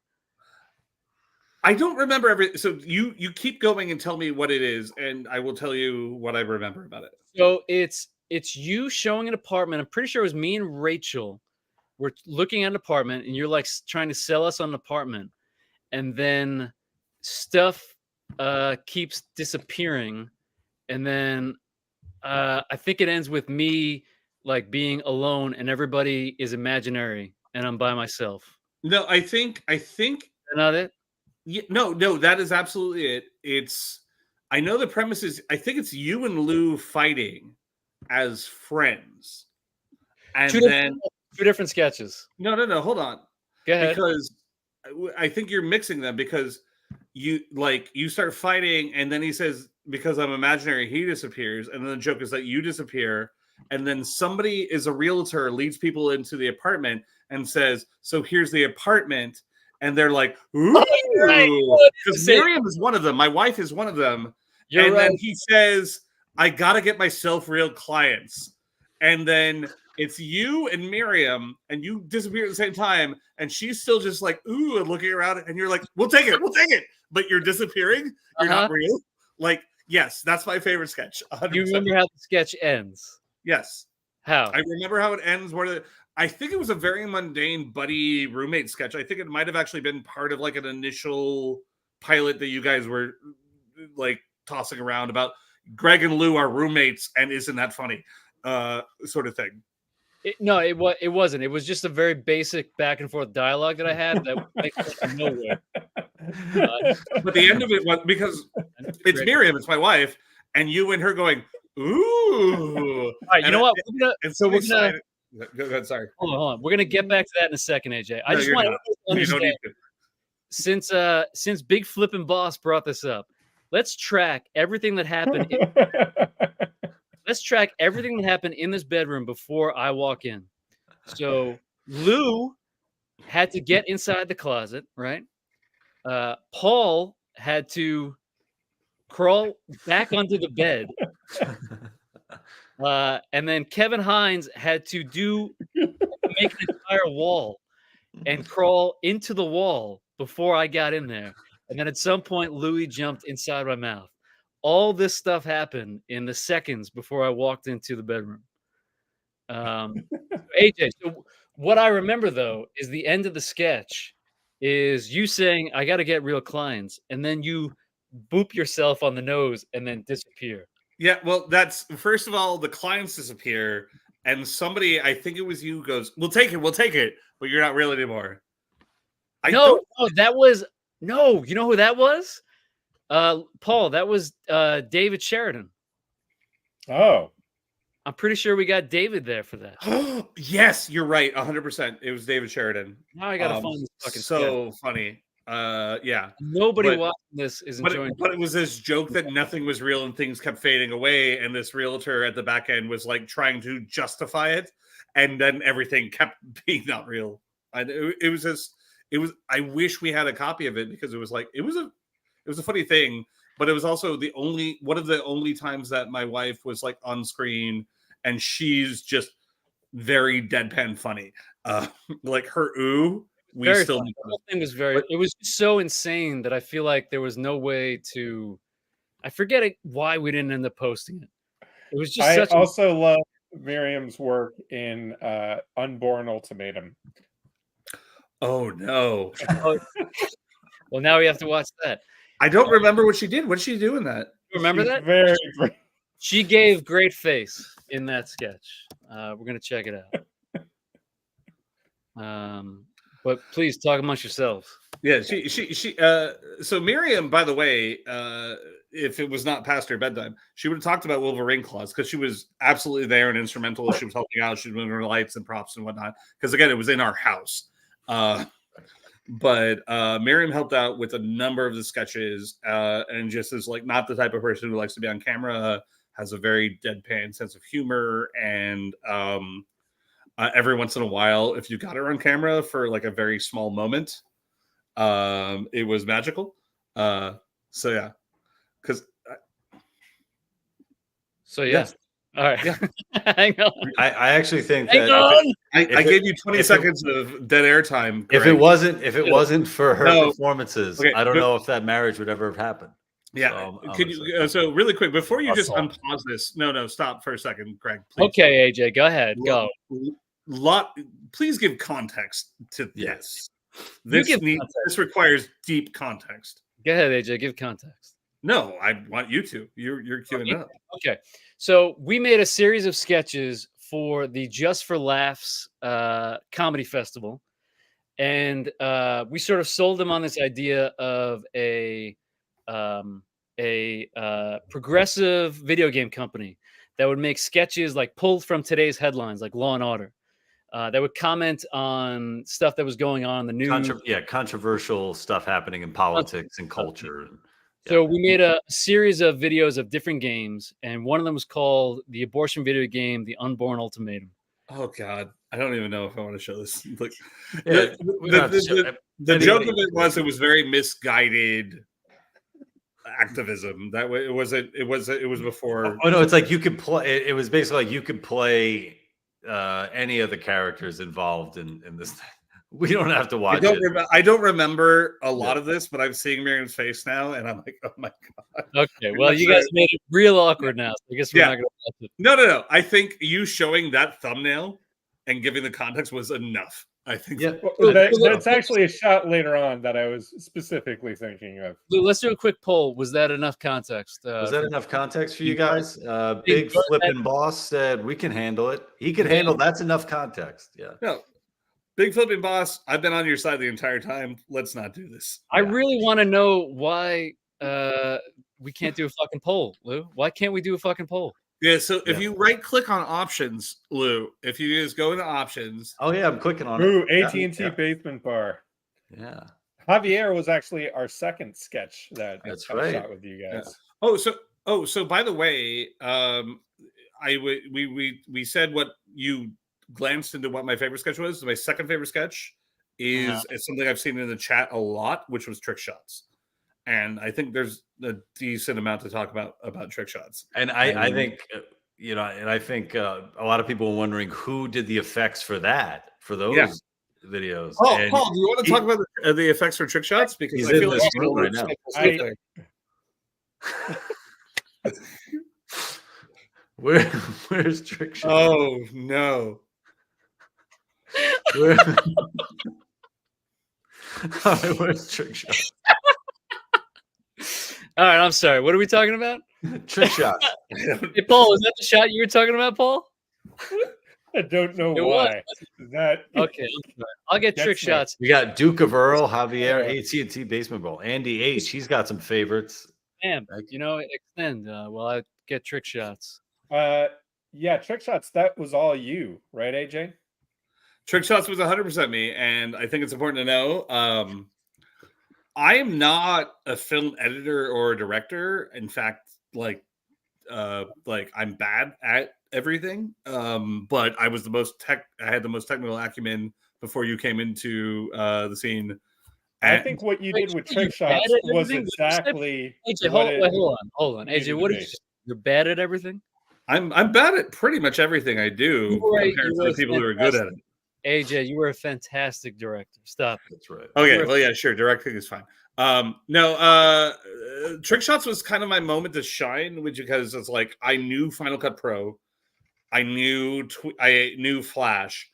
I don't remember everything. So you keep going and tell me what it is, and I will tell you what I remember about it. So it's you showing an apartment. I'm pretty sure it was me and Rachel. We're looking at an apartment, and you're like trying to sell us on an apartment, and then stuff keeps disappearing, and then I think it ends with me like being alone, and everybody is imaginary, and I'm by myself. No, I think not it. Yeah, no, that is absolutely it. I know the premise is, I think it's you and Lou fighting as friends. And two different sketches. No, hold on. Go ahead. Because I think you're mixing them because you start fighting and then he says, because I'm imaginary, he disappears. And then the joke is that you disappear. And then somebody is a realtor, leads people into the apartment and says, so here's the apartment. And they're like, ooh, because Miriam is one of them. My wife is one of them. Then he says, I got to get myself real clients. And then it's you and Miriam, and you disappear at the same time. And she's still just like, ooh, and looking around. And you're like, we'll take it. But you're disappearing. You're not real. Like, yes, that's my favorite sketch. 100%. You remember how the sketch ends? Yes. How? I remember how it ends. I think it was a very mundane buddy roommate sketch. I think it might have actually been part of like an initial pilot that you guys were like tossing around about Greg and Lou are roommates and isn't that funny sort of thing. It wasn't. It was just a very basic back and forth dialogue that I had that went nowhere. But the end of it was because it's Miriam, it's my wife, and you and her going, ooh. All right, you know what? We're gonna Go ahead, sorry. Hold on. We're gonna get back to that in a second, AJ. I just want to understand. Since Big Flippin' Boss brought this up, let's track everything that happened. Let's track everything that happened in this bedroom before I walk in. So Lou had to get inside the closet, right? Paul had to crawl back onto the bed. And then Kevin Hines had to make an entire wall and crawl into the wall before I got in there. And then at some point, Louis jumped inside my mouth. all this stuff happened in the seconds before I walked into the bedroom. AJ, so what I remember though is the end of the sketch is you saying, "I got to get real clients," and then you boop yourself on the nose and then disappear. Yeah, well, that's first of all, the clients disappear, and somebody, I think it was you, goes, we'll take it, but you're not real anymore. No, that was no. You know who that was? Paul. That was David Sheridan. Oh, I'm pretty sure we got David there for that. Yes, you're right, 100%. It was David Sheridan. Now I gotta find this fucking so funny. Yeah. Nobody watching this is enjoying. But it was this joke that nothing was real and things kept fading away, and this realtor at the back end was like trying to justify it, and then everything kept being not real. And it was just, it was. I wish we had a copy of it because it was like it was a funny thing, but it was also one of the only times that my wife was like on screen, and she's just very deadpan funny. Like her ooh. We very still funny. The whole thing was it was so insane that I feel like there was no way to. I forget why we didn't end up posting it. It was just. I also love Miriam's work in Unborn Ultimatum. Oh no! Well, now we have to watch that. I don't remember what she did. What did she do in that? Remember that? Very. She gave great face in that sketch. We're gonna check it out. But please talk amongst yourselves. Yeah, she. So Miriam, by the way, if it was not past her bedtime, she would have talked about Wolverine claws because she was absolutely there and instrumental. She was helping out. She was moving her lights and props and whatnot. Because again, it was in our house. But Miriam helped out with a number of the sketches, and just is like not the type of person who likes to be on camera. Has a very deadpan sense of humor, and every once in a while, if you got her on camera for like a very small moment, it was magical. So yeah, because so yeah. All right. Yeah. Hang on. I actually think Hang that on. I gave you 20 seconds of dead air time. If it wasn't for her No. performances, Okay, I don't but- know if that marriage would ever have happened. Yeah. So, Could you? So really quick before you just Assault. unpause this. No, stop for a second, Greg. Please. Okay, AJ, go ahead. Go. Please give context to this. You give This requires deep context. Go ahead, AJ. Give context. No, I want you to. You're queuing up. Okay. So we made a series of sketches for the Just for Laughs comedy festival. And we sort of sold them on this idea of a progressive video game company that would make sketches like pulled from today's headlines, like Law and Order, that would comment on stuff that was going on in the news. Controversial stuff happening in politics and culture. So we made a series of videos of different games, and one of them was called the abortion video game, The Unborn Ultimatum. Oh God, I don't even know if I want to show this. Like, Yeah, the joke of it was very misguided activism. That way, it was before. Oh no, it's like you could play. It was basically like you could play any of the characters involved in this thing. We don't have to watch it. I don't remember a lot of this, but I'm seeing Miriam's face now, and I'm like, oh my God. Okay, well, you guys made it real awkward now. So I guess we're not going to watch it. No. I think you showing that thumbnail and giving the context was enough. I think. Yeah. That's actually a shot later on that I was specifically thinking of. Let's do a quick poll. Was that enough context? Was that enough context for you guys? Big flipping boss said we can handle it. He can handle. That's enough context. Yeah. No. Big flipping boss, I've been on your side the entire time. Let's not do this. I really want to know why we can't do a fucking poll, Lou. Why can't we do a fucking poll? Yeah, so if you right click on options, Lou, if you just go into options. Oh yeah, I'm clicking on Ooh, it. AT&T Basement Bar. Yeah. Javier was actually our second sketch that That's I right. shot with you guys. Yeah. So by the way, we said what you glanced into what my favorite sketch was. My second favorite sketch is something I've seen in the chat a lot, which was trick shots. And I think there's a decent amount to talk about trick shots. And I think, I think a lot of people are wondering who did the effects for those videos. Oh, and Paul, do you want to talk about the effects for trick shots? Because he's I in feel this like room right now. Where's Trick Shot? Oh no. Where's Trick Shot? All right, I'm sorry. What are we talking about? Trick shot. Hey, Paul, is that the shot you were talking about, Paul? I don't know It why. was. That Okay, I'm sorry. I'll get trick Gets me. shots. We got Duke of Earl, Javier, AT&T Basement Ball, Andy H. He's got some favorites. Damn, extend while I get trick shots. Yeah, trick shots. That was all you, right, AJ? Trick shots was 100% me, and I think it's important to know. I am not a film editor or a director. In fact, like I'm bad at everything. But I was I had the most technical acumen before you came into the scene. I think what you did with trick shots was exactly. AJ, hold on. AJ, what did you? You're bad at everything. I'm bad at pretty much everything I do compared to the people who are good at it. AJ, you were a fantastic director. Stop it. That's right. Okay, well, yeah, sure. Directing is fine. Trick shots was kind of my moment to shine, because it's like I knew Final Cut Pro, I knew Flash,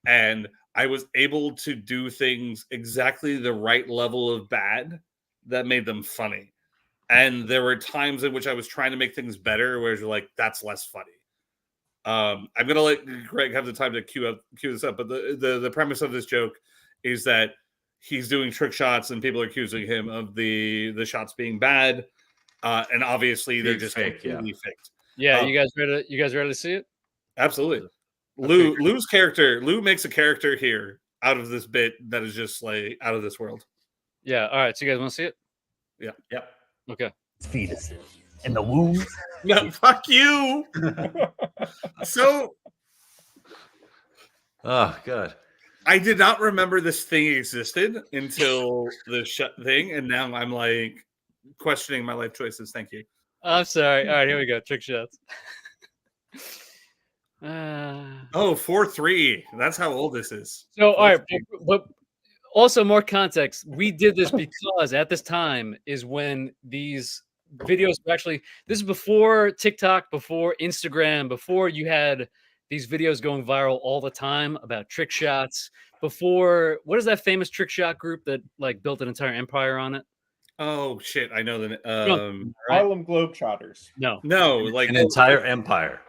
and I was able to do things exactly the right level of bad that made them funny. And there were times in which I was trying to make things better, where you're like, that's less funny. I'm gonna let Greg have the time to cue this up, but the premise of this joke is that he's doing trick shots and people are accusing him of the shots being bad, and obviously they're just completely faked. Yeah, you guys ready to see it? Absolutely. Lou makes a character here out of this bit that is just like out of this world. Yeah. All right. So you guys want to see it? Yeah. Yep. Okay. Fetus in the womb. No, fuck you. So, oh god, I did not remember this thing existed until the thing, and now I'm like questioning my life choices. Thank you. I'm sorry. All right, here we go. Trick shots. 4-3. That's how old this is. So, all right, but also more context. We did this because at this time is when these videos were actually. This is before TikTok, before Instagram, before you had these videos going viral all the time about trick shots. Before, what is that famous trick shot group that like built an entire empire on it? Oh shit! I know the Harlem Globetrotters. No, like an entire empire.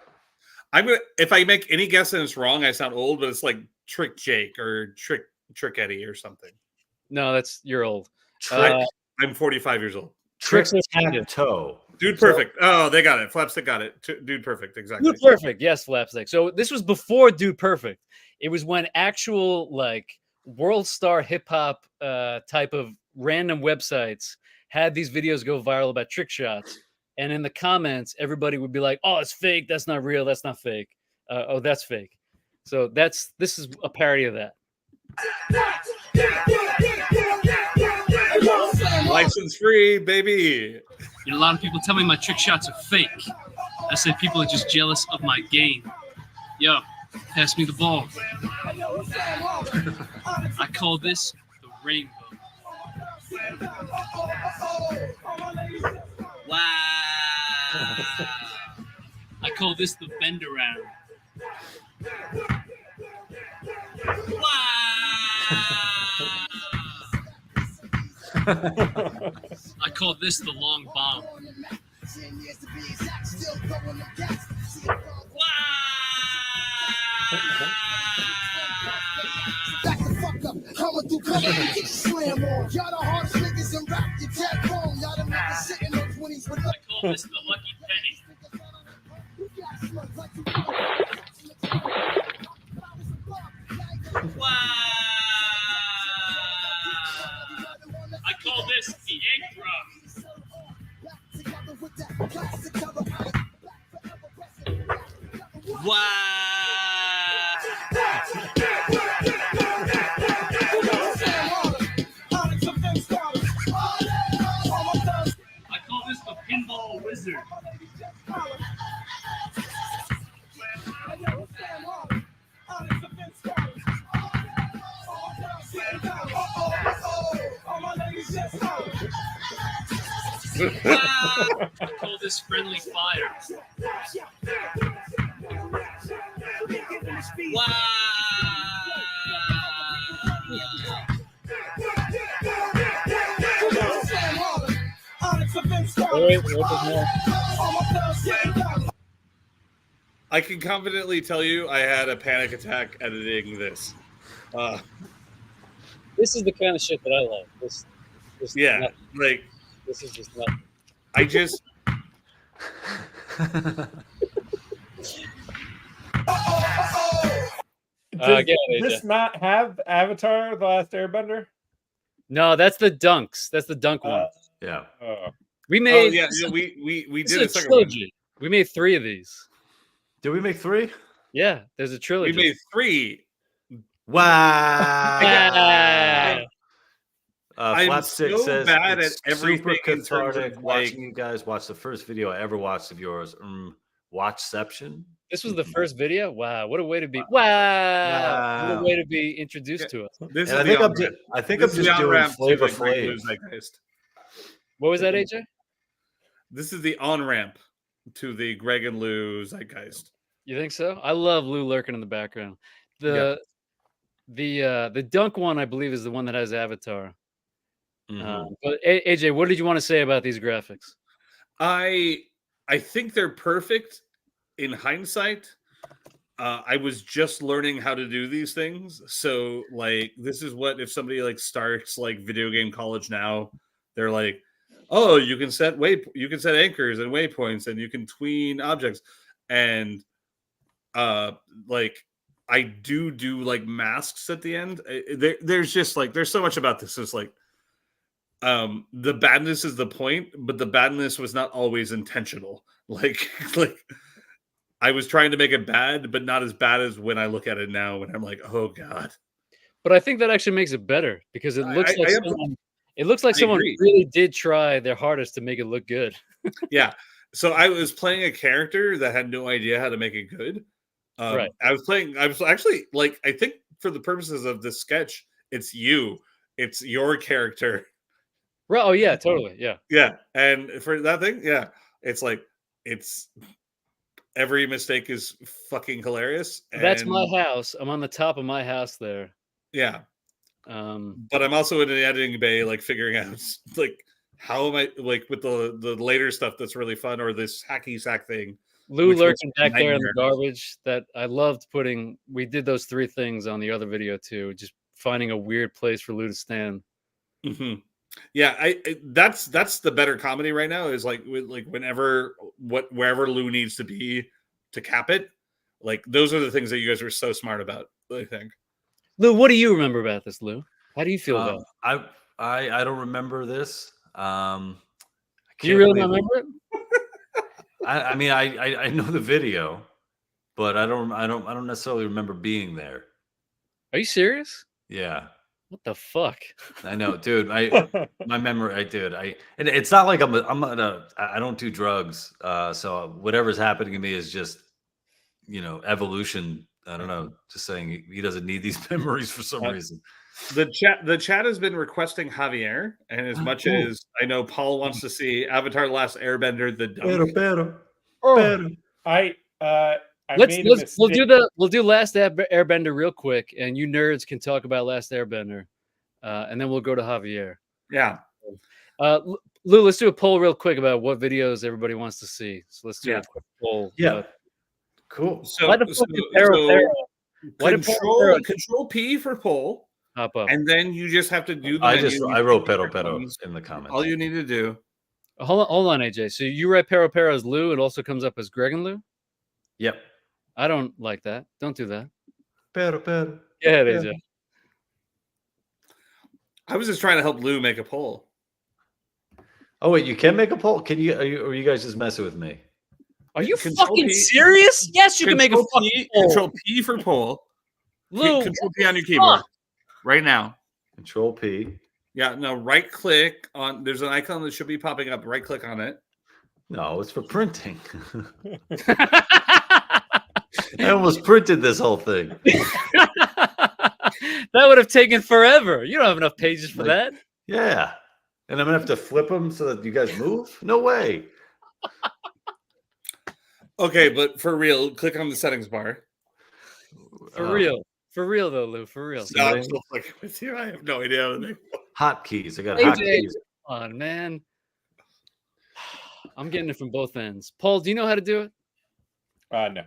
I'm gonna. If I make any guess and it's wrong, I sound old, but it's like Trick Jake or Trick Eddie or something. No, you're old. I'm 45 years old. Tricks toe. Dude Perfect. Oh, they got it. Flapstick got it. Dude Perfect. Exactly. Dude Perfect. Yes, Flapstick. So this was before Dude Perfect. It was when actual like world star hip hop type of random websites had these videos go viral about trick shots. And in the comments, everybody would be like, "Oh, it's fake. That's not real. That's not fake. Oh, that's fake." So this is a parody of that. License free, baby. You know, a lot of people tell me my trick shots are fake. I say people are just jealous of my game. Yo, pass me the ball. I call this the rainbow. Wow. I call this the bend around. I call this the long bomb. Back the fuck up, coming through color, get your slam on. Y'all the hardest niggas in rap, you dead wrong. Y'all the niggas sitting on 20s with. I call this the lucky penny. Wow. I call this the egg drop. Wow. I call this the pinball wizard. I call this this friendly fire. Wow. I can confidently tell you I had a panic attack editing this. This is the kind of shit that I love. This Yeah, nothing. like This is just nothing. I just Does get it, this AJ. not have Avatar: The Last Airbender? No, that's the dunks. That's the dunk one. Yeah. We made. yeah, we This did a is a second one. trilogy. We made 3 of these. Did we make 3? Yeah, there's a trilogy. We made 3. Wow. Yeah. I'm Flapstick so says bad it's at everything super in terms of, cathartic like- watching you guys watch the first video I ever watched of yours. Watchception. This was the first video. Wow, what a way to be! Wow, what a way to be introduced to us. This And is I think the I'm on-ramp. just, I think This I'm is just the doing on-ramp to Flavor the Greg Flav. Lou's Zeitgeist. What was that, AJ? This is the on ramp to the Greg and Lou Zeitgeist. You think so? I love Lou lurking in the background. The dunk one, I believe, is the one that has Avatar. But AJ, what did you want to say about these graphics? I think they're perfect in hindsight. I was just learning how to do these things, so like this is what if somebody like starts like video game college now, they're like, oh, you can set anchors and waypoints, and you can tween objects, and like I do like masks at the end. There's just like there's so much about this. It's like the badness is the point, but the badness was not always intentional. Like I was trying to make it bad, but not as bad as when I look at it now when I'm like, oh god. But I think that actually makes it better because it looks like someone. It looks like I someone agree. really did try their hardest to make it look good. Yeah. So I was playing a character that had no idea how to make it good. Right. I was actually like, I think for the purposes of this sketch, it's your character. Right. Oh yeah, totally. Yeah. Yeah. And for that thing, yeah, it's like, every mistake is fucking hilarious. That's and- my house. I'm on the top of my house there. Yeah. But I'm also in the editing bay, like figuring out like how am I like with the later stuff that's really fun, or this hacky sack thing. Lou which was lurking back there in the nightmare. garbage that I loved putting. We did those 3 things on the other video too, just finding a weird place for Lou to stand. Mm-hmm. Yeah, that's the better comedy right now is like wherever Lou needs to be to cap it. Like those are the things that you guys are so smart about, I think. Lou, what do you remember about this, Lou? How do you feel about it? I don't remember this. Do you really remember it? I mean, I know the video, but I don't necessarily remember being there. Are you serious? Yeah. What the fuck? I know, dude. My memory, and it's not like I don't do drugs. So whatever's happening to me is just, evolution. I don't know. Just saying he doesn't need these memories for some reason. The chat has been requesting Javier, and as much as I know Paul wants to see Avatar: The Last Airbender, the dunk. We'll do Last Airbender real quick, and you nerds can talk about Last Airbender, and then we'll go to Javier. Yeah. Lou, let's do a poll real quick about what videos everybody wants to see. So let's do a quick poll. Yeah. Cool. So, Why the fuck did Perez- why did Perez- control P for poll, Hop up. and then you just have to do the I wrote pedo in the comments. All you need to do. Hold on, AJ. So you write Pero as Lou, it also comes up as Greg and Lou? Yep. I don't like that. Don't do that. Pero. Go ahead, AJ. I was just trying to help Lou make a poll. Oh wait, you can make a poll? Can you? Are you guys just messing with me? Are you Control fucking P- serious? Yes, you can make a Control fucking P, poll. Control P for poll. Lou, Control what P on your the keyboard fuck? right now. Control P. Yeah, no, right click on. There's an icon that should be popping up. Right click on it. No, it's for printing. I almost printed this whole thing. That would have taken forever. You don't have enough pages for that. Yeah. And I'm gonna have to flip them so that you guys move? No way. Okay, but for real, click on the settings bar. For real though, Lou. For real. No, I'm still fucking with you. I have no idea how to make Hotkeys. I got AJ, hotkeys. come on, man. I'm getting it from both ends. Paul, do you know how to do it? No.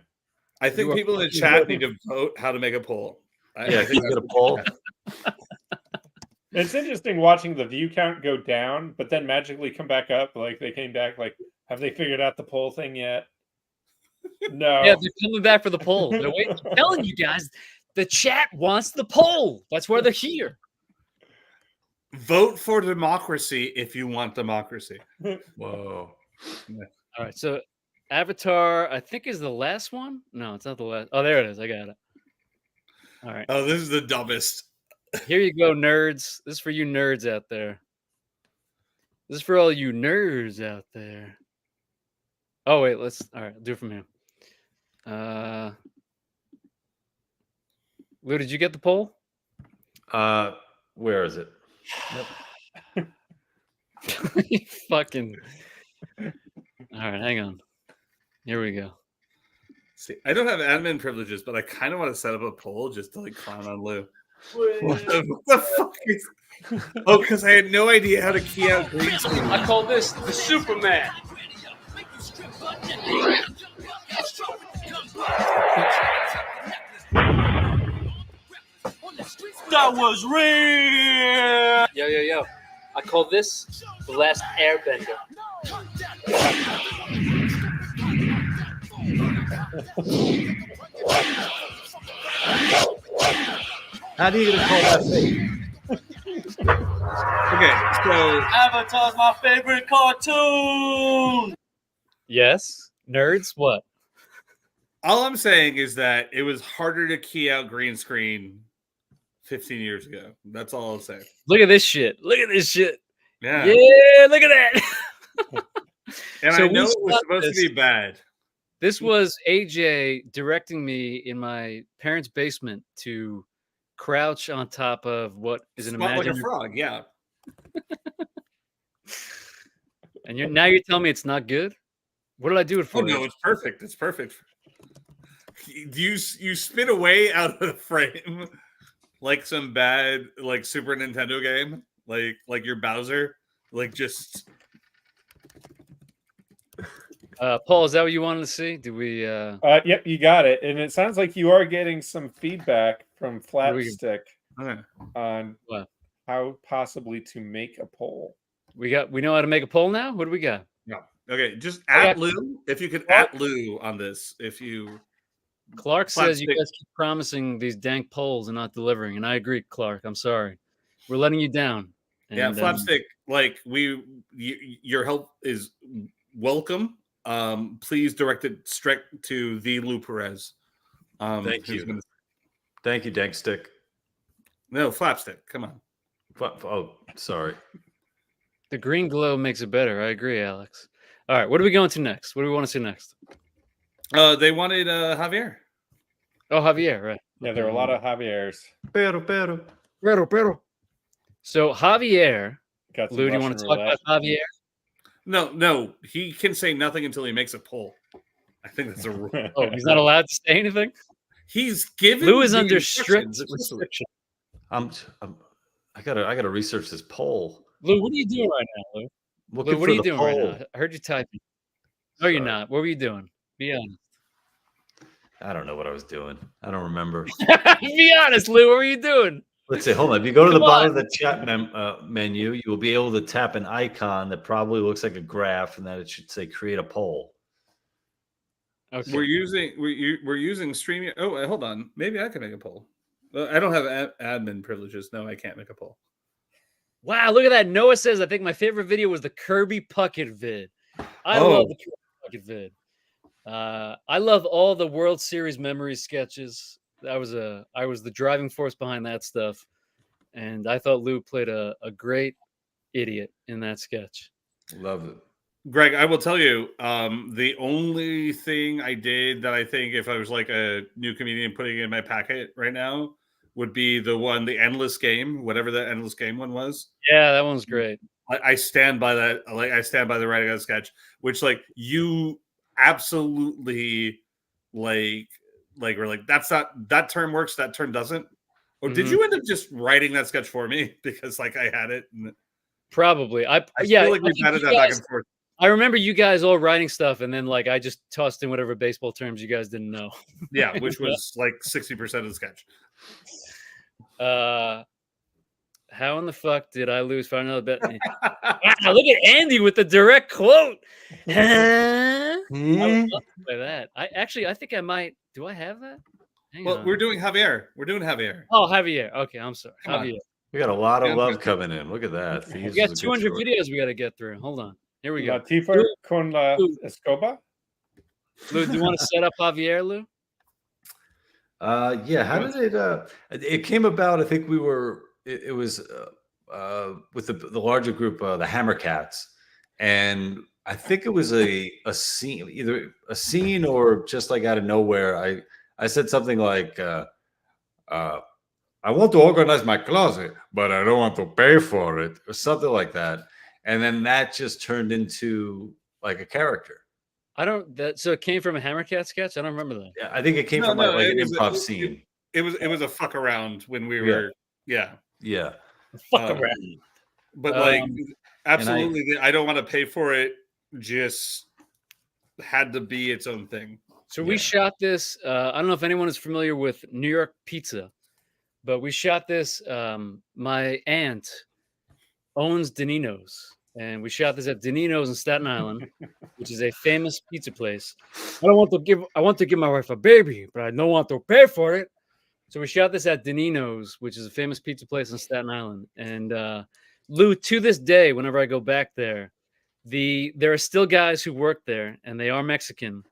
I think You are people in the fucking chat voting. need to vote how to make a poll. I Yeah, think you get a that's- poll. It's interesting watching the view count go down, but then magically come back up. Like they came back. Like, have they figured out the poll thing yet? No. Yeah, they're coming back for the poll. They're waiting. I'm telling you guys, the chat wants the poll. That's why they're here. Vote for democracy if you want democracy. Whoa. All right, so Avatar, I think, is the last one. No, it's not the last. Oh, there it is. I got it. All right. Oh, this is the dumbest. Here you go, nerds. This is for you nerds out there. This is for all you nerds out there. Oh, wait. All right, I'll do it from here. Lou, did you get the poll? Where is it? You fucking. All right, hang on. Here we go. See, I don't have admin privileges, but I kind of want to set up a poll just to like clown on Lou. What the fuck is? Oh, because I had no idea how to key out green screen. I call this the Superman. That was real. Yo. I call this the last airbender. How do you gonna call that fake? Okay, so Avatar's my favorite cartoon. Yes, nerds. What? all I'm saying is that it was harder to key out green screen 15 years ago. That's all I'll say. Look at this shit. Look at this shit. Yeah. Yeah, look at that. And So I know we it was shot supposed this. to be bad. This was AJ directing me in my parents' basement to crouch on top of what is an Squat like a imaginary frog, yeah. And now you're telling me it's not good? What did I do it Oh for? no, it's perfect. It's perfect. You spin away out of the frame like some bad like Super Nintendo game, like your Bowser, like just. Paul, is that what you wanted to see? Did we? Yep, you got it. And it sounds like you are getting some feedback from Flapstick on how possibly to make a poll. We know how to make a poll now. What do we got? No. Okay, just at Lou. If you could at Lou on this, if you. Clark says you Flapstick. guys keep promising these dank polls and not delivering, and I agree, Clark. I'm sorry, we're letting you down. Yeah, And, Flapstick. Like your help is welcome. Please direct it straight to the Lou Perez. Thank you. Thank you, Dank Stick. No, Flapstick. Come on. Oh, sorry. The green glow makes it better. I agree, Alex. All right, what are we going to next? What do we want to see next? They wanted Javier. Oh, Javier, right? Yeah, there are a lot of Javiers. Pero. So Javier, Got some Lou, do you want to Russian talk about Javier? No, he can say nothing until he makes a poll. I think that's a rule. Oh, he's not allowed to say anything. He's given. Lou is the under strict instructions. restriction. I gotta research this poll. Lou, what are you doing right now, Lou? Looking Lou, what for are you the doing right poll. now? I heard you typing. No, you're not. What were you doing? Be honest. I don't know what I was doing. I don't remember. Be honest, Lou. What were you doing? Let's see. Hold on. If you go to the Come bottom on. of the chat menu, you will be able to tap an icon that probably looks like a graph, and that it should say "Create a poll." Okay. We're using StreamYard. Oh, hold on. Maybe I can make a poll. I don't have admin privileges. No, I can't make a poll. Wow, look at that. Noah says, I think my favorite video was the Kirby Puckett vid. I love the Kirby Puckett vid. I love all the World Series memories sketches. I was the driving force behind that stuff. And I thought Lou played a great idiot in that sketch. Love it. Greg, I will tell you, the only thing I did that I think if I was like a new comedian putting it in my packet right now would be the endless game, whatever that endless game one was. Yeah, that one's great. I stand by that. Like I stand by the writing of the sketch, which like you absolutely like we're like, that term works, that term doesn't. Or did Mhm. you end up just writing that sketch for me because like I had it? And Probably. I feel like we've think batted you that back guys- and forth. I remember you guys all writing stuff, and then like I just tossed in whatever baseball terms you guys didn't know. Yeah, which was like 60% of the sketch. How in the fuck did I lose for another bet? Wow, look at Andy with the direct quote. Huh? I would love to play that. I think I might. Do I have that? Hang Well, on. we're doing Javier. We're doing Javier. Oh, Javier. Okay, I'm sorry. Come on. Javier. We got a lot of love coming in. Look at that. We Thieves got is a good 200 short. videos we got to get through. Hold on. Here we go. Latifa con la escoba. Lou, do you want to set up Javier, Lou? Yeah, how did it came about? I think we were it was with the larger group, the Hammer Cats, and I think it was a scene, either a scene or just like out of nowhere. I said something like, I want to organize my closet, but I don't want to pay for it, or something like that. And then that just turned into like a character. So it came from a Hammercat sketch? I don't remember that. Yeah, I think it came from like an improv scene. It was a fuck around when we Yeah. were Yeah. Fuck around. But like Um, absolutely I don't want to pay for it, just had to be its own thing. So we shot this. I don't know if anyone is familiar with New York pizza, but we shot this. My aunt owns Danino's, and we shot this at Danino's in Staten Island, which is a famous pizza place. I want to give my wife a baby, but I don't want to pay for it. So we shot this at Danino's, which is a famous pizza place in Staten Island. And Lou, to this day, whenever I go back there, there are still guys who work there, and they are Mexican.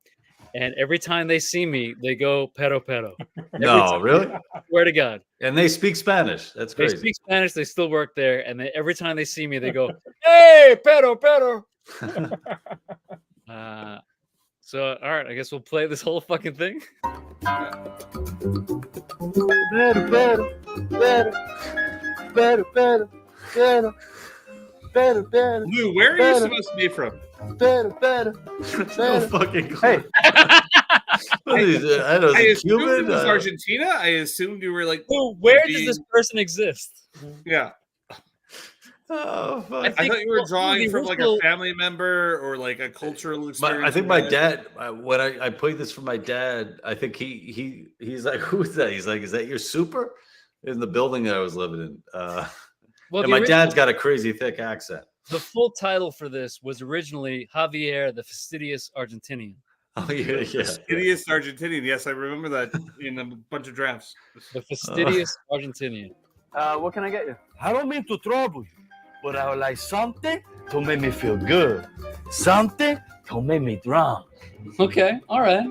And every time they see me, they go pero pero. No, really? Swear to God. And they speak Spanish. That's They crazy. speak Spanish. They still work there, and every time they see me, they go, "Hey, pero pero." So, all right, I guess we'll play this whole fucking thing. Lou, where are you supposed to be from? No fucking Hey. What is it? I don't know, I is it assumed Cuban? it was Argentina. I assumed you were like, Lou, where does this person exist? Yeah. Oh, fuck. I thought you were drawing the from like a original- family member or like a cultural experience. I think my dad. When I played this for my dad, I think he's like, "Who's that?" He's like, "Is that your super?" In the building that I was living in. Well, and the my dad's original- got a crazy thick accent. The full title for this was originally Javier, the Fastidious Argentinian. Oh yeah, yeah. Fastidious Argentinian. Yes, I remember that in a bunch of drafts. The Fastidious Argentinian. What can I get you? I don't mean to trouble you, but I would like something to make me feel good. Something to make me drunk. Okay, all right.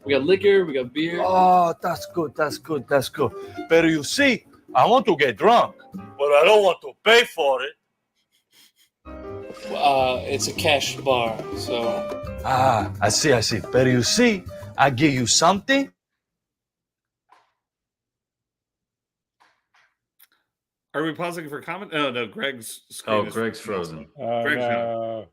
We got liquor, we got beer. Oh, that's good. But you see, I want to get drunk, but I don't want to pay for it. It's a cash bar, so I see. But you see, I give you something. Are we pausing for comment? Oh no, Greg's screen Oh, is Greg's frozen. Greg's gone.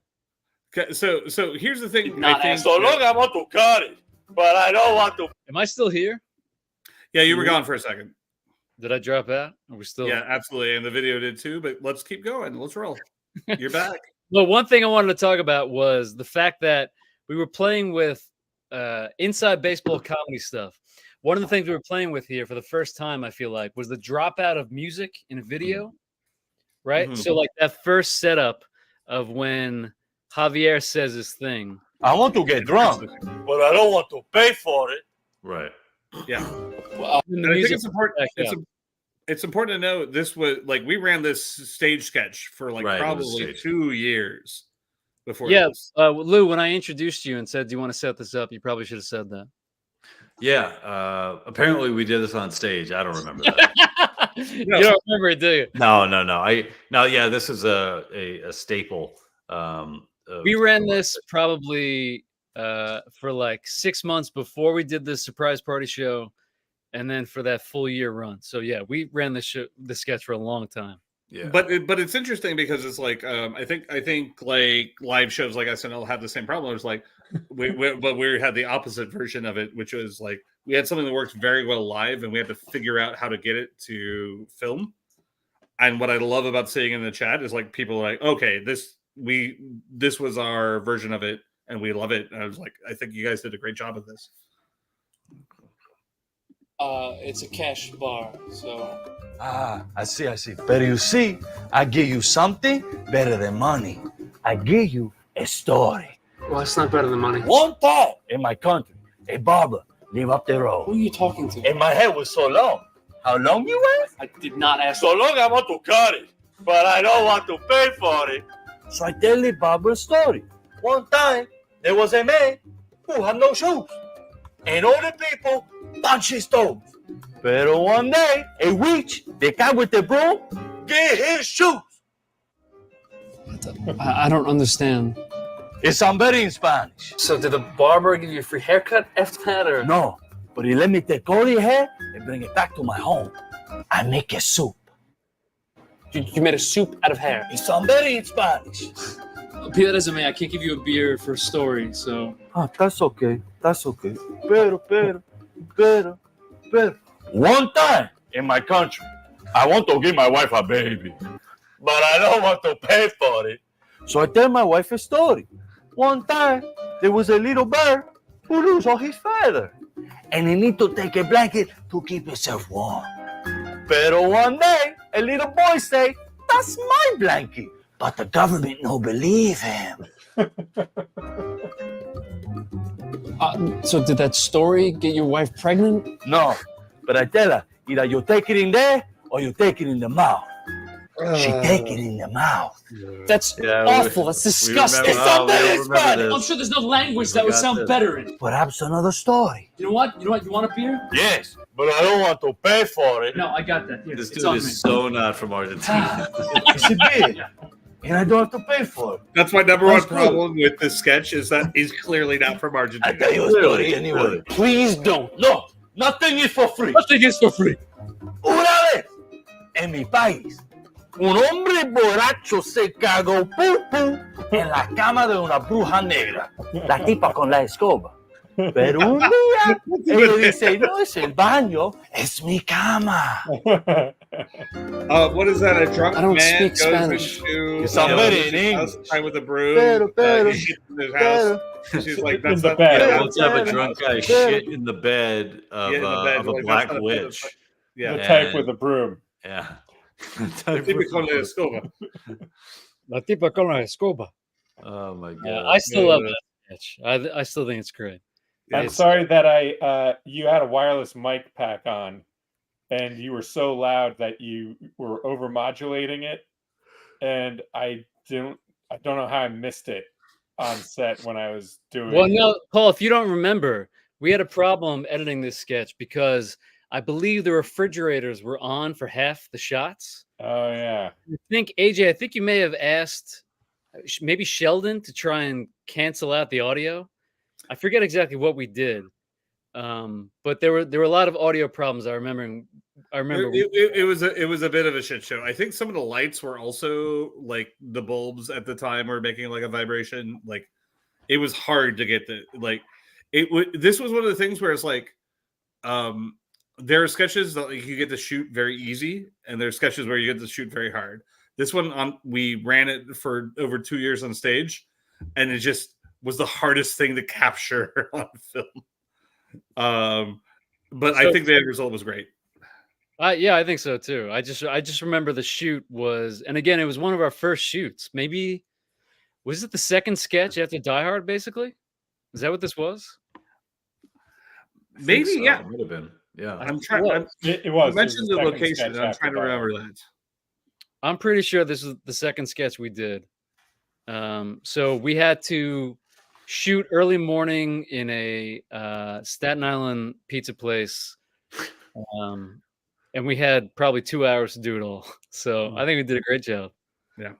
Okay, so here's the thing. Not so long I want to cut it, but I don't want to. Am I still here? Yeah, you were gone for a second. Did I drop out? Are we still? Yeah, absolutely, and the video did too. But let's keep going. Let's roll. You're back. Well, one thing I wanted to talk about was the fact that we were playing with inside baseball comedy stuff. One of the things we were playing with here for the first time, I feel like, was the dropout of music in a video, right? Mhm. So, like that first setup of when Javier says his thing. I want to get drunk, but I don't want to pay for it. Right. Yeah. Well, And I think it's important. It's important to know this was like we ran this stage sketch for like Right, it was probably staged. 2 years before. Yeah, this. Lou, when I introduced you and said, "Do you want to set this up?" You probably should have said that. Yeah. Apparently we did this on stage. I don't remember that. You don't remember it, do you? No. Yeah, this is a staple. We ran this probably for like 6 months before we did the surprise party show, and then for that full year run. So yeah, we ran the sketch for a long time. Yeah, but it's interesting because it's like I think like live shows like SNL have the same problem. It's like but we had the opposite version of it, which was like we had something that worked very well live, and we had to figure out how to get it to film. And what I love about seeing in the chat is like people are like, okay, this was our version of it, and we love it. And I was like, I think you guys did a great job of this. It's a cash bar, so. Ah, I see. But you see, I give you something better than money. I give you a story. Well, it's not better than money. One time in my country, a barber lived up the road. Who are you talking to? And my hair was so long. How long you asked? I did not ask. So long I want to cut it, but I don't want to pay for it. So I tell the barber a story. One time, there was a man who had no shoes. And all the people punched his toes. But one day, a witch, the guy with the broom, gave his shoes. I don't understand. It's somebody in Spanish. So did the barber give you a free haircut after that, or? No, but he let me take all the hair and bring it back to my home. I make a soup. You made a soup out of hair? It's somebody in Spanish. Perez, I can't give you a beer for a story, so. Oh, that's okay. Pero. One time in my country, I want to give my wife a baby, but I don't want to pay for it. So I tell my wife a story. One time, there was a little bird who lost all his feathers, and he need to take a blanket to keep himself warm. Pero one day, a little boy say, "That's my blanket." But the government no believe him. So did that story get your wife pregnant? No, but I tell her, either you take it in there or you take it in the mouth. She take it in the mouth. That's awful. That's disgusting. I'm sure there's no language that would sound better in. Perhaps another story. You know what? You want a beer? Yes, but I don't want to pay for it. No, I got that. Here, This it's dude on is me. so not from Argentina. It's a beer, and I don't have to pay for it. That's my number one That's good. problem with this sketch is that he's clearly not from Argentina. I tell you a story anyway. Please don't. No, nothing is for free. Nothing is for free. Una vez, en mi país, un hombre borracho se cagó pupú en la cama de una bruja negra, la tipa con la escoba. Pero un día, ella dice, no es el baño, es mi cama. What is that? A drunk I don't man speak goes Spanish. into Somebody in house English. with a broom. Pero. He gets in his house. She's like, "That's the not bed. yeah, Let's have a drunk guy shit in the bed of, in the bed, of a like, black that's not- witch. Yeah, The type with a broom. Yeah. typical de escoba. La tipa con la escoba. Oh my god. Yeah, I still love that sketch. I still think it's great. I'm sorry that you had a wireless mic pack on, and you were so loud that you were overmodulating it, and I don't know how I missed it on set when I was doing. Well, no, Paul, if you don't remember, we had a problem editing this sketch because I believe the refrigerators were on for half the shots. Oh yeah. I think AJ, you may have asked maybe Sheldon to try and cancel out the audio. I forget exactly what we did, but there were a lot of audio problems. I remember. It was a bit of a shit show. I think some of the lights were also like the bulbs at the time were making like a vibration. Like it was hard to get this was one of the things where it's like there are sketches that like, you get to shoot very easy, and there are sketches where you get to shoot very hard. This one we ran it for over 2 years on stage, and it just was the hardest thing to capture on film. But I think the end result was great. Yeah, I think so too. I just remember the shoot was, and again, it was one of our first shoots. Maybe was it the second sketch after Die Hard? Basically, is that what this was? Maybe, so. yeah. It would have been. Yeah. I'm trying. It was. You mentioned the location. I'm trying to remember that. I'm pretty sure this is the second sketch we did. So we had to shoot early morning in a Staten Island pizza place, and we had probably 2 hours to do it all. So I think we did a great job. Yeah.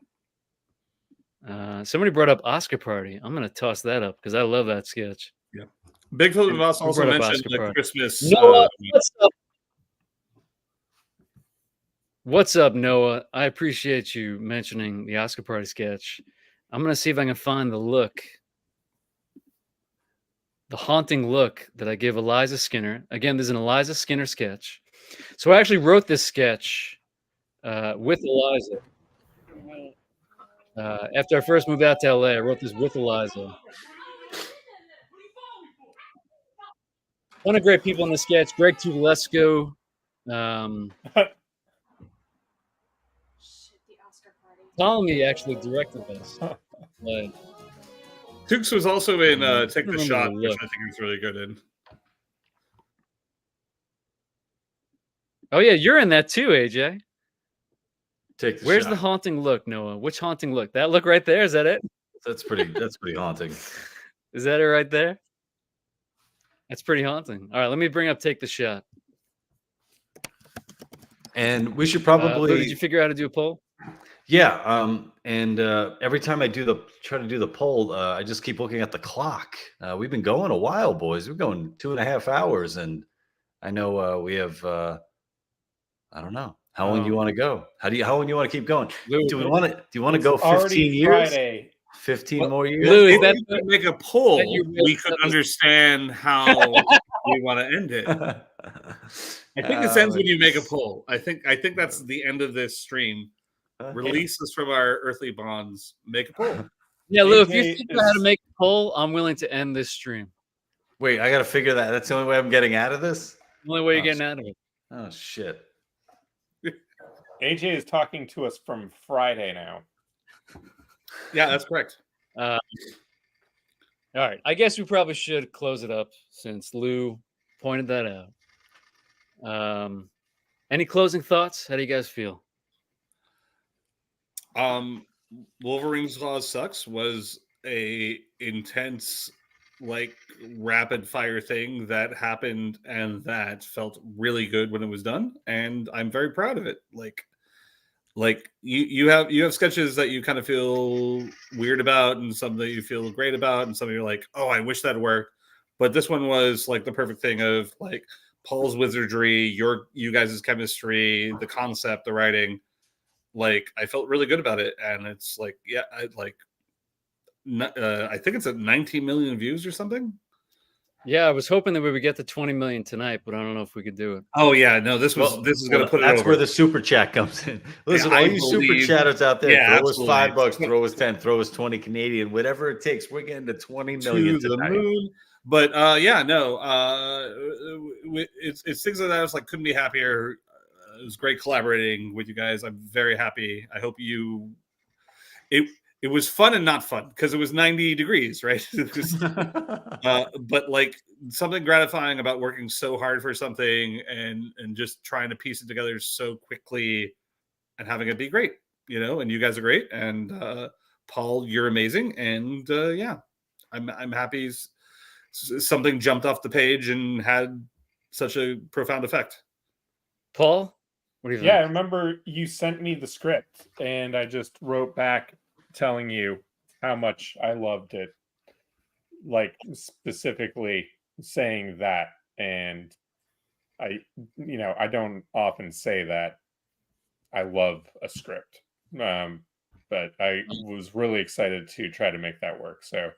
Somebody brought up Oscar Party. I'm gonna toss that up because I love that sketch. Yeah. Bigfoot Boss also brought up mentioned Oscar the Party. Christmas. Noah, what's up? What's up, Noah? I appreciate you mentioning the Oscar Party sketch. I'm gonna see if I can find the look. the haunting look that I give Eliza Skinner. Again, this is an Eliza Skinner sketch. So I actually wrote this sketch with Eliza. After I first moved out to LA, I wrote this with Eliza. Ton of great people in the sketch. Greg Tuvalesko. Ptolemy actually directed this. Like, Tukes was also in Take the remember Shot, the which look. I think he was really good in. oh yeah, you're in that too, AJ. Take the Where's shot. the haunting look, Noah? Which haunting look? That look right there? Is that it? That's pretty haunting. Is that it right there? That's pretty haunting. All right, let me bring up Take the Shot. And we should Lou, probably did you figure out how to do a poll? Yeah, and every time I try to do the poll, I just keep looking at the clock. We've been going a while, boys. We're going 2.5 hours, and I know we have. I don't know how long you want to go. How long you want to keep going? Lou, Do you want to go 15 already years? Friday. 15 more years? Lou, If that- we could make a poll, that you we could understand how we want to end it. I think this ends when you make a poll. I think that's the end of this stream. Release us from our earthly bonds. Make a poll. Yeah, Lou, if you AJ figure out how to make a poll, I'm willing to end this stream. Wait, I got to figure that. That's the only way I'm getting out of this? The only way you're Oh, getting out of it. Oh, shit. AJ is talking to us from Friday now. Yeah, that's correct. All right. I guess we probably should close it up since Lou pointed that out. Any closing thoughts? How do you guys feel? Wolverine's Law Sucks was a intense, like, rapid fire thing that happened, and that felt really good when it was done, and I'm very proud of it. Like you have sketches that you kind of feel weird about, and some that you feel great about, and some you're like, oh, I wish that worked. But this one was like the perfect thing of like Paul's wizardry, you guys' chemistry, the concept, the writing. Like, I felt really good about it, and it's like, yeah, I think it's at 19 million views or something. Yeah, I was hoping that we would get to 20 million tonight, but I don't know if we could do it. Oh yeah, no, this is going to put it That's over. where the super chat comes in. Listen, Yeah, all I you super believe- chatters out there, Yeah, throw us $5, absolutely. throw us 10, throw us 20 Canadian, whatever it takes. We're getting to 20 To million the tonight. moon. But yeah, no, it's things like that. I was like, couldn't be happier. It was great collaborating with you guys. I'm very happy. I hope it was fun and not fun because it was 90 degrees, right? But like something gratifying about working so hard for something and just trying to piece it together so quickly and having it be great, and you guys are great. And Paul, you're amazing. And yeah, I'm happy something jumped off the page and had such a profound effect. Paul, what do you think? Yeah, I remember you sent me the script, and I just wrote back telling you how much I loved it, like specifically saying that. And I don't often say that I love a script, but I was really excited to try to make that work. So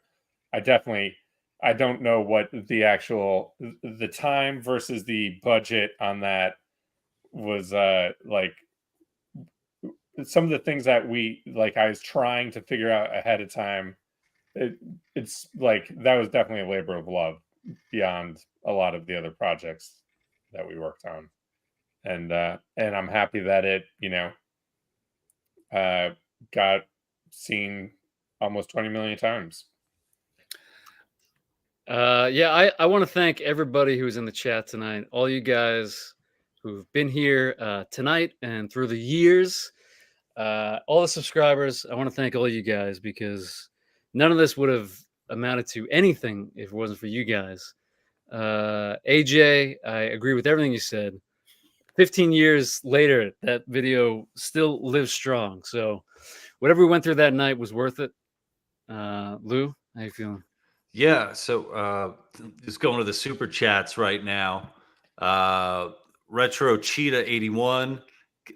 I don't know what the time versus the budget on that was like. Some of the things that I was trying to figure out ahead of time, it's like that was definitely a labor of love beyond a lot of the other projects that we worked on. And I'm happy that it, got seen almost 20 million times. Yeah, I want to thank everybody who's in the chat tonight, all you guys who've been here tonight and through the years. All the subscribers, I want to thank all you guys because none of this would have amounted to anything if it wasn't for you guys. AJ, I agree with everything you said. 15 years later, that video still lives strong. So whatever we went through that night was worth it. Lou, how you feeling? Yeah, so just going to the super chats right now. Retro Cheetah 81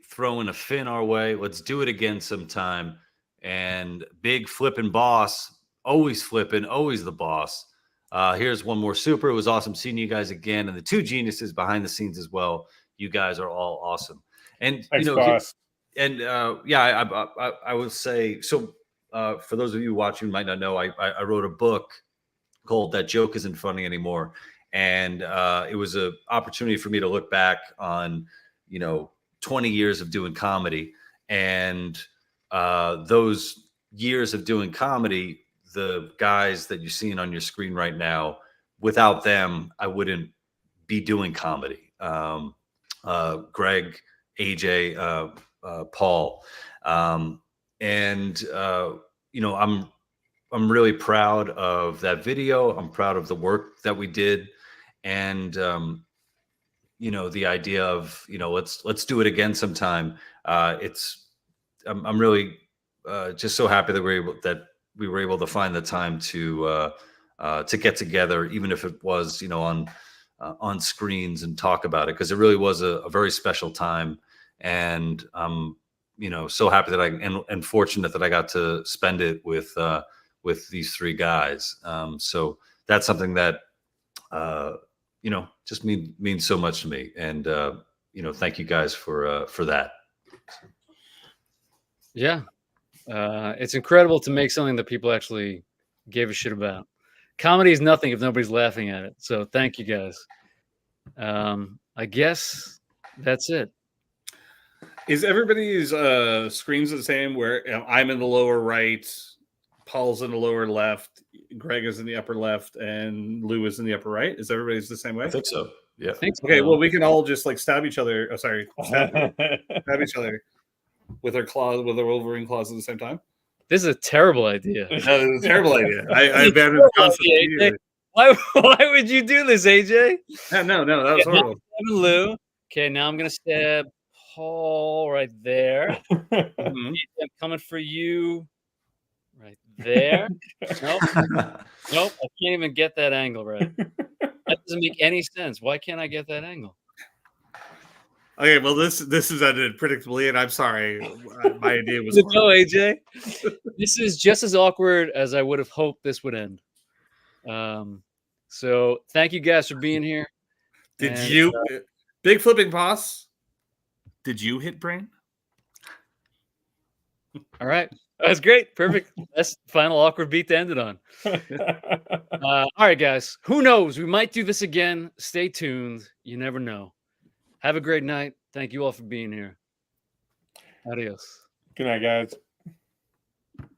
throwing a fin our way. Let's do it again sometime. And Big Flippin' Boss, always flipping, always the boss. Here's one more super. It was awesome seeing you guys again, and the two geniuses behind the scenes as well. You guys are all awesome. And Thanks, you know, boss. and I will say so. For those of you watching who might not know, I wrote a book called "That Joke Isn't Funny Anymore," and it was an opportunity for me to look back on 20 years of doing comedy, and those years of doing comedy, the guys that you're seeing on your screen right now, without them, I wouldn't be doing comedy. Greg, AJ, Paul, and I'm really proud of that video. I'm proud of the work that we did, and the idea of let's do it again sometime. I'm really just so happy that we were able to find the time to get together, even if it was on screens, and talk about it, because it really was a very special time. And I'm so happy that and fortunate that I got to spend it with these three guys. So that's something that just means so much to me. And thank you guys for that. Yeah. It's incredible to make something that people actually gave a shit about. Comedy is nothing if nobody's laughing at it. So thank you guys. I guess that's it. Is everybody's screens the same, where I'm in the lower right, Paul's in the lower left, Greg is in the upper left, and Lou is in the upper right? Is everybody's the same way? I think so. Yeah. Okay, well, we can all just stab each other. Oh, sorry. Stab each other with our claws, with our Wolverine claws at the same time. This is a terrible idea. No, it's a terrible idea. I abandoned the concept. Why would you do this, AJ? No, that was horrible. Lou. Okay, now I'm gonna stab Paul right there. I'm coming for you right there. Nope. I can't even get that angle right. That doesn't make any sense. Why can't I get that angle? Okay, well, this is ended predictably, and I'm sorry. My idea was no, AJ. This is just as awkward as I would have hoped this would end. So thank you guys for being here. Did you, Big Flipping Boss? Did you hit Brain? All right, that's great, perfect. That's the final awkward beat to end it on. All right, guys. Who knows? We might do this again. Stay tuned. You never know. Have a great night. Thank you all for being here. Adios. Good night, guys.